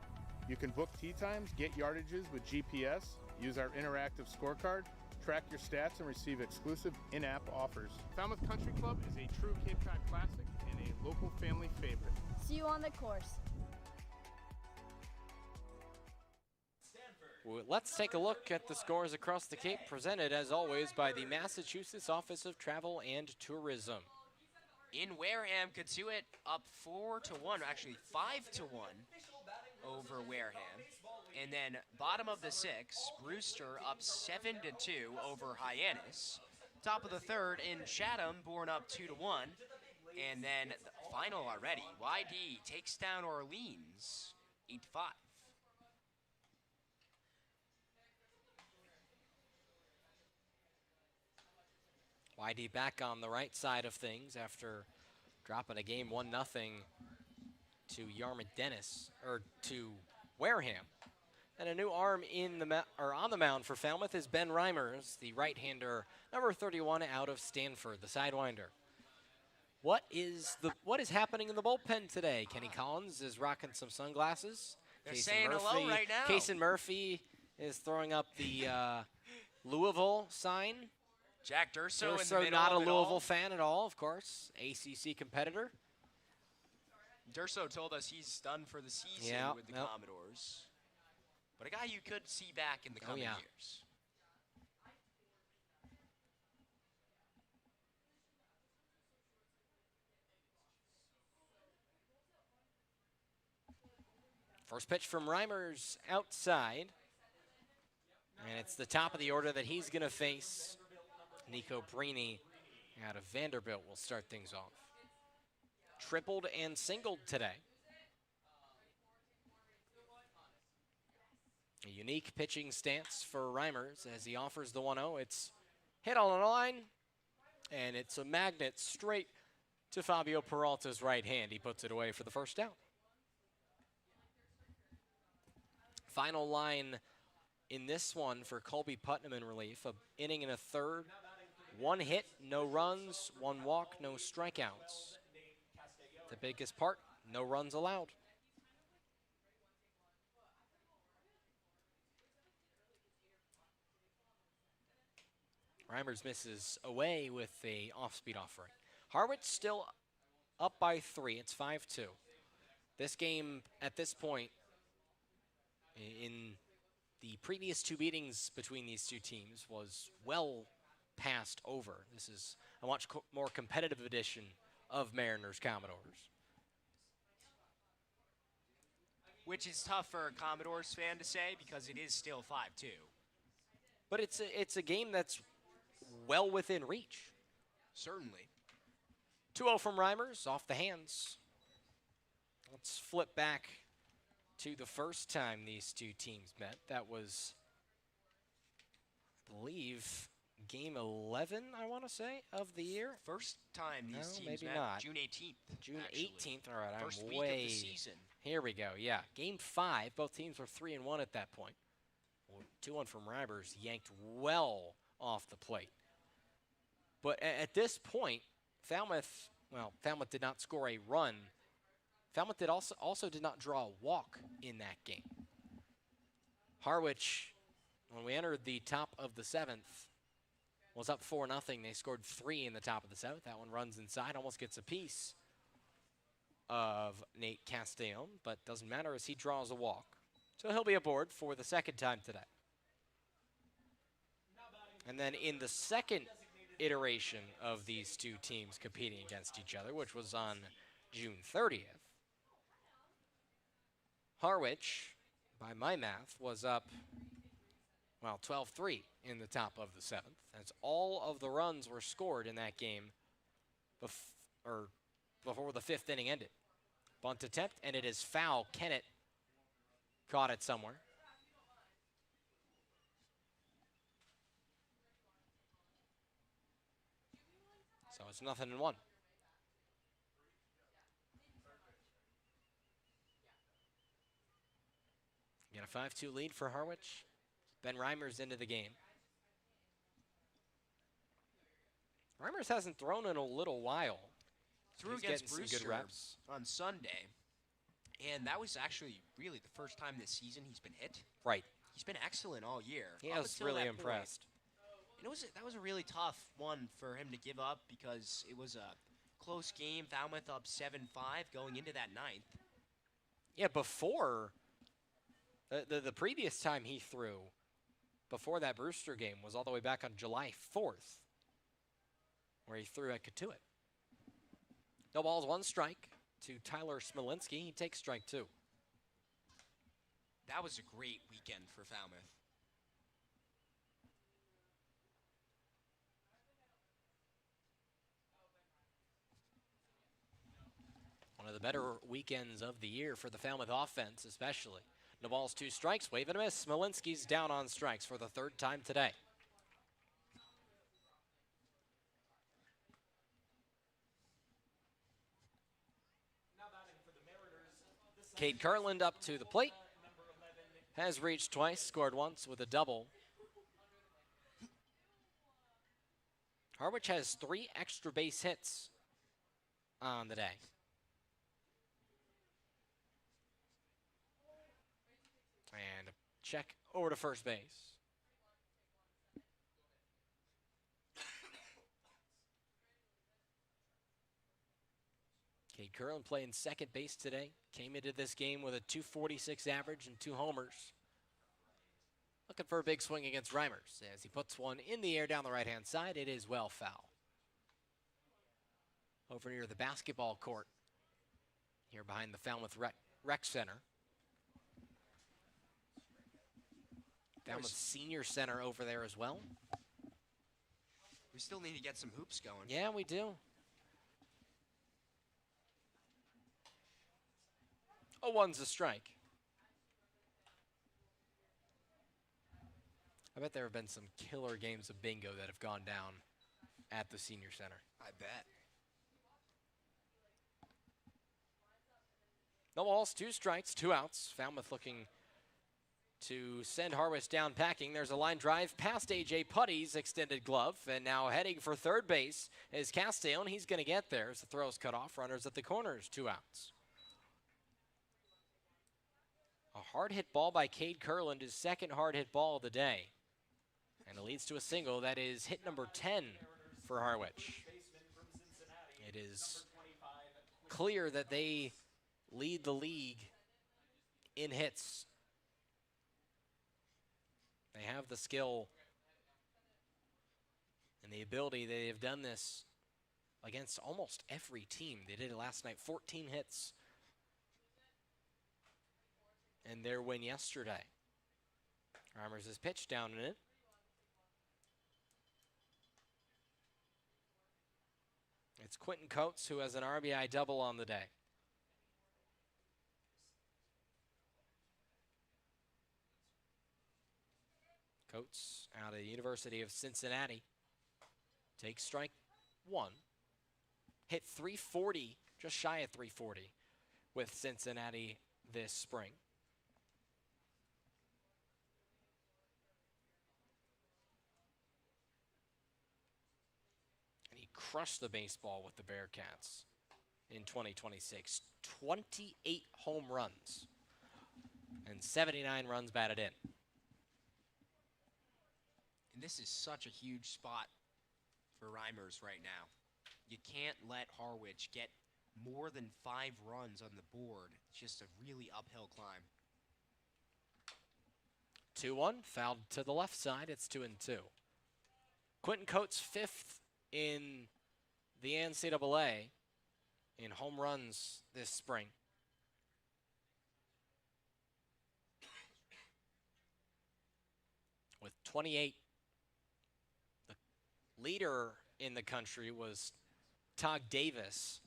You can book tee times, get yardages with GPS, use our interactive scorecard, track your stats, and receive exclusive in-app offers. Falmouth Country Club is a true Cape Cod classic and a local family favorite. See you on the course. Well, let's take a look at the scores across the Cape, presented as always by the Massachusetts Office of Travel and Tourism. In Wareham, Katuitt up 4-1, actually 5-1 over Wareham. And then bottom of the 6th, Brewster up 7-2 over Hyannis. Top of the 3rd in Chatham, Bourne up 2-1. And then the final already, YD takes down Orleans 8-5. YD back on the right side of things after dropping a game 1-0 to Yarmouth Dennis, or to Wareham. And a new arm on the mound for Falmouth is Ben Reimers, the right-hander, number 31 out of Stanford, the sidewinder. What is happening in the bullpen today? Kenny Collins is rocking some sunglasses. They're saying hello right now. Cason Murphy is throwing up the Louisville sign. Jack Durso in the Durso, middle not a of it Louisville all. fan at all, of course. ACC competitor. Durso told us he's done for the season with the Commodores. But a guy you could see back in the coming years. First pitch from Reimers outside. And it's the top of the order that he's going to face. Nico Brini out of Vanderbilt will start things off. Tripled and singled today. A unique pitching stance for Reimers as he offers the 1-0. It's hit on the line, and it's a magnet straight to Fabio Peralta's right hand. He puts it away for the first down. Final line in this one for Colby Putnam in relief. An inning and a third. 1 hit, no runs, 1 walk, no strikeouts. The biggest part, no runs allowed. Reimers misses away with a off-speed offering. Harwich still up by 3. It's 5-2. This game, at this point, in the previous 2 meetings between these 2 teams, was well past over. This is a much more competitive edition of Mariners Commodores. Which is tough for a Commodores fan to say because it is still 5-2. But it's a game that's well within reach. Certainly. 2-0 from Reimers, off the hands. Let's flip back to the first time these 2 teams met. That was, I believe, game 11, I want to say, of the year. First time these teams maybe met. not. June 18th. June actually. 18th. All right, First I'm week way. of the season. Here we go. Yeah, game 5. Both teams were 3-1 at that point. 2-1 from Reimers, yanked well off the plate. But at this point, Falmouth did not score a run. Falmouth also did not draw a walk in that game. Harwich, when we entered the top of the 7th, was up 4-0. They scored 3 in the top of the 7th. That one runs inside, almost gets a piece of Nate Castellon, but doesn't matter as he draws a walk. So he'll be aboard for the second time today. And then in the second iteration of these 2 teams competing against each other, which was on June 30th, Harwich, by my math, was up, 12-3 in the top of the 7th. As all of the runs were scored in that game before the 5th inning ended. Bunt attempt, and it is foul. Kennett caught it somewhere. So it's 0-1. Got a 5-2 lead for Harwich. Ben Reimers into the game. Reimers hasn't thrown in a little while. Threw against Brewster on Sunday, and that was actually really the first time this season he's been hit. Right. He's been excellent all year. He has really impressed. And that was a really tough one for him to give up because it was a close game. Falmouth up 7-5 going into that 9th. Yeah, before the previous time he threw, before that Brewster game, was all the way back on July 4th, where he threw at Katuitt. No balls, 1 strike to Tyler Smolinski. He takes strike 2. That was a great weekend for Falmouth. One of the better weekends of the year for the Falmouth offense, especially. No balls, 2 strikes, wave and a miss. Smolinski's down on strikes for the 3rd time today. Cade Kirtland up to the plate. Has reached twice, scored once with a double. Harwich has 3 extra base hits on the day. And a check over to first base. Cade Kirtland playing second base today. Came into this game with a .246 average and 2 homers. Looking for a big swing against Reimers as he puts one in the air down the right-hand side. It is well foul. Over near the basketball court, here behind the Falmouth Rec Center. Falmouth Senior Center over there as well. We still need to get some hoops going. Yeah, we do. 0-1's a strike. I bet there have been some killer games of bingo that have gone down at the Senior Center. I bet. No balls, 2 strikes, 2 outs. Falmouth looking to send Harwich down packing. There's a line drive past A.J. Putty's extended glove, and now heading for third base is Castellon. He's going to get there as the throw's cut off. Runners at the corners, 2 outs. A hard hit ball by Cade Kirtland, his second hard hit ball of the day. And it leads to a single. That is hit number 10 for Harwich. It is clear that they lead the league in hits. They have the skill and the ability. They have done this against almost every team. They did it last night, 14 hits. And their win yesterday. Reimers has pitched down in it. It's Quentin Coates who has an RBI double on the day. Coates out of the University of Cincinnati takes strike 1. Hit .340, just shy of .340 with Cincinnati this spring. Crushed the baseball with the Bearcats in 2026. 28 home runs and 79 runs batted in. And this is such a huge spot for Reimers right now. You can't let Harwich get more than 5 runs on the board. It's just a really uphill climb. 2-1, fouled to the left side. It's 2-2. Quentin Coates 5th in the NCAA in home runs this spring. With 28, the leader in the country was Todd Davis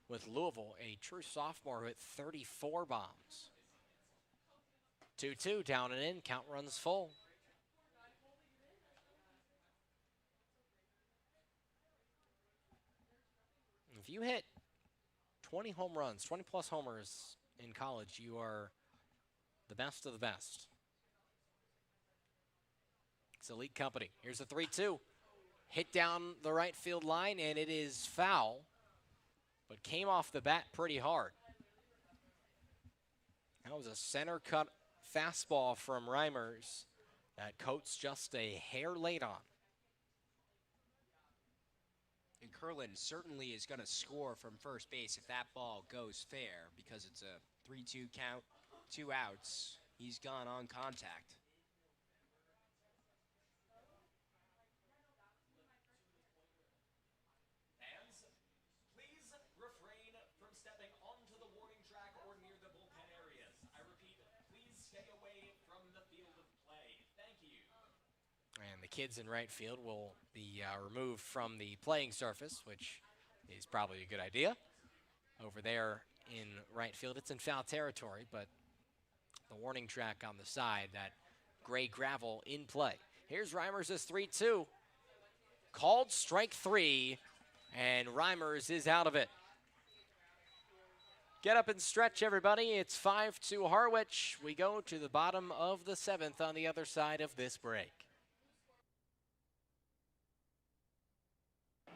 with Louisville, a true sophomore who hit 34 bombs. 2-2, down and in, count runs full. If you hit 20 home runs, 20-plus homers in college, you are the best of the best. It's elite company. Here's a 3-2. Hit down the right field line, and it is foul, but came off the bat pretty hard. That was a center cut fastball from Reimers that Coates just a hair late on. And Kirtland certainly is going to score from first base if that ball goes fair, because it's a 3-2 count, 2 outs. He's gone on contact. Fans, please refrain from stepping onto the warning track or near the bullpen areas. I repeat, please stay away from the field of play. Thank you. And the kids in right field will be removed from the playing surface, which is probably a good idea. Over there in right field, it's in foul territory, but the warning track on the side, that gray gravel in play. Here's Reimers' 3-2. Called strike 3, and Reimers is out of it. Get up and stretch, everybody. It's 5-2 Harwich. We go to the bottom of the 7th on the other side of this break.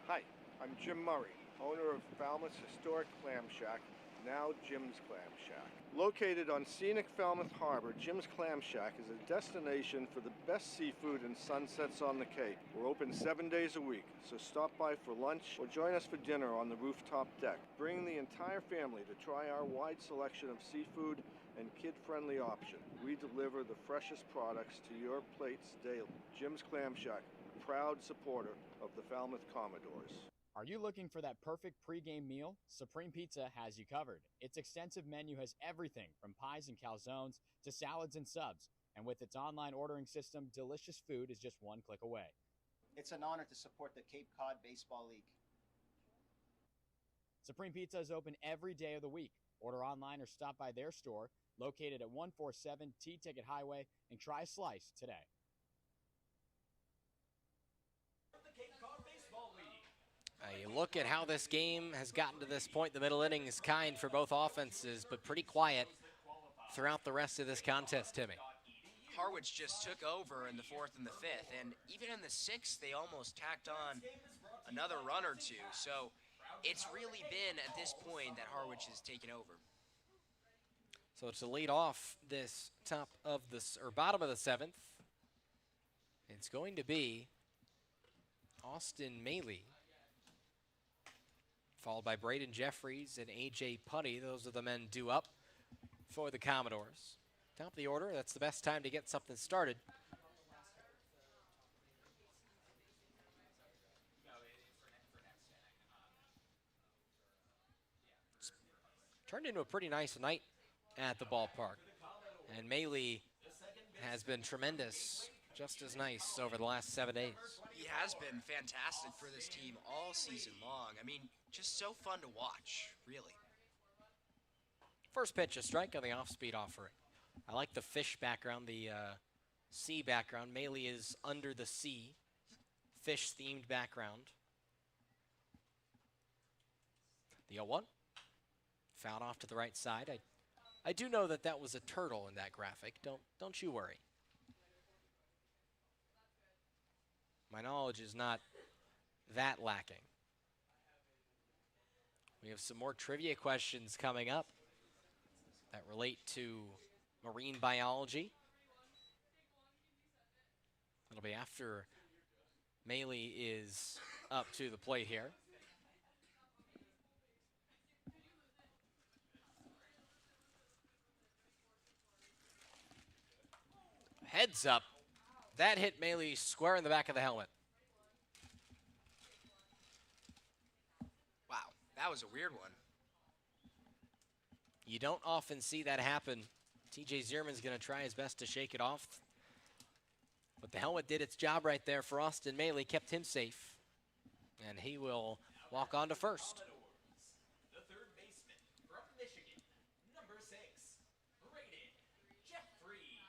Hi, I'm Jim Murray, owner of Falmouth's historic clam shack, now Jim's Clam Shack. Located on scenic Falmouth Harbor, Jim's Clam Shack is a destination for the best seafood and sunsets on the Cape. We're open 7 days a week, so stop by for lunch or join us for dinner on the rooftop deck. Bring the entire family to try our wide selection of seafood and kid-friendly option. We deliver the freshest products to your plates daily. Jim's Clam Shack, a proud supporter of the Falmouth Commodores. Are you looking for that perfect pregame meal? Supreme Pizza has you covered. Its extensive menu has everything from pies and calzones to salads and subs. And with its online ordering system, delicious food is just one click away. It's an honor to support the Cape Cod Baseball League. Supreme Pizza is open every day of the week. Order online or stop by their store located at 147 T-Ticket Highway and try a slice today. The Cape Cod Baseball League. You look at how this game has gotten to this point. The middle inning is kind for both offenses, but pretty quiet throughout the rest of this contest, Timmy. Harwich just took over in the 4th and the 5th, and even in the 6th, they almost tacked on another run or two. So it's really been at this point that Harwich has taken over. So to lead off this bottom of the 7th, it's going to be Austin Maley, followed by Braden Jeffries and A.J. Putty. Those are the men due up for the Commodores. Top of the order, that's the best time to get something started. It's turned into a pretty nice night at the ballpark. And Maley has been tremendous, just as nice over the last 7 days. He has been fantastic for this team all season long. I mean, just so fun to watch, really. First pitch, a strike on the off-speed offering. I like the fish background, the sea background. Maley is under the sea, fish-themed background. The 0-1, fouled off to the right side. I do know that that was a turtle in that graphic. Don't you worry. My knowledge is not that lacking. We have some more trivia questions coming up that relate to marine biology. It'll be after Maley is up to the plate here. Heads up. That hit Maley square in the back of the helmet. Wow, that was a weird one. You don't often see that happen. TJ Zierman's going to try his best to shake it off. But the helmet did its job right there for Austin Maley, kept him safe. And he will walk on to first. The third baseman from Michigan, number 6, Braden Jeffries.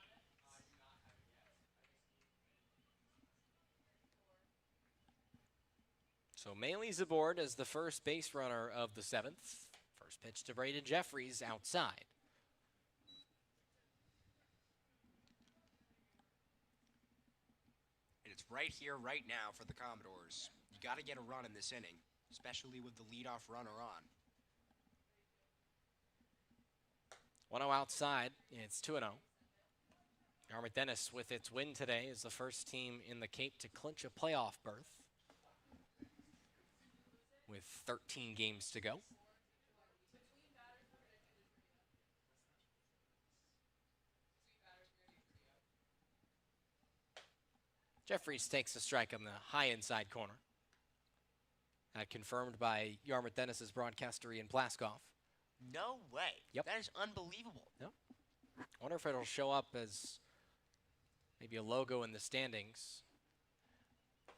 So Maley's aboard as the first base runner of the 7th. First pitch to Braden Jeffries outside. And it's right here, right now for the Commodores. You got to get a run in this inning, especially with the leadoff runner on. 1-0 outside. It's 2-0. Yarmouth Dennis, with its win today, is the first team in the Cape to clinch a playoff berth with 13 games to go. Jeffries takes a strike on the high inside corner. Confirmed by Yarmouth Dennis's broadcaster Ian Plaskoff. No way. Yep. That is unbelievable. Yep. Wonder if it'll show up as maybe a logo in the standings.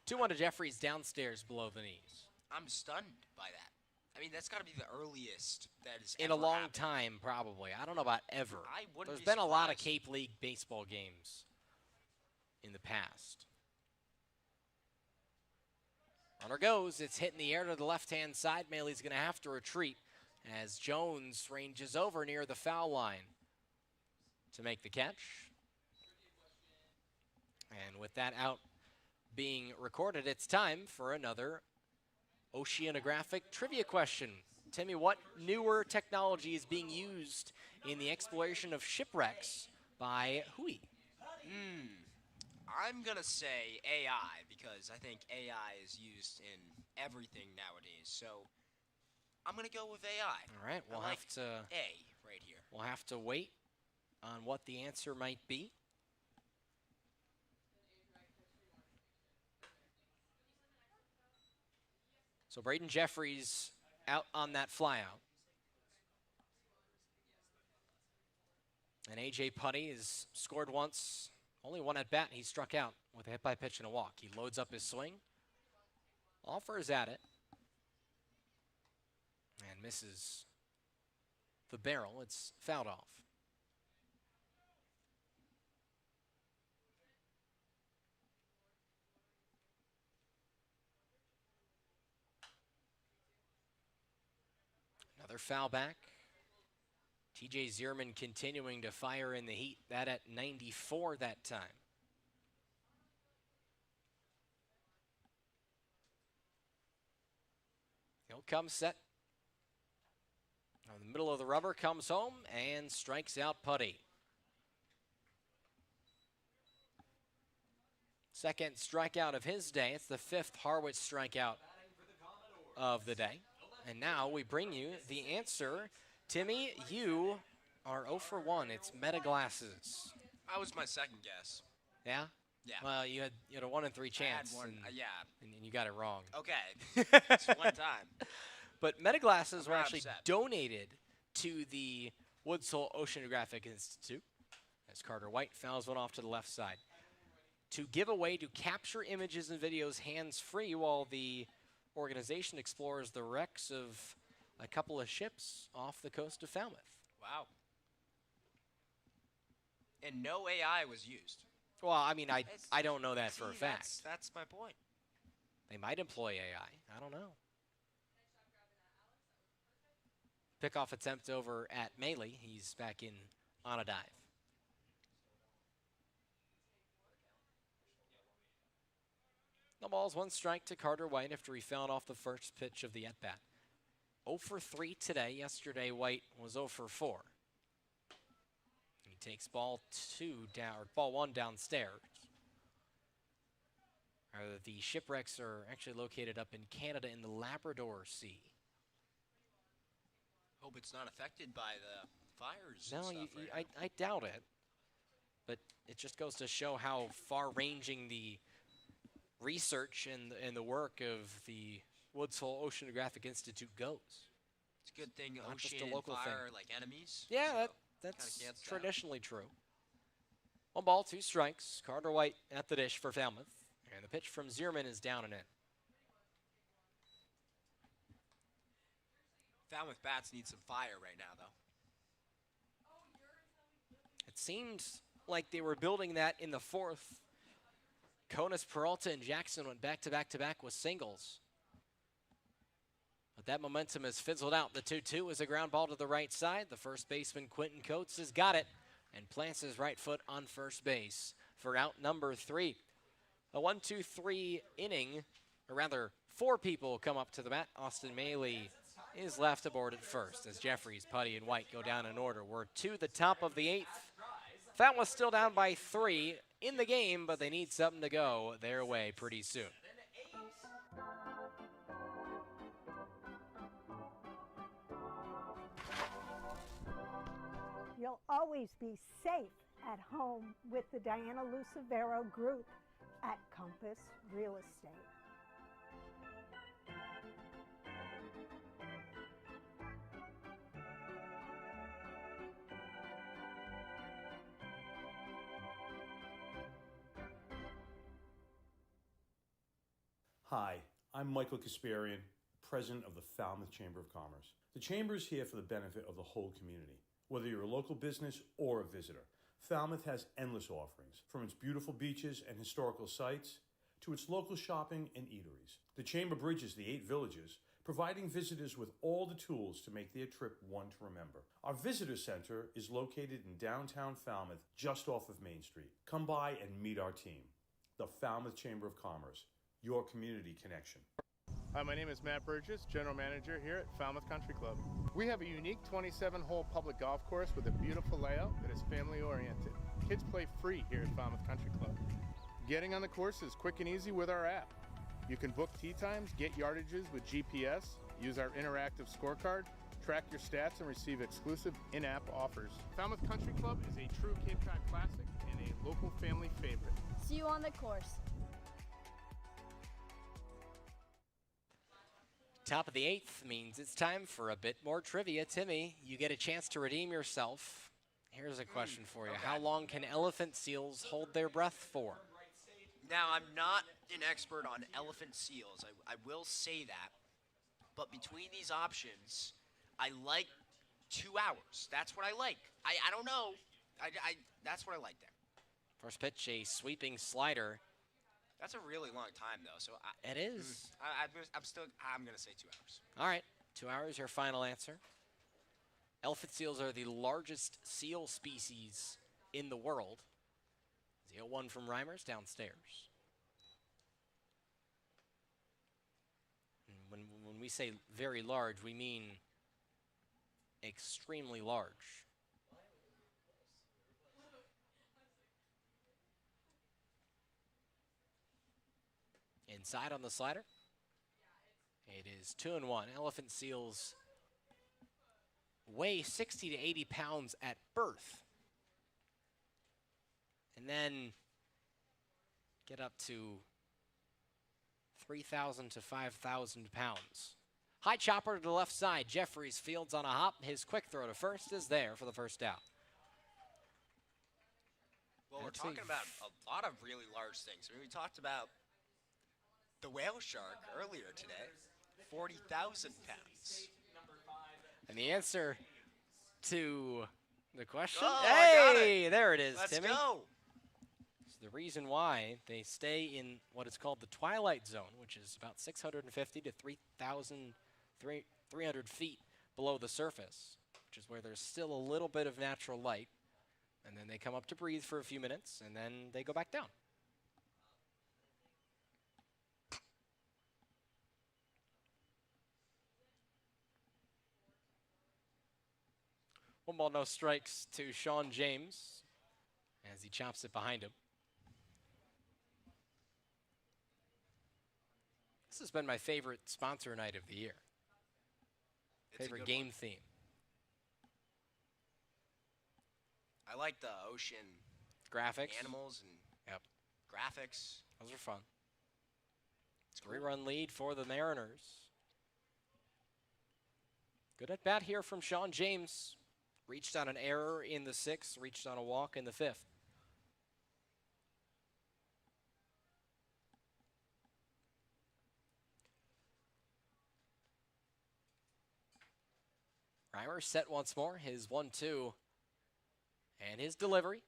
2-1 to Jeffries downstairs below the knees. I'm stunned by that. I mean, that's got to be the earliest that is In ever a long happened. time, probably. I don't know about ever. I wouldn't There's be been a lot of surprised. Cape League baseball games in the past. Runner goes. It's hit in the air to the left-hand side. Maley's going to have to retreat. as Jones ranges over near the foul line to make the catch. And with that out being recorded, it's time for another oceanographic trivia question. Timmy, what newer technology is being used in the exploration of shipwrecks by Hui? I'm going to say AI because I think AI is used in everything nowadays. So I'm going to go with AI. All right, we'll have to A right here. We'll have to wait on what the answer might be. So Braden Jeffries out on that flyout. And A.J. Putty has scored once, only one at bat. He struck out with a hit by pitch and a walk. He loads up his swing, offers at it, and misses the barrel. It's fouled off. Another foul back. TJ Zierman continuing to fire in the heat. That at 94 that time. He'll come set. In the middle of the rubber, comes home and strikes out Putty. Second strikeout of his day. It's the fifth Harwich strikeout of the day. And now we bring you the answer. Timmy, you are 0 for 1. It's Meta Glasses. That was my second guess. Yeah? Yeah. Well, you had a 1 in 3 chance. I had one, yeah. And you got it wrong. Okay. It's one time. But Meta Glasses were not actually upset. donated to the Woods Hole Oceanographic Institute, as Carter White fouls one off to the left side, to give away to capture images and videos hands-free while the organization explores the wrecks of a couple of ships off the coast of Falmouth. Wow. And no AI was used. Well, I mean, I don't know that for a fact. That's my point. They might employ AI. I don't know. Pickoff attempt over at Maley. He's back in on a dive. The ball's 1 strike to Carter White after he fouled off the first pitch of the at-bat. 0 for 3 today. Yesterday, White was 0 for 4. He takes ball 1 downstairs. The shipwrecks are actually located up in Canada in the Labrador Sea. Hope it's not affected by the fires. No, and stuff I doubt it. But it just goes to show how far-ranging the research and the work of the Woods Hole Oceanographic Institute goes. It's a good thing Not just ocean a local and fire thing. like enemies. Yeah, that's traditionally true. 1 ball, 2 strikes. Carter White at the dish for Falmouth. And the pitch from Zierman is down and in. Falmouth bats need some fire right now, though. It seemed like they were building that in the 4th. Conas, Peralta, and Jackson went back-to-back-to-back with singles. But that momentum has fizzled out. The 2-2 is a ground ball to the right side. The first baseman, Quentin Coates, has got it and plants his right foot on first base for out number 3. A 1-2-3 inning, or rather 4 people come up to the bat. Austin Maley is left aboard at first as Jeffries, Putty, and White go down in order. We're to the top of the 8th. Falmouth still down by 3 in the game, but they need something to go their way pretty soon. You'll always be safe at home with the Diana Lucevero Group at Compass Real Estate. Hi, I'm Michael Kasparian, President of the Falmouth Chamber of Commerce. The Chamber is here for the benefit of the whole community. Whether you're a local business or a visitor, Falmouth has endless offerings, from its beautiful beaches and historical sites to its local shopping and eateries. The Chamber bridges the 8 villages, providing visitors with all the tools to make their trip one to remember. Our visitor center is located in downtown Falmouth, just off of Main Street. Come by and meet our team. The Falmouth Chamber of Commerce, your community connection. Hi, my name is Matt Burgess, General Manager here at Falmouth Country Club. We have a unique 27-hole public golf course with a beautiful layout that is family-oriented. Kids play free here at Falmouth Country Club. Getting on the course is quick and easy with our app. You can book tee times, get yardages with GPS, use our interactive scorecard, track your stats, and receive exclusive in-app offers. Falmouth Country Club is a true Cape Cod classic and a local family favorite. See you on the course. Top of the 8th means it's time for a bit more trivia. Timmy, you get a chance to redeem yourself. Here's a question for you. Okay. How long can elephant seals hold their breath for? Now, I'm not an expert on elephant seals. I will say that. But between these options, I like 2 hours. That's what I like. I don't know. That's what I like there. First pitch, a sweeping slider. That's a really long time, though. So It is. I'm going to say 2 hours. All right, 2 hours, your final answer. Elephant seals are the largest seal species in the world. 0-1 from Reimers downstairs. And when we say very large, we mean extremely large. Inside on the slider. It is 2-1. Elephant seals weigh 60 to 80 pounds at birth. And then get up to 3,000 to 5,000 pounds. High chopper to the left side. Jeffries fields on a hop. His quick throw to first is there for the first out. Well, we're talking about a lot of really large things. I mean, we talked about the whale shark earlier today, 40,000 pounds. And the answer to the question, Oh, I got it. There it is, Let's Timmy. go. It's the reason why they stay in what is called the twilight zone, which is about 650 to 3,300 feet below the surface, which is where there's still a little bit of natural light. And then they come up to breathe for a few minutes, and then they go back down. One ball, no strikes to Sean James as he chops it behind him. This has been my favorite sponsor night of the year. Favorite game theme. I like the ocean Graphics. animals and graphics. Those are fun. It's a 3-run lead for the Mariners. Good at bat here from Sean James. Reached on an error in the 6th, reached on a walk in the 5th. Reimer set once more, his 1-2. And his delivery.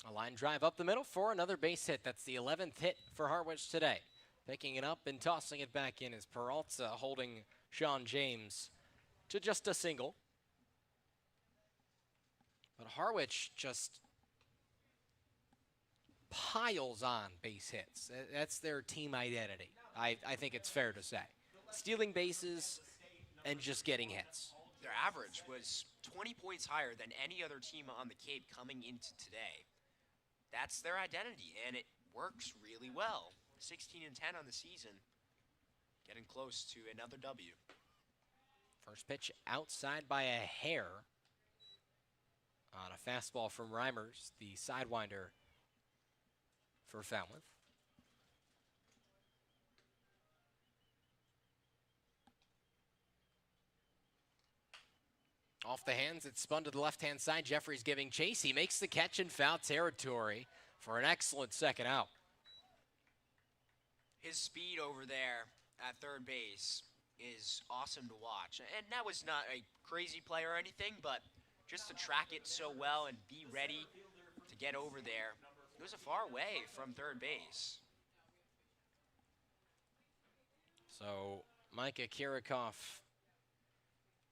A line drive up the middle for another base hit. That's the 11th hit for Harwich today. Picking it up and tossing it back in is Peralta, holding Sean James to just a single. But Harwich just piles on base hits. That's their team identity, I think it's fair to say. Stealing bases and just getting hits. Their average was 20 points higher than any other team on the Cape coming into today. That's their identity, and it works really well. 16-10 on the season, getting close to another W. First pitch outside by a hair on a fastball from Reimers, the sidewinder for Falmouth. Off the hands, it's spun to the left-hand side. Jeffries giving chase. He makes the catch in foul territory for an excellent second out. His speed over there at third base is awesome to watch. And that was not a crazy play or anything, but just to track it so well and be ready to get over there. It was a far way from third base. So Micah Kirikoff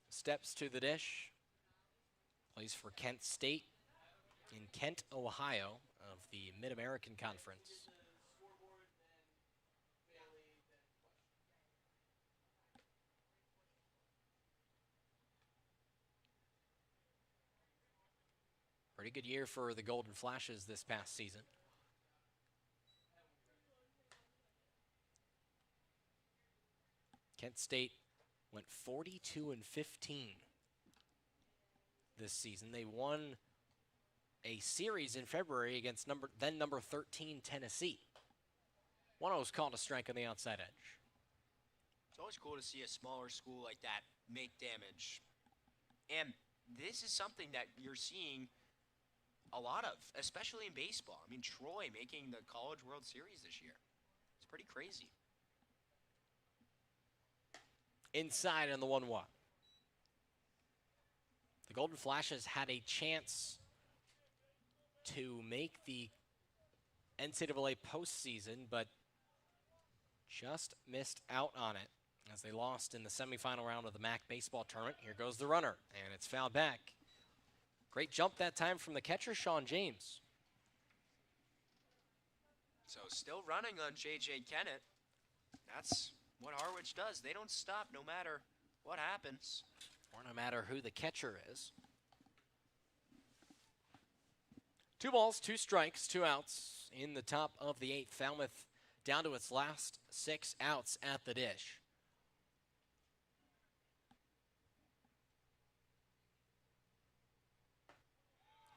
steps to the dish. Plays for Kent State in Kent, Ohio of the Mid-American Conference. Pretty good year for the Golden Flashes this past season. Kent State went 42-15 this season. They won a series in February against number 13 Tennessee. One of those called a strike on the outside edge. It's always cool to see a smaller school like that make damage. And this is something that you're seeing a lot of, especially in baseball. I mean, Troy making the College World Series this year. It's pretty crazy. Inside on the 1-1. The Golden Flashes had a chance to make the NCAA postseason, but just missed out on it as they lost in the semifinal round of the MAC baseball tournament. Here goes the runner, and it's fouled back. Great jump that time from the catcher, Sean James. So still running on J.J. Kennett. That's what Harwich does. They don't stop no matter what happens. Or no matter who the catcher is. 2 balls, 2 strikes, 2 outs in the top of the 8th. Falmouth down to its last 6 outs at the dish.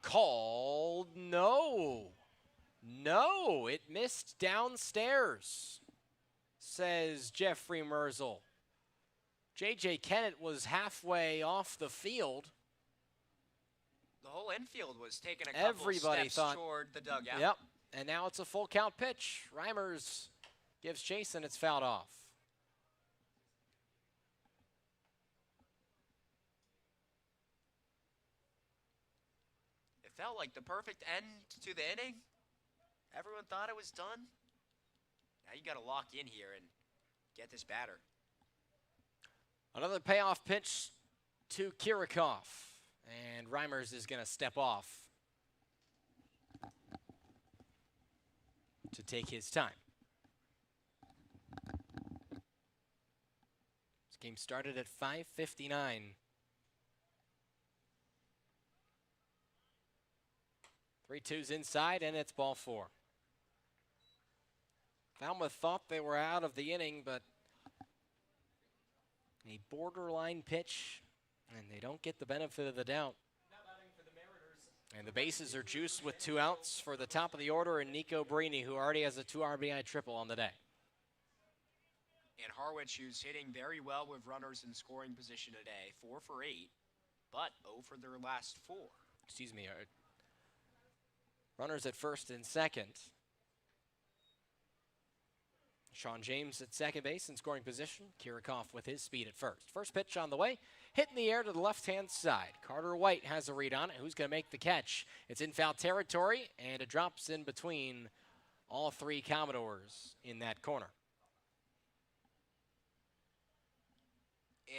Called, no. No, it missed downstairs, says Jeffrey Merzel. J.J. Kennett was halfway off the field. The whole infield was taking a couple steps toward the dugout. Yep, and now it's a full count pitch. Reimers gives chase and it's fouled off. It felt like the perfect end to the inning. Everyone thought it was done. Now you got to lock in here and get this batter. Another payoff pitch to Kirikoff. And Reimers is going to step off to take his time. This game started at 5:59. 3-2's inside, and it's ball 4. Falmouth thought they were out of the inning, but a borderline pitch, and they don't get the benefit of the doubt. And the bases are juiced with 2 outs for the top of the order and Nico Brini, who already has a 2 RBI triple on the day. And Harwich, who's hitting very well with runners in scoring position today, 4 for 8, but 0 for their last 4. Excuse me. Runners at first and second. Sean James at second base in scoring position. Kirikoff with his speed at first. First pitch on the way. Hit in the air to the left-hand side. Carter White has a read on it. Who's going to make the catch? It's in foul territory, and it drops in between all 3 Commodores in that corner.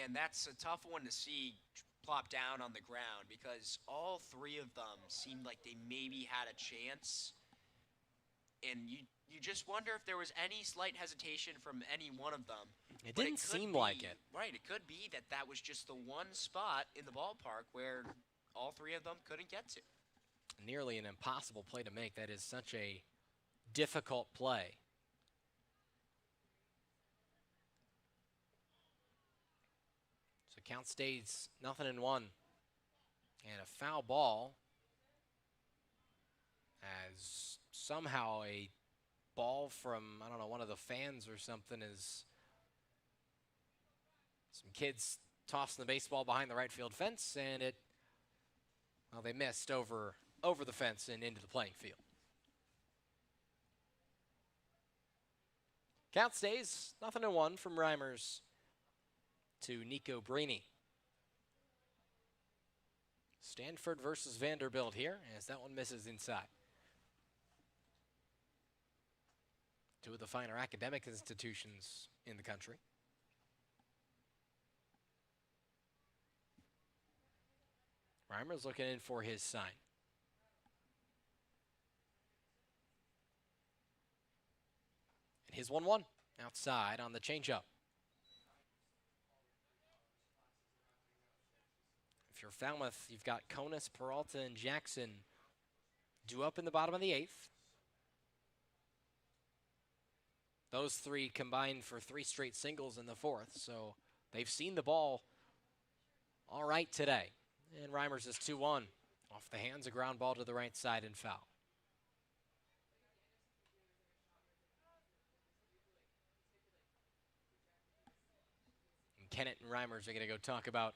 And that's a tough one to see plop down on the ground because all 3 of them seemed like they maybe had a chance. And you just wonder if there was any slight hesitation from any one of them. It didn't seem like it. Right, it could be that that was just the one spot in the ballpark where all 3 of them couldn't get to. Nearly an impossible play to make. That is such a difficult play. So count stays 0-1. And a foul ball as somehow a ball from, I don't know, one of the fans or something is some kids tossing the baseball behind the right field fence, and it, well, they missed over the fence and into the playing field. Count stays 0-1 from Reimers to Nico Brini. Stanford versus Vanderbilt here, as that one misses inside. 2 of the finer academic institutions in the country. Reimer's looking in for his sign. And his 1-1 outside on the changeup. If you're Falmouth, you've got Conus, Peralta, and Jackson due up in the bottom of the 8th. Those three combined for 3 straight singles in the 4th, so they've seen the ball all right today. And Reimers is 2-1. Off the hands, a ground ball to the right side and foul. And Kennett and Reimers are going to go talk about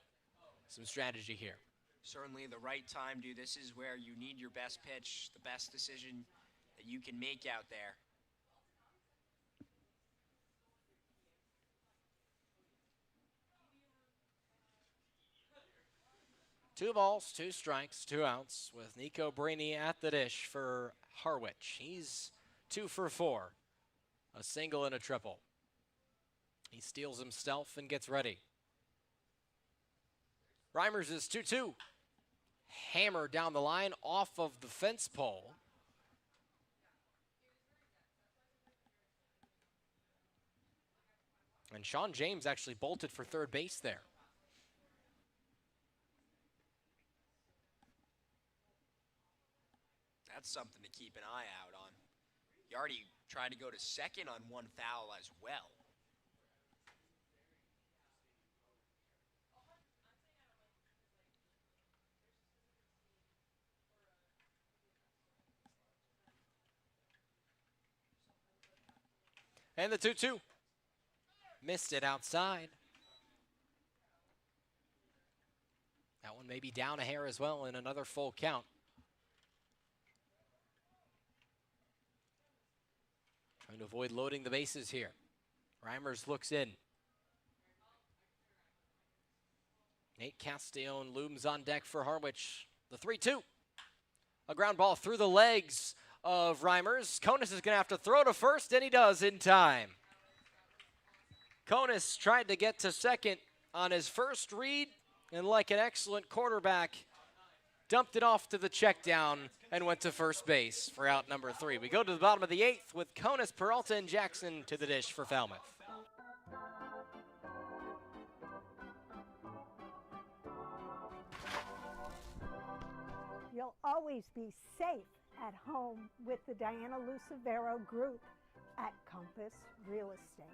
some strategy here. Certainly the right time, dude. This is where you need your best pitch, the best decision that you can make out there. Two balls, 2 strikes, 2 outs with Nico Brainy at the dish for Harwich. He's 2 for 4, a single and a triple. He steals himself and gets ready. Reimers is 2-2. Hammer down the line off of the fence pole. And Sean James actually bolted for third base there. That's something to keep an eye out on. He already tried to go to second on 1 foul as well. And the 2-2. Missed it outside. That one may be down a hair as well in another full count. Trying to avoid loading the bases here. Reimers looks in. Nate Castellone looms on deck for Harwich. The 3-2. A ground ball through the legs of Reimers. Conus is going to have to throw to first, and he does in time. Conus tried to get to second on his first read, and like an excellent quarterback, dumped it off to the check down and went to first base for out number 3. We go to the bottom of the 8th with Conus, Peralta, and Jackson to the dish for Falmouth. You'll always be safe at home with the Diana Lucevero Group at Compass Real Estate.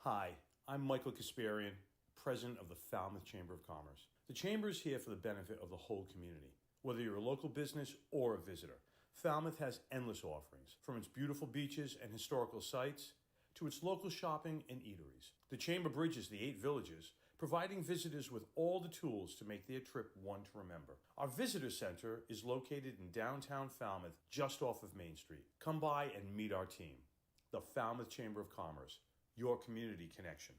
Hi, I'm Michael Kasparian, President of the Falmouth Chamber of Commerce. The Chamber is here for the benefit of the whole community. Whether you're a local business or a visitor, Falmouth has endless offerings, from its beautiful beaches and historical sites to its local shopping and eateries. The Chamber bridges the 8 villages, providing visitors with all the tools to make their trip one to remember. Our visitor center is located in downtown Falmouth, just off of Main Street. Come by and meet our team. The Falmouth Chamber of Commerce, your community connection.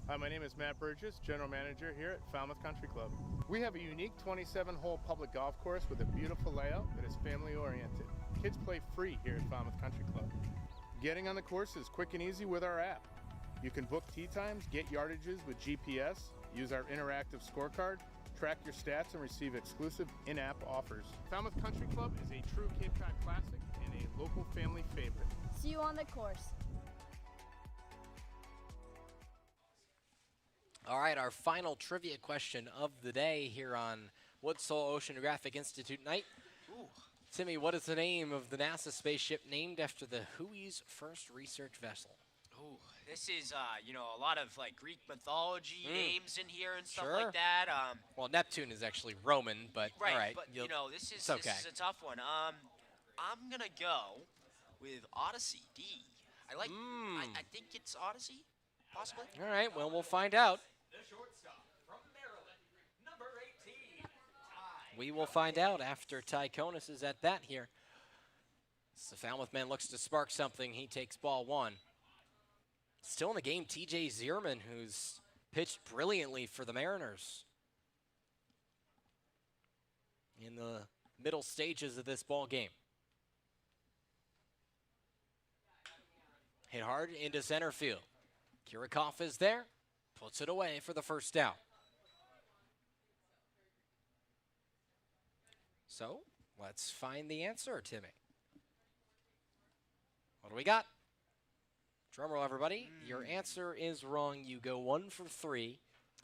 Hi, my name is Matt Burgess, General Manager here at Falmouth Country Club. We have a unique 27-hole public golf course with a beautiful layout that is family-oriented. Kids play free here at Falmouth Country Club. Getting on the course is quick and easy with our app. You can book tee times, get yardages with GPS, use our interactive scorecard, track your stats, and receive exclusive in-app offers. Falmouth Country Club is a true Cape Cod classic and a local family favorite. See you on the course. All right, our final trivia question of the day here on Woodsole Oceanographic Institute night. Ooh. Timmy, what is the name of the NASA spaceship named after the WHO's first research vessel? Ooh, this is, a lot of like Greek mythology names in here and stuff Sure. like that. Well, Neptune is actually Roman, but Right, all right. but this is okay. a tough one. I'm gonna go with Odyssey D. I like. I think it's Odyssey, possibly. All right, well, we'll find out. The shortstop from Maryland, number 18, Ty. We will find out after Ty Conus is at bat here. As the Falmouth man looks to spark something, he takes ball 1. Still in the game, TJ Zierman, who's pitched brilliantly for the Mariners. in the middle stages of this ball game. Hit hard into center field. Kirikoff is there, puts it away for the first out. So, let's find the answer, Timmy. What do we got? Drum roll, everybody. Your answer is wrong. You go 1 for 3,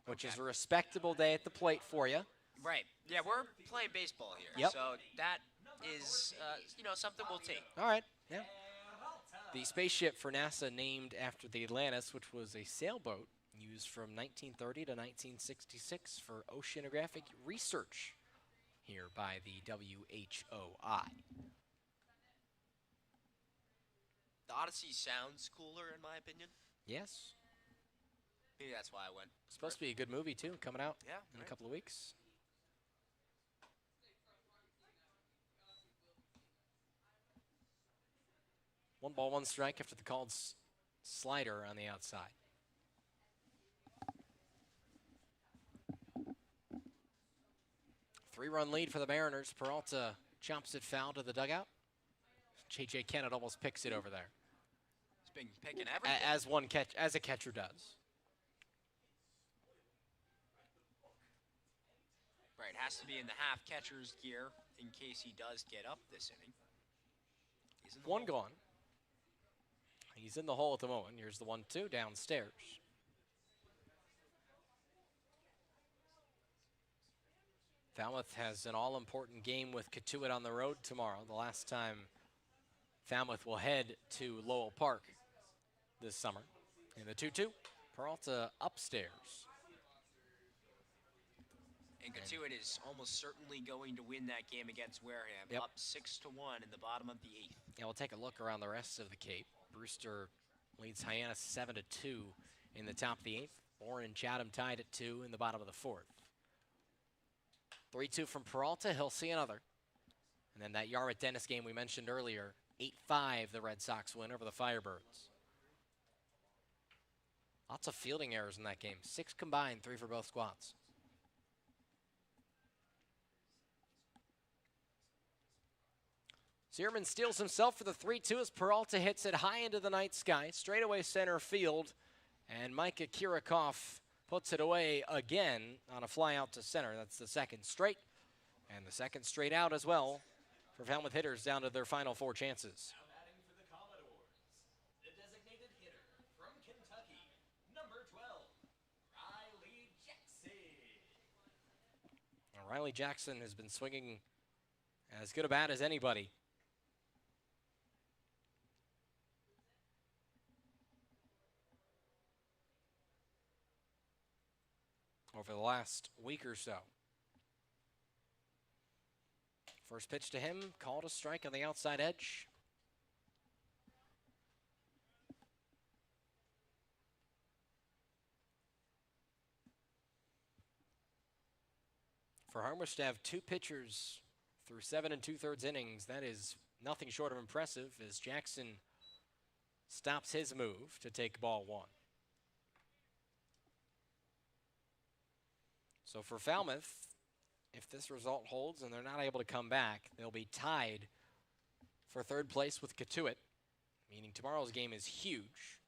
which is a respectable day at the plate for you. Right. Yeah, we're playing baseball here. Yep. So that is, something we'll take. All right. Yeah. The spaceship for NASA named after the Atlantis, which was a sailboat used from 1930 to 1966 for oceanographic research here by the WHOI. The Odyssey sounds cooler, in my opinion. Yes. Maybe that's why I went. Supposed to be a good movie, too, coming out in right. a couple of weeks. One ball, one strike after the called slider on the outside. Three-run lead for the Mariners. Peralta chops it foul to the dugout. J.J. Kennett almost picks it over there. He's been picking everything. As a catcher does. Right, has to be in the half catcher's gear in case he does get up this inning. He's in the One hole. gone. He's in the hole at the moment. Here's the 1-2 downstairs. Falmouth has an all-important game with Catuit on the road tomorrow. The last time Falmouth will head to Lowell Park this summer. In the 2-2, Peralta upstairs. And Catuit is almost certainly going to win that game against Wareham. Yep. Up 6-1 in the bottom of the 8th. Yeah, we'll take a look around the rest of the Cape. Brewster leads Hyannis 7-2 in the top of the 8th. Bourne and Chatham tied at 2 in the bottom of the 4th. 3-2 from Peralta. He'll see another. And then that Yarmouth Dennis game we mentioned earlier. 8-5 the Red Sox win over the Firebirds. Lots of fielding errors in that game. 6 combined, 3 for both squads. Zierman steals himself for the 3-2 as Peralta hits it high into the night sky, straightaway center field, and Micah Kirikoff puts it away again on a fly out to center. That's the second straight, and the second straight out as well for Falmouth hitters down to their final 4 chances. Now batting for the Commodores, the designated hitter from Kentucky, number 12, Riley Jackson. Now, Riley Jackson has been swinging as good a bat as anybody. Over the last week or so. First pitch to him, called a strike on the outside edge. For Harwich to have 2 pitchers through 7 2/3 innings, that is nothing short of impressive as Jackson stops his move to take ball 1. So for Falmouth, if this result holds and they're not able to come back, they'll be tied for 3rd place with Catuit, meaning tomorrow's game is huge.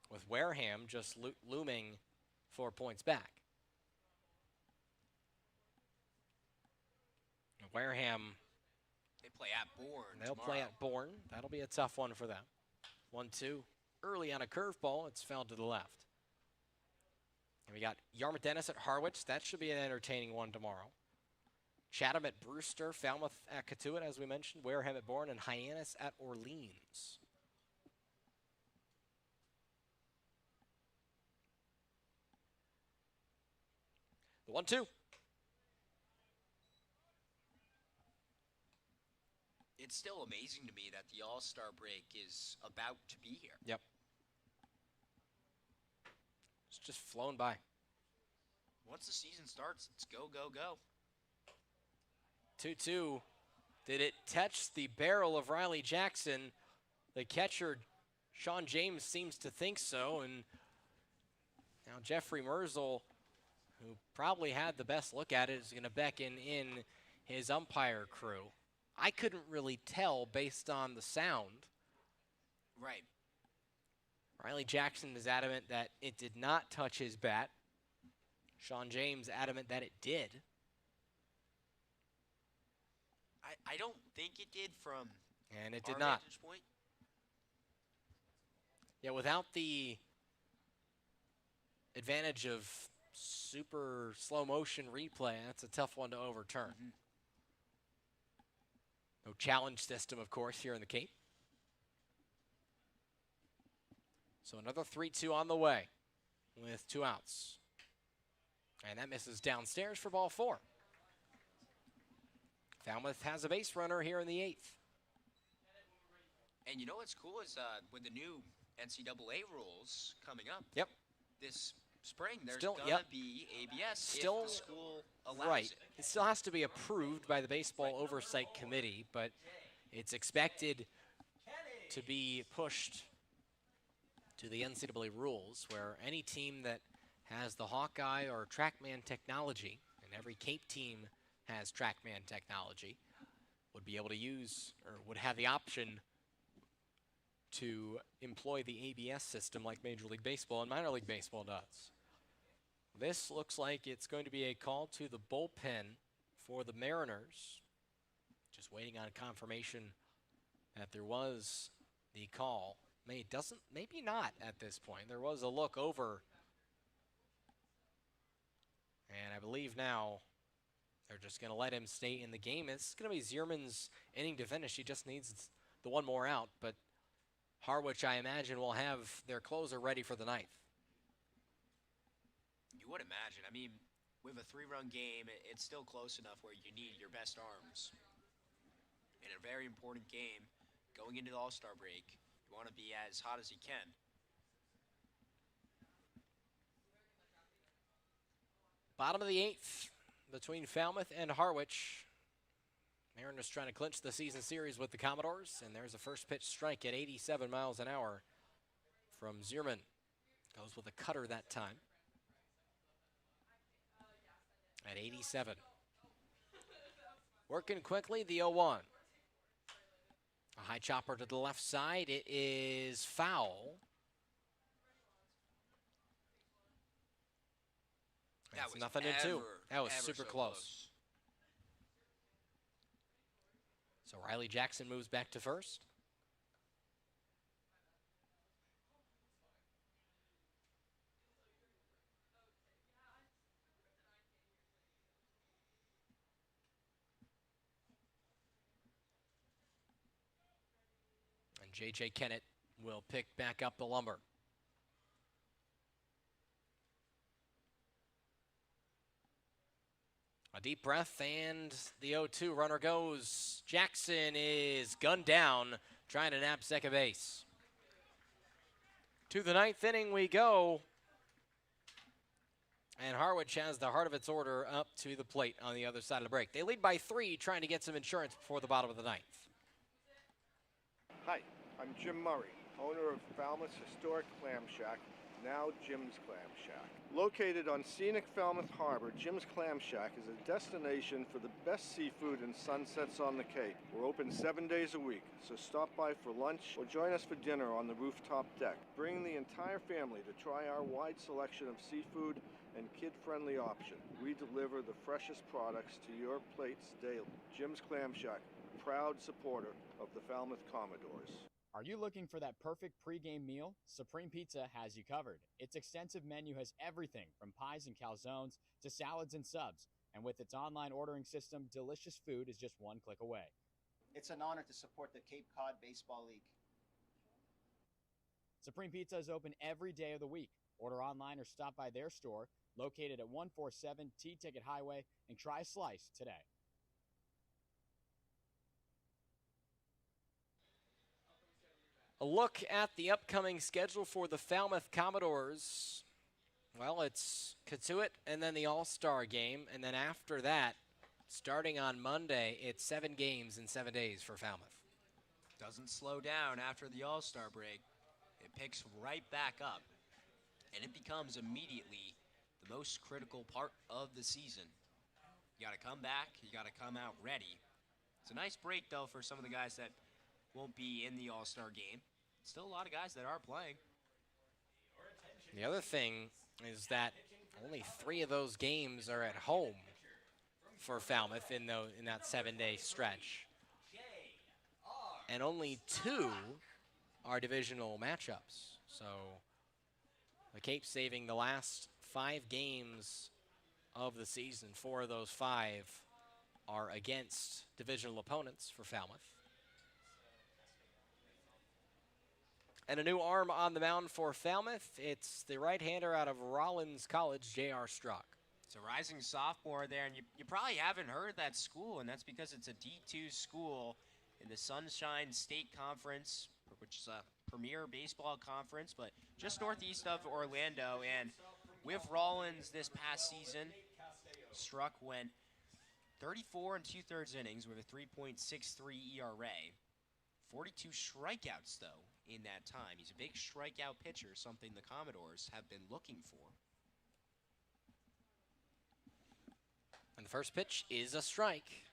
With Wareham just looming 4 points back. Wareham, They play at Bourne they'll tomorrow. play at Bourne. That'll be a tough one for them. 1-2 early on a curveball. It's fouled to the left. And we got Yarmouth Dennis at Harwich. That should be an entertaining one tomorrow. Chatham at Brewster, Falmouth at Catuit, as we mentioned, Wareham at Bourne, and Hyannis at Orleans. The 1-2. It's still amazing to me that the All-Star break is about to be here. Yep. It's just flown by. Once the season starts, it's go, go, go. 2-2. Did it touch the barrel of Riley Jackson? The catcher, Sean James, seems to think so. And now Jeffrey Merzel, who probably had the best look at it, is going to beckon in his umpire crew. I couldn't really tell based on the sound. Right. Riley Jackson is adamant that it did not touch his bat. Sean James adamant that it did. I don't think it did from And it did our not. vantage point. Yeah, without the advantage of super slow motion replay, that's a tough one to overturn. No challenge system, of course, here in the Cape. So another 3-2 on the way with 2 outs. And that misses downstairs for ball 4. Falmouth has a base runner here in the 8th. And you know what's cool is with the new NCAA rules coming up. Yep. This spring, there's Still- gonna yep. be ABS Still- if the school allows Right. it. It still has to be approved by the Baseball Oversight Committee, but it's expected to be pushed to the NCAA rules, where any team that has the Hawkeye or TrackMan technology, and every Cape team has TrackMan technology, would be able to use, or would have the option to employ the ABS system like Major League Baseball and Minor League Baseball does. This looks like it's going to be a call to the bullpen for the Mariners. Just waiting on confirmation that there was the call. Maybe not at this point. There was a look over. And I believe now they're just going to let him stay in the game. It's going to be Zierman's inning to finish. He just needs the one more out. But Harwich, I imagine, will have their closer ready for the 9th. You would imagine. I mean, with a 3-run game, it's still close enough where you need your best arms. In a very important game, going into the All-Star break, you want to be as hot as you can. Bottom of the 8th between Falmouth and Harwich. Mariners trying to clinch the season series with the Commodores, and there's a first pitch strike at 87 miles an hour from Zierman. Goes with a cutter that time. At 87. Working quickly, the 0-1. A high chopper to the left side. It is foul. That That's was nothing in 2. That was ever super so close. So Riley Jackson moves back to first. And J.J. Kennett will pick back up the lumber. A deep breath, and the 0-2 runner goes. Jackson is gunned down, trying to nab second base. To the 9th inning we go. And Harwich has the heart of its order up to the plate on the other side of the break. They lead by 3, trying to get some insurance before the bottom of the 9th. Hi, I'm Jim Murray, owner of Falmouth's historic Clam Shack, now Jim's Clam Shack. Located on scenic Falmouth Harbor, Jim's Clam Shack is a destination for the best seafood and sunsets on the Cape. We're open 7 days a week, so stop by for lunch or join us for dinner on the rooftop deck. Bring the entire family to try our wide selection of seafood and kid-friendly option. We deliver the freshest products to your plates daily. Jim's Clam Shack, proud supporter of the Falmouth Commodores. Are you looking for that perfect pregame meal? Supreme Pizza has you covered. Its extensive menu has everything from pies and calzones to salads and subs. And with its online ordering system, delicious food is just one click away. It's an honor to support the Cape Cod Baseball League. Supreme Pizza is open every day of the week. Order online or stop by their store located at 147 T-Ticket Highway and try a slice today. A look at the upcoming schedule for the Falmouth Commodores. Well, it's Katuitt and then the All-Star game. And then after that, starting on Monday, it's 7 games in 7 days for Falmouth. Doesn't slow down after the All-Star break. It picks right back up. And it becomes immediately the most critical part of the season. You got to come back. You got to come out ready. It's a nice break, though, for some of the guys that won't be in the All-Star game. Still a lot of guys that are playing. The other thing is that only 3 of those games are at home for Falmouth in that 7-day stretch. And only 2 are divisional matchups. So the Cape saving the last 5 games of the season. 4 of those 5 are against divisional opponents for Falmouth. And a new arm on the mound for Falmouth. It's the right-hander out of Rollins College, J.R. Struck. It's a rising sophomore there, and you probably haven't heard that school, and that's because it's a D2 school in the Sunshine State Conference, which is a premier baseball conference, but just northeast of Orlando. And with Rollins this past season, Struck went 34 2/3 innings with a 3.63 ERA. 42 strikeouts, though, in that time. He's a big strikeout pitcher, something the Commodores have been looking for. And the first pitch is a strike.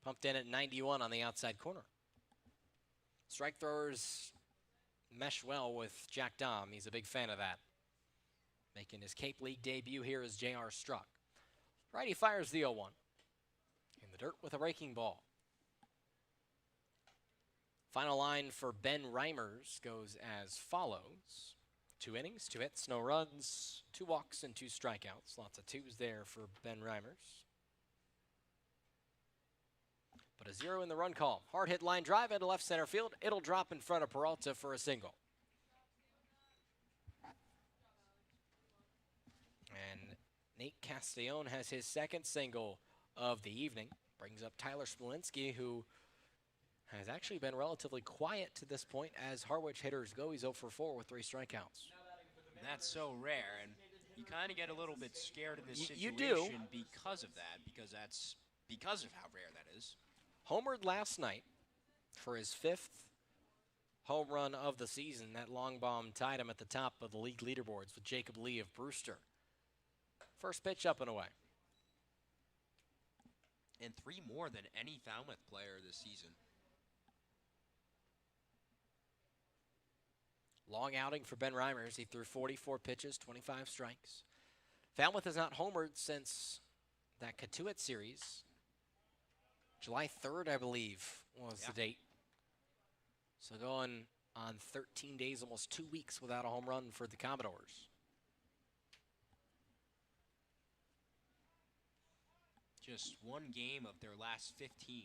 Pumped in at 91 on the outside corner. Strike throwers mesh well with Jack Dahm. He's a big fan of that. Making his Cape League debut here is J.R. Struck. Righty fires the 0-1. In the dirt with a breaking ball. Final line for Ben Reimers goes as follows. 2 innings, 2 hits, no runs, 2 walks, and 2 strikeouts. Lots of 2s there for Ben Reimers. But a 0 in the run column. Hard hit line drive into left center field. It'll drop in front of Peralta for a single. And Nate Castellone has his second single of the evening. Brings up Tyler Smolinski, who has actually been relatively quiet to this point as Harwich hitters go. He's 0 for 4 with 3 strikeouts. That's so rare, and you kind of get a little bit scared in this You situation do. because of that, because of how rare that is. Homered last night for his 5th home run of the season. That long bomb tied him at the top of the league leaderboards with Jacob Lee of Brewster. First pitch up and away. And 3 more than any Falmouth player this season. Long outing for Ben Reimers. He threw 44 pitches, 25 strikes. Falmouth has not homered since that Catuit series. July 3rd, I believe, was the date. So going on 13 days, almost 2 weeks without a home run for the Commodores. Just 1 game of their last 15.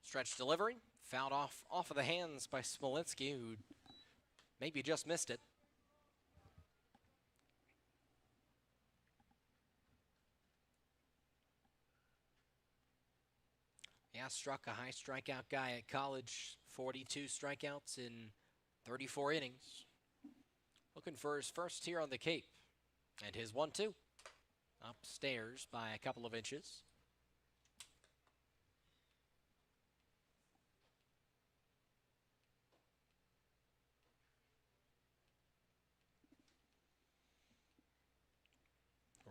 Stretch delivery, fouled off of the hands by Smolinski, who maybe just missed it. Yeah, Struck, a high strikeout guy at college, 42 strikeouts in 34 innings. Looking for his first here on the Cape. And his 1-2. Upstairs by a couple of inches.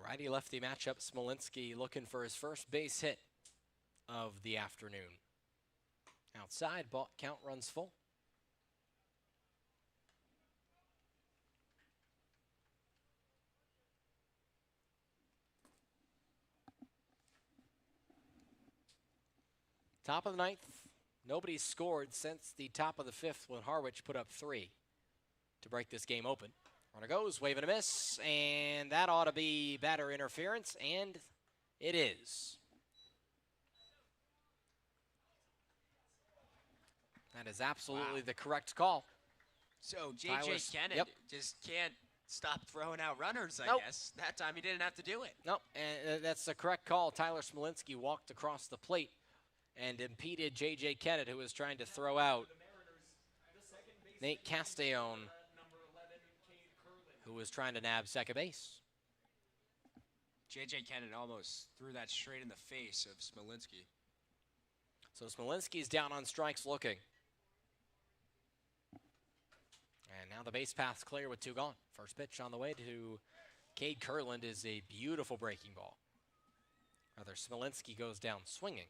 Righty-lefty matchup, Smolinski looking for his first base hit of the afternoon. Outside, ball count runs full. Top of the 9th, nobody's scored since the top of the 5th when Harwich put up 3 to break this game open. Runner goes, wave and a miss, and that ought to be batter interference, and it is. That is absolutely the correct call. So J.J. Kennett just can't stop throwing out runners, I guess. That time he didn't have to do it. Nope, and that's the correct call. Tyler Smolinski walked across the plate and impeded J.J. Kennett, who was trying to throw out Nate Castellone, who was trying to nab second base. J.J. Kennett almost threw that straight in the face of Smolinski. So Smolinski's down on strikes looking. And now the base path's clear with 2 gone. First pitch on the way to Cade Kurland is a beautiful breaking ball. Rather, Smolinski goes down swinging.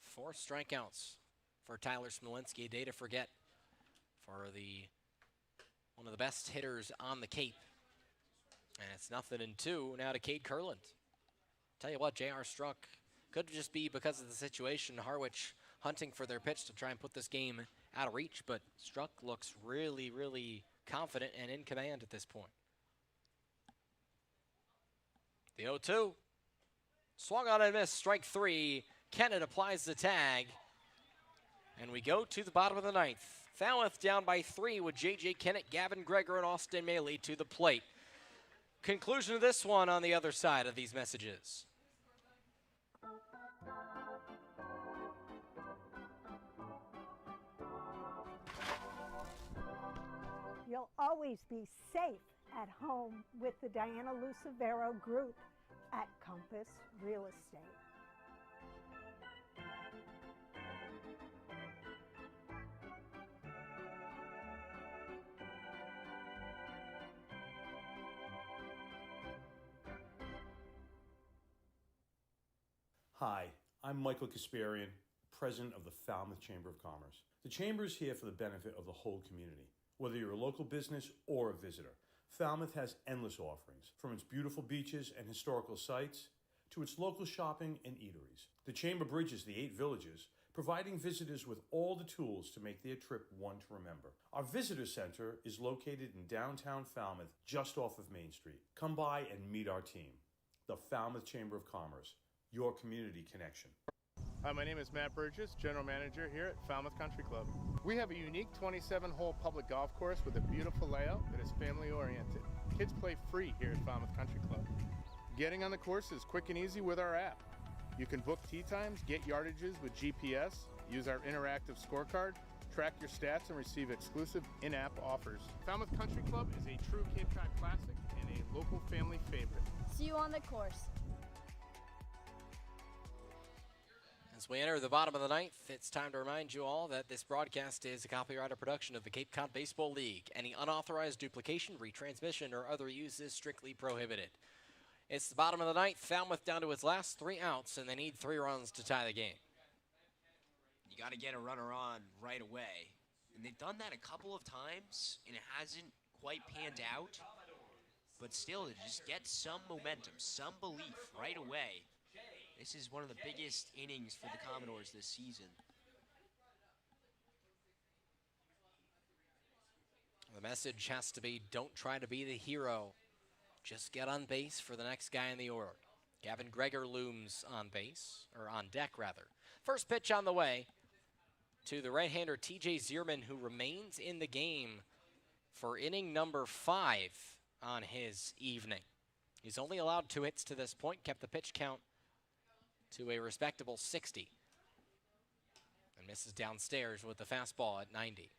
Four strikeouts for Tyler Smolinski, a day to forget for one of the best hitters on the Cape. And it's 0-2 now to Cade Kurland. Tell you what, J.R. Struck could just be because of the situation. Harwich hunting for their pitch to try and put this game out of reach, but Struck looks really, really confident and in command at this point. The 0-2. Swung on and missed, strike 3. Kennett applies the tag. And we go to the bottom of the 9th. Falmouth down by 3 with J.J. Kennett, Gavin Greger, and Austin Maley to the plate. Conclusion of this one on the other side of these messages. You'll always be safe at home with the Diana Lucevero Group at Compass Real Estate. Hi, I'm Michael Kasparian, President of the Falmouth Chamber of Commerce. The Chamber is here for the benefit of the whole community. Whether you're a local business or a visitor, Falmouth has endless offerings, from its beautiful beaches and historical sites to its local shopping and eateries. The Chamber bridges the 8 villages, providing visitors with all the tools to make their trip one to remember. Our visitor center is located in downtown Falmouth, just off of Main Street. Come by and meet our team. The Falmouth Chamber of Commerce, your community connection. Hi, my name is Matt Burgess, General Manager here at Falmouth Country Club. We have a unique 27-hole public golf course with a beautiful layout that is family-oriented. Kids play free here at Falmouth Country Club. Getting on the course is quick and easy with our app. You can book tee times, get yardages with GPS, use our interactive scorecard, track your stats, and receive exclusive in-app offers. Falmouth Country Club is a true Cape Cod classic and a local family favorite. See you on the course. As we enter the bottom of the 9th, it's time to remind you all that this broadcast is a copyrighted production of the Cape Cod Baseball League. Any unauthorized duplication, retransmission, or other use is strictly prohibited. It's the bottom of the 9th, Falmouth down to its last 3 outs, and they need 3 runs to tie the game. You got to get a runner on right away. And they've done that a couple of times, and it hasn't quite panned out. But still, to just get some momentum, some belief right away. This is one of the biggest innings for the Commodores this season. The message has to be, don't try to be the hero. Just get on base for the next guy in the order. Gavin Greger looms on base, or on deck rather. First pitch on the way to the right-hander TJ Zierman, who remains in the game for inning number 5 on his evening. He's only allowed 2 hits to this point, kept the pitch count to a respectable 60. And misses downstairs with the fastball at 90.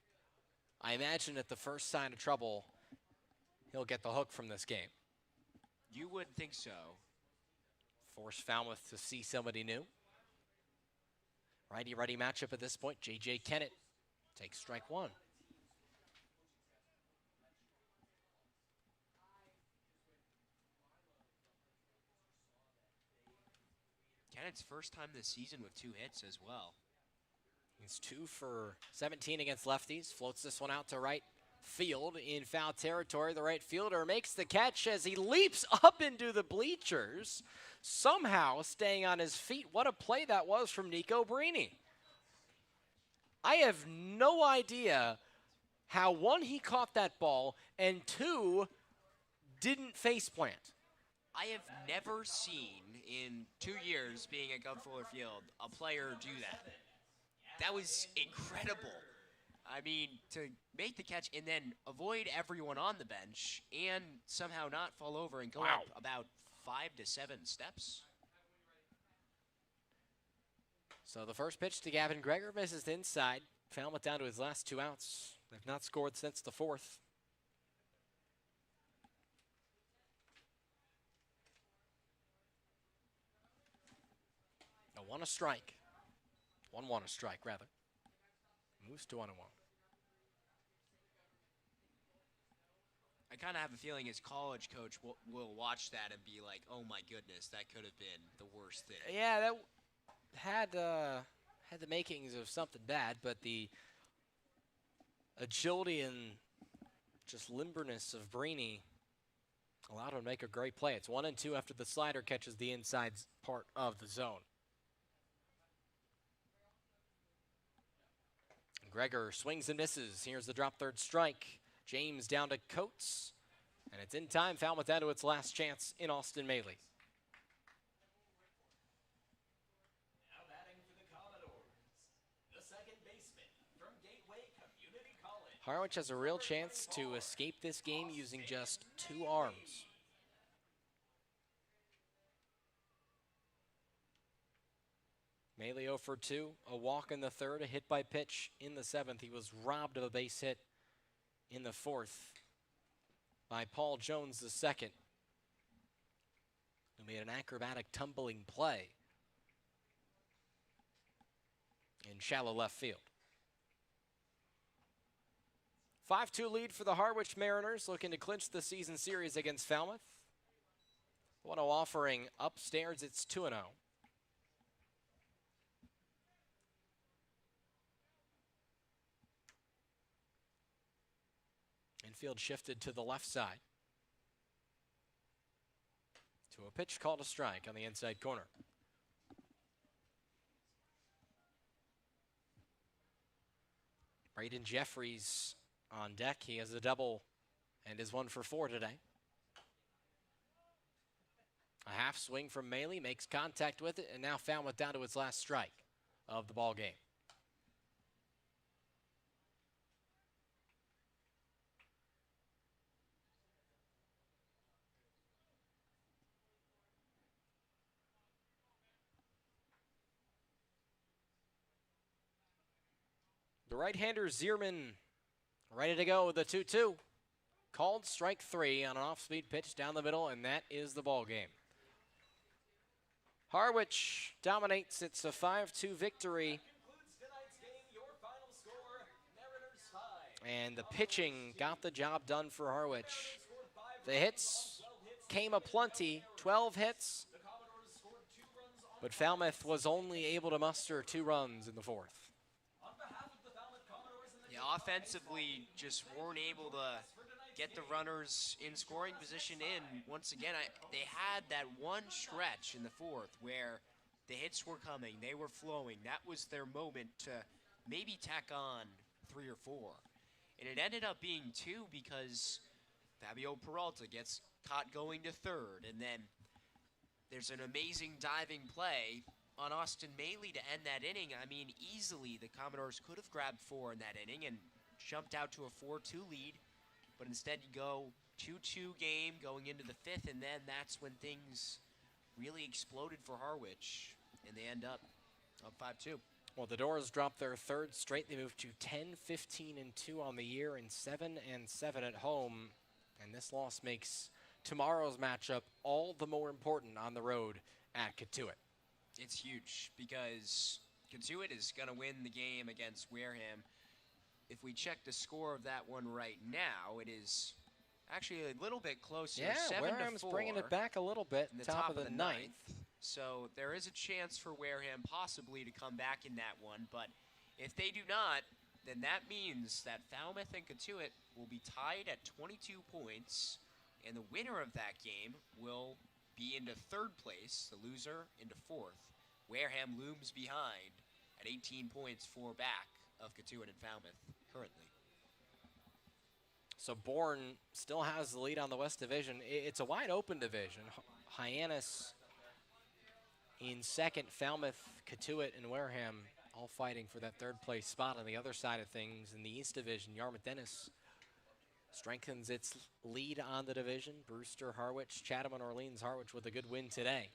I imagine at the first sign of trouble, he'll get the hook from this game. You would think so. Force Falmouth to see somebody new. Righty-righty matchup at this point. J.J. Kennett takes strike 1. Kennett's first time this season with 2 hits as well. He's 2 for 17 against lefties. Floats this one out to right field in foul territory. The right fielder makes the catch as he leaps up into the bleachers, somehow staying on his feet. What a play that was from Nico Brini. I have no idea how, 1, he caught that ball, and 2, didn't faceplant. I have never seen in 2 years being at Gov Fuller Field a player do that. That was incredible. I mean, to make the catch and then avoid everyone on the bench and somehow not fall over and go up about 5 to 7 steps. So the first pitch to Gavin Greger misses inside. Falmouth down to his last 2 outs. They've not scored since the 4th. 1 a strike. 1-1 a strike, rather. Moves to 1-1. I kind of have a feeling his college coach will watch that and be like, oh my goodness, that could have been the worst thing. Yeah, that had the makings of something bad, but the agility and just limberness of Brini allowed him to make a great play. It's 1-2 after the slider catches the inside part of the zone. Gregor swings and misses. Here's the drop third strike. James down to Coates. And it's in time. Falmouth down to its last chance in Austin Maley. Now batting for the Commodores, the second baseman from Gateway Community College. Harwich has a real chance to escape this game using just 2 arms. Maley 0 for 2, a walk in the third, a hit by pitch in the 7th. He was robbed of a base hit in the 4th by Paul Jones the second, who made an acrobatic tumbling play in shallow left field. 5-2 lead for the Harwich Mariners, looking to clinch the season series against Falmouth. 1-0 offering upstairs, it's 2-0. Infield shifted to the left side. To a pitch called a strike on the inside corner. Braden Jeffries on deck. He has a double and is 1 for 4 today. A half swing from Maley, makes contact with it, and now Falmouth down to its last strike of the ball game. The right-hander Zierman ready to go with the 2-2. Called strike 3 on an off-speed pitch down the middle, and that is the ball game. Harwich dominates. It's a 5-2 victory. And the pitching got the job done for Harwich. The hits came aplenty, 12 hits. But Falmouth was only able to muster 2 runs in the 4th. Yeah, offensively, just weren't able to get the runners in scoring position in. Once again, they had that one stretch in the 4th where the hits were coming, they were flowing. That was their moment to maybe tack on 3 or 4. And it ended up being 2 because Fabio Peralta gets caught going to 3rd. And then there's an amazing diving play on Austin Maley to end that inning. I mean, easily the Commodores could have grabbed 4 in that inning and jumped out to a 4-2 lead. But instead you go 2-2 game going into the 5th, and then that's when things really exploded for Harwich, and they end up 5-2. Well, the Doors dropped their 3rd straight. They moved to 10-15-2 on the year and 7-7 at home. And this loss makes tomorrow's matchup all the more important on the road at Cotuit. It's huge because Cotuit is going to win the game against Wareham. If we check the score of that one right now, it is actually a little bit closer. Yeah, 7-4 Wareham's bringing it back a little bit. in the top of the 9th. So there is a chance for Wareham possibly to come back in that one. But if they do not, then that means that Falmouth and Cotuit will be tied at 22 points. And the winner of that game will be into 3rd place, the loser into 4th. Wareham looms behind at 18 points, 4 back of Cotuit and Falmouth currently. So Bourne still has the lead on the West Division. It's a wide open division. Hyannis in 2nd, Falmouth, Cotuit, and Wareham all fighting for that 3rd place spot. On the other side of things, in the East Division, Yarmouth Dennis strengthens its lead on the division. Brewster, Harwich, Chatham, and Orleans. Harwich with a good win today.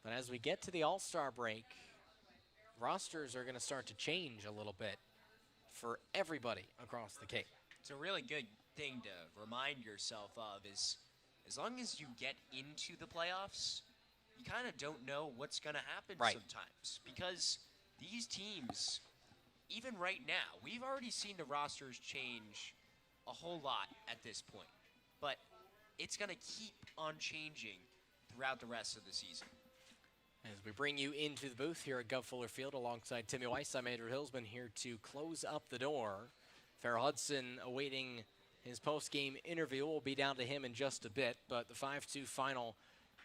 But as we get to the All-Star break, rosters are going to start to change a little bit for everybody across the Cape. It's a really good thing to remind yourself of is as long as you get into the playoffs, you kind of don't know what's going to happen Right. sometimes, because these teams, even right now, we've already seen the rosters change a whole lot at this point, but it's going to keep on changing throughout the rest of the season. As we bring you into the booth here at Gov Fuller Field alongside Timmy Weiss, I'm Andrew Hillsman here to close up the door. Farrell Hudson awaiting his post-game interview. Will be down to him in just a bit, but the 5-2 final,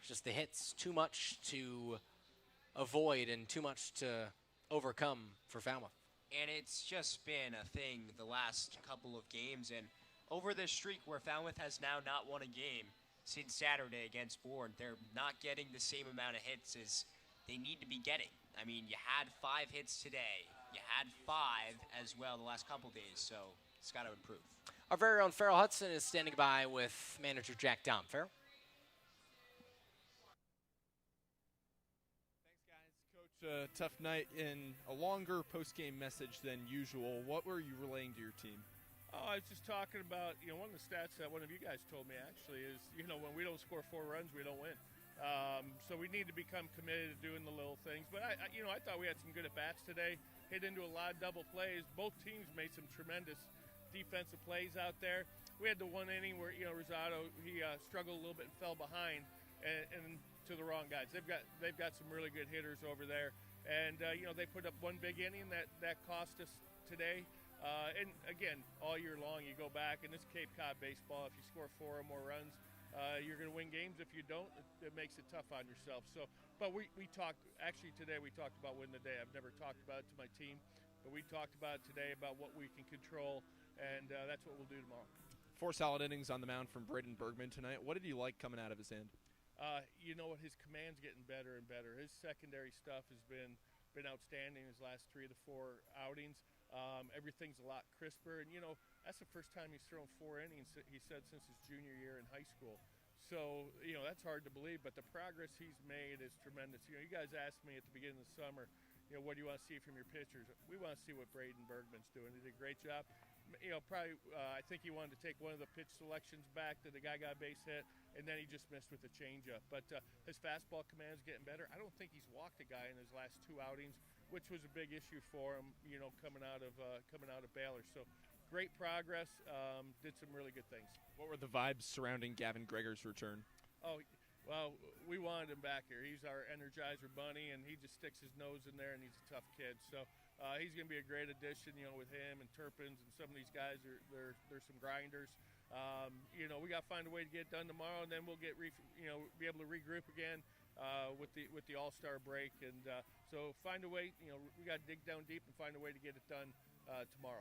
just the hits, too much to avoid and too much to overcome for Falmouth. And it's just been a thing the last couple of games, and over this streak where Falmouth has now not won a game since Saturday against Bourne, they're not getting the same amount of hits as they need to be getting. I mean, you had 5 hits today. You had 5 as well the last couple days, so it's got to improve. Our very own Farrell Hudson is standing by with manager Jack Dom. Farrell? Coach, tough night in a longer post-game message than usual. What were you relaying to your team? Oh, I was just talking about, one of the stats that one of you guys told me actually is, when we don't score 4 runs, we don't win. So we need to become committed to doing the little things. But I thought we had some good at-bats today, hit into a lot of double plays. Both teams made some tremendous defensive plays out there. We had the one inning where, Rosado, he struggled a little bit and fell behind and to the wrong guys. They've got some really good hitters over there. And, they put up one big inning that cost us today. And again, all year long, you go back, and this Cape Cod baseball, if you score 4 or more runs, you're going to win games. If you don't, it makes it tough on yourself. So, but we talked, actually today we talked about winning the day. I've never talked about it to my team, but we talked about it today about what we can control, and that's what we'll do tomorrow. 4 solid innings on the mound from Braden Bergman tonight. What did you like coming out of his hand? You know what, his command's getting better and better. His secondary stuff has been outstanding his last 3 to 4 outings. Everything's a lot crisper, and that's the first time he's thrown 4 innings, he said, since his junior year in high school. So that's hard to believe, but the progress he's made is tremendous. You guys asked me at the beginning of the summer, what do you want to see from your pitchers? We want to see what Braden Bergman's doing. He did a great job. Probably I think he wanted to take one of the pitch selections back that the guy got a base hit, and then he just missed with a changeup. But his fastball command's getting better. I don't think he's walked a guy in his last 2 outings, which was a big issue for him, coming out of Baylor. So great progress, did some really good things. What were the vibes surrounding Gavin Greger's return? Oh, well, we wanted him back here. He's our Energizer bunny, and he just sticks his nose in there, and he's a tough kid. So he's going to be a great addition, with him and Turpins, and some of these guys, they're some grinders. We got to find a way to get it done tomorrow, and then we'll be able to regroup again with the All-Star break. And so find a way, we got to dig down deep and find a way to get it done tomorrow.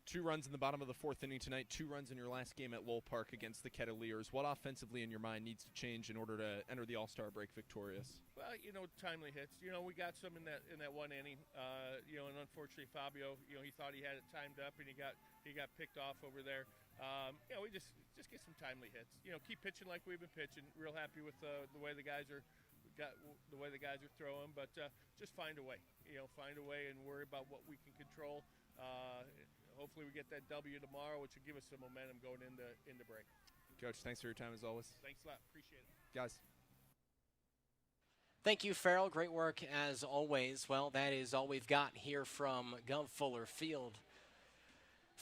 2 runs in the bottom of the 4th inning tonight, 2 runs in your last game at Lowell Park against the Kettleers. What offensively in your mind needs to change in order to enter the All-Star break victorious? Well, timely hits. We got some in that 1 inning. And unfortunately Fabio, he thought he had it timed up, and he got picked off over there. We just get some timely hits. Keep pitching like we've been pitching. Real happy with the way the guys are throwing, but just find a way. Find a way and worry about what we can control. Hopefully we get that W tomorrow, which will give us some momentum going into break. Coach, thanks for your time as always. Thanks a lot. Appreciate it. Guys. Thank you, Farrell. Great work as always. Well, that is all we've got here from Gov Fuller Field.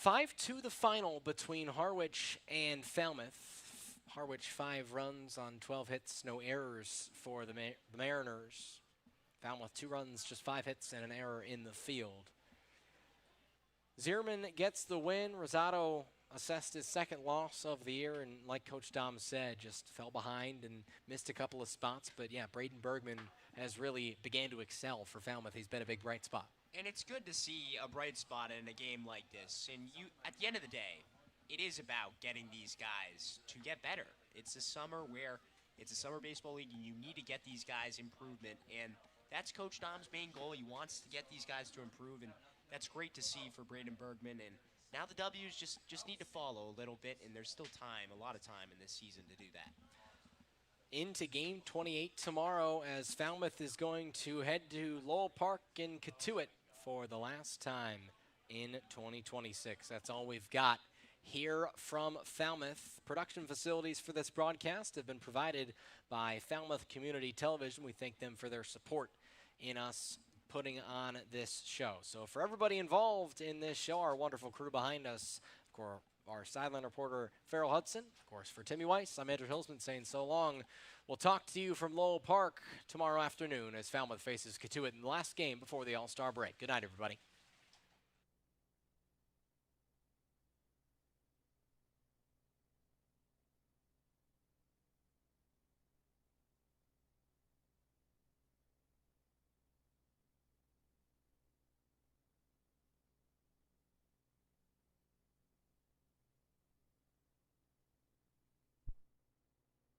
5-2 the final between Harwich and Falmouth. Harwich 5 runs on 12 hits, no errors for the Mariners. Falmouth 2 runs, just 5 hits and an error in the field. Zierman gets the win. Rosado assessed his 2nd loss of the year, and like Coach Dom said, just fell behind and missed a couple of spots. But yeah, Braden Bergman has really began to excel for Falmouth. He's been a big bright spot. And it's good to see a bright spot in a game like this. And at the end of the day, it is about getting these guys to get better. It's a summer baseball league, and you need to get these guys improvement. And that's Coach Dom's main goal. He wants to get these guys to improve, and that's great to see for Braden Bergman. And now the W's just need to follow a little bit, and there's still time, a lot of time in this season to do that. Into game 28 tomorrow, as Falmouth is going to head to Lowell Park in Katuitt for the last time in 2026. That's all we've got here from Falmouth. Production facilities for this broadcast have been provided by Falmouth Community Television. We thank them for their support in us putting on this show. So for everybody involved in this show, our wonderful crew behind us, of course, our sideline reporter, Farrell Hudson, of course, for Timmy Weiss, I'm Andrew Hilsman saying so long. We'll talk to you from Lowell Park tomorrow afternoon as Falmouth faces Katuitt in the last game before the All-Star break. Good night, everybody.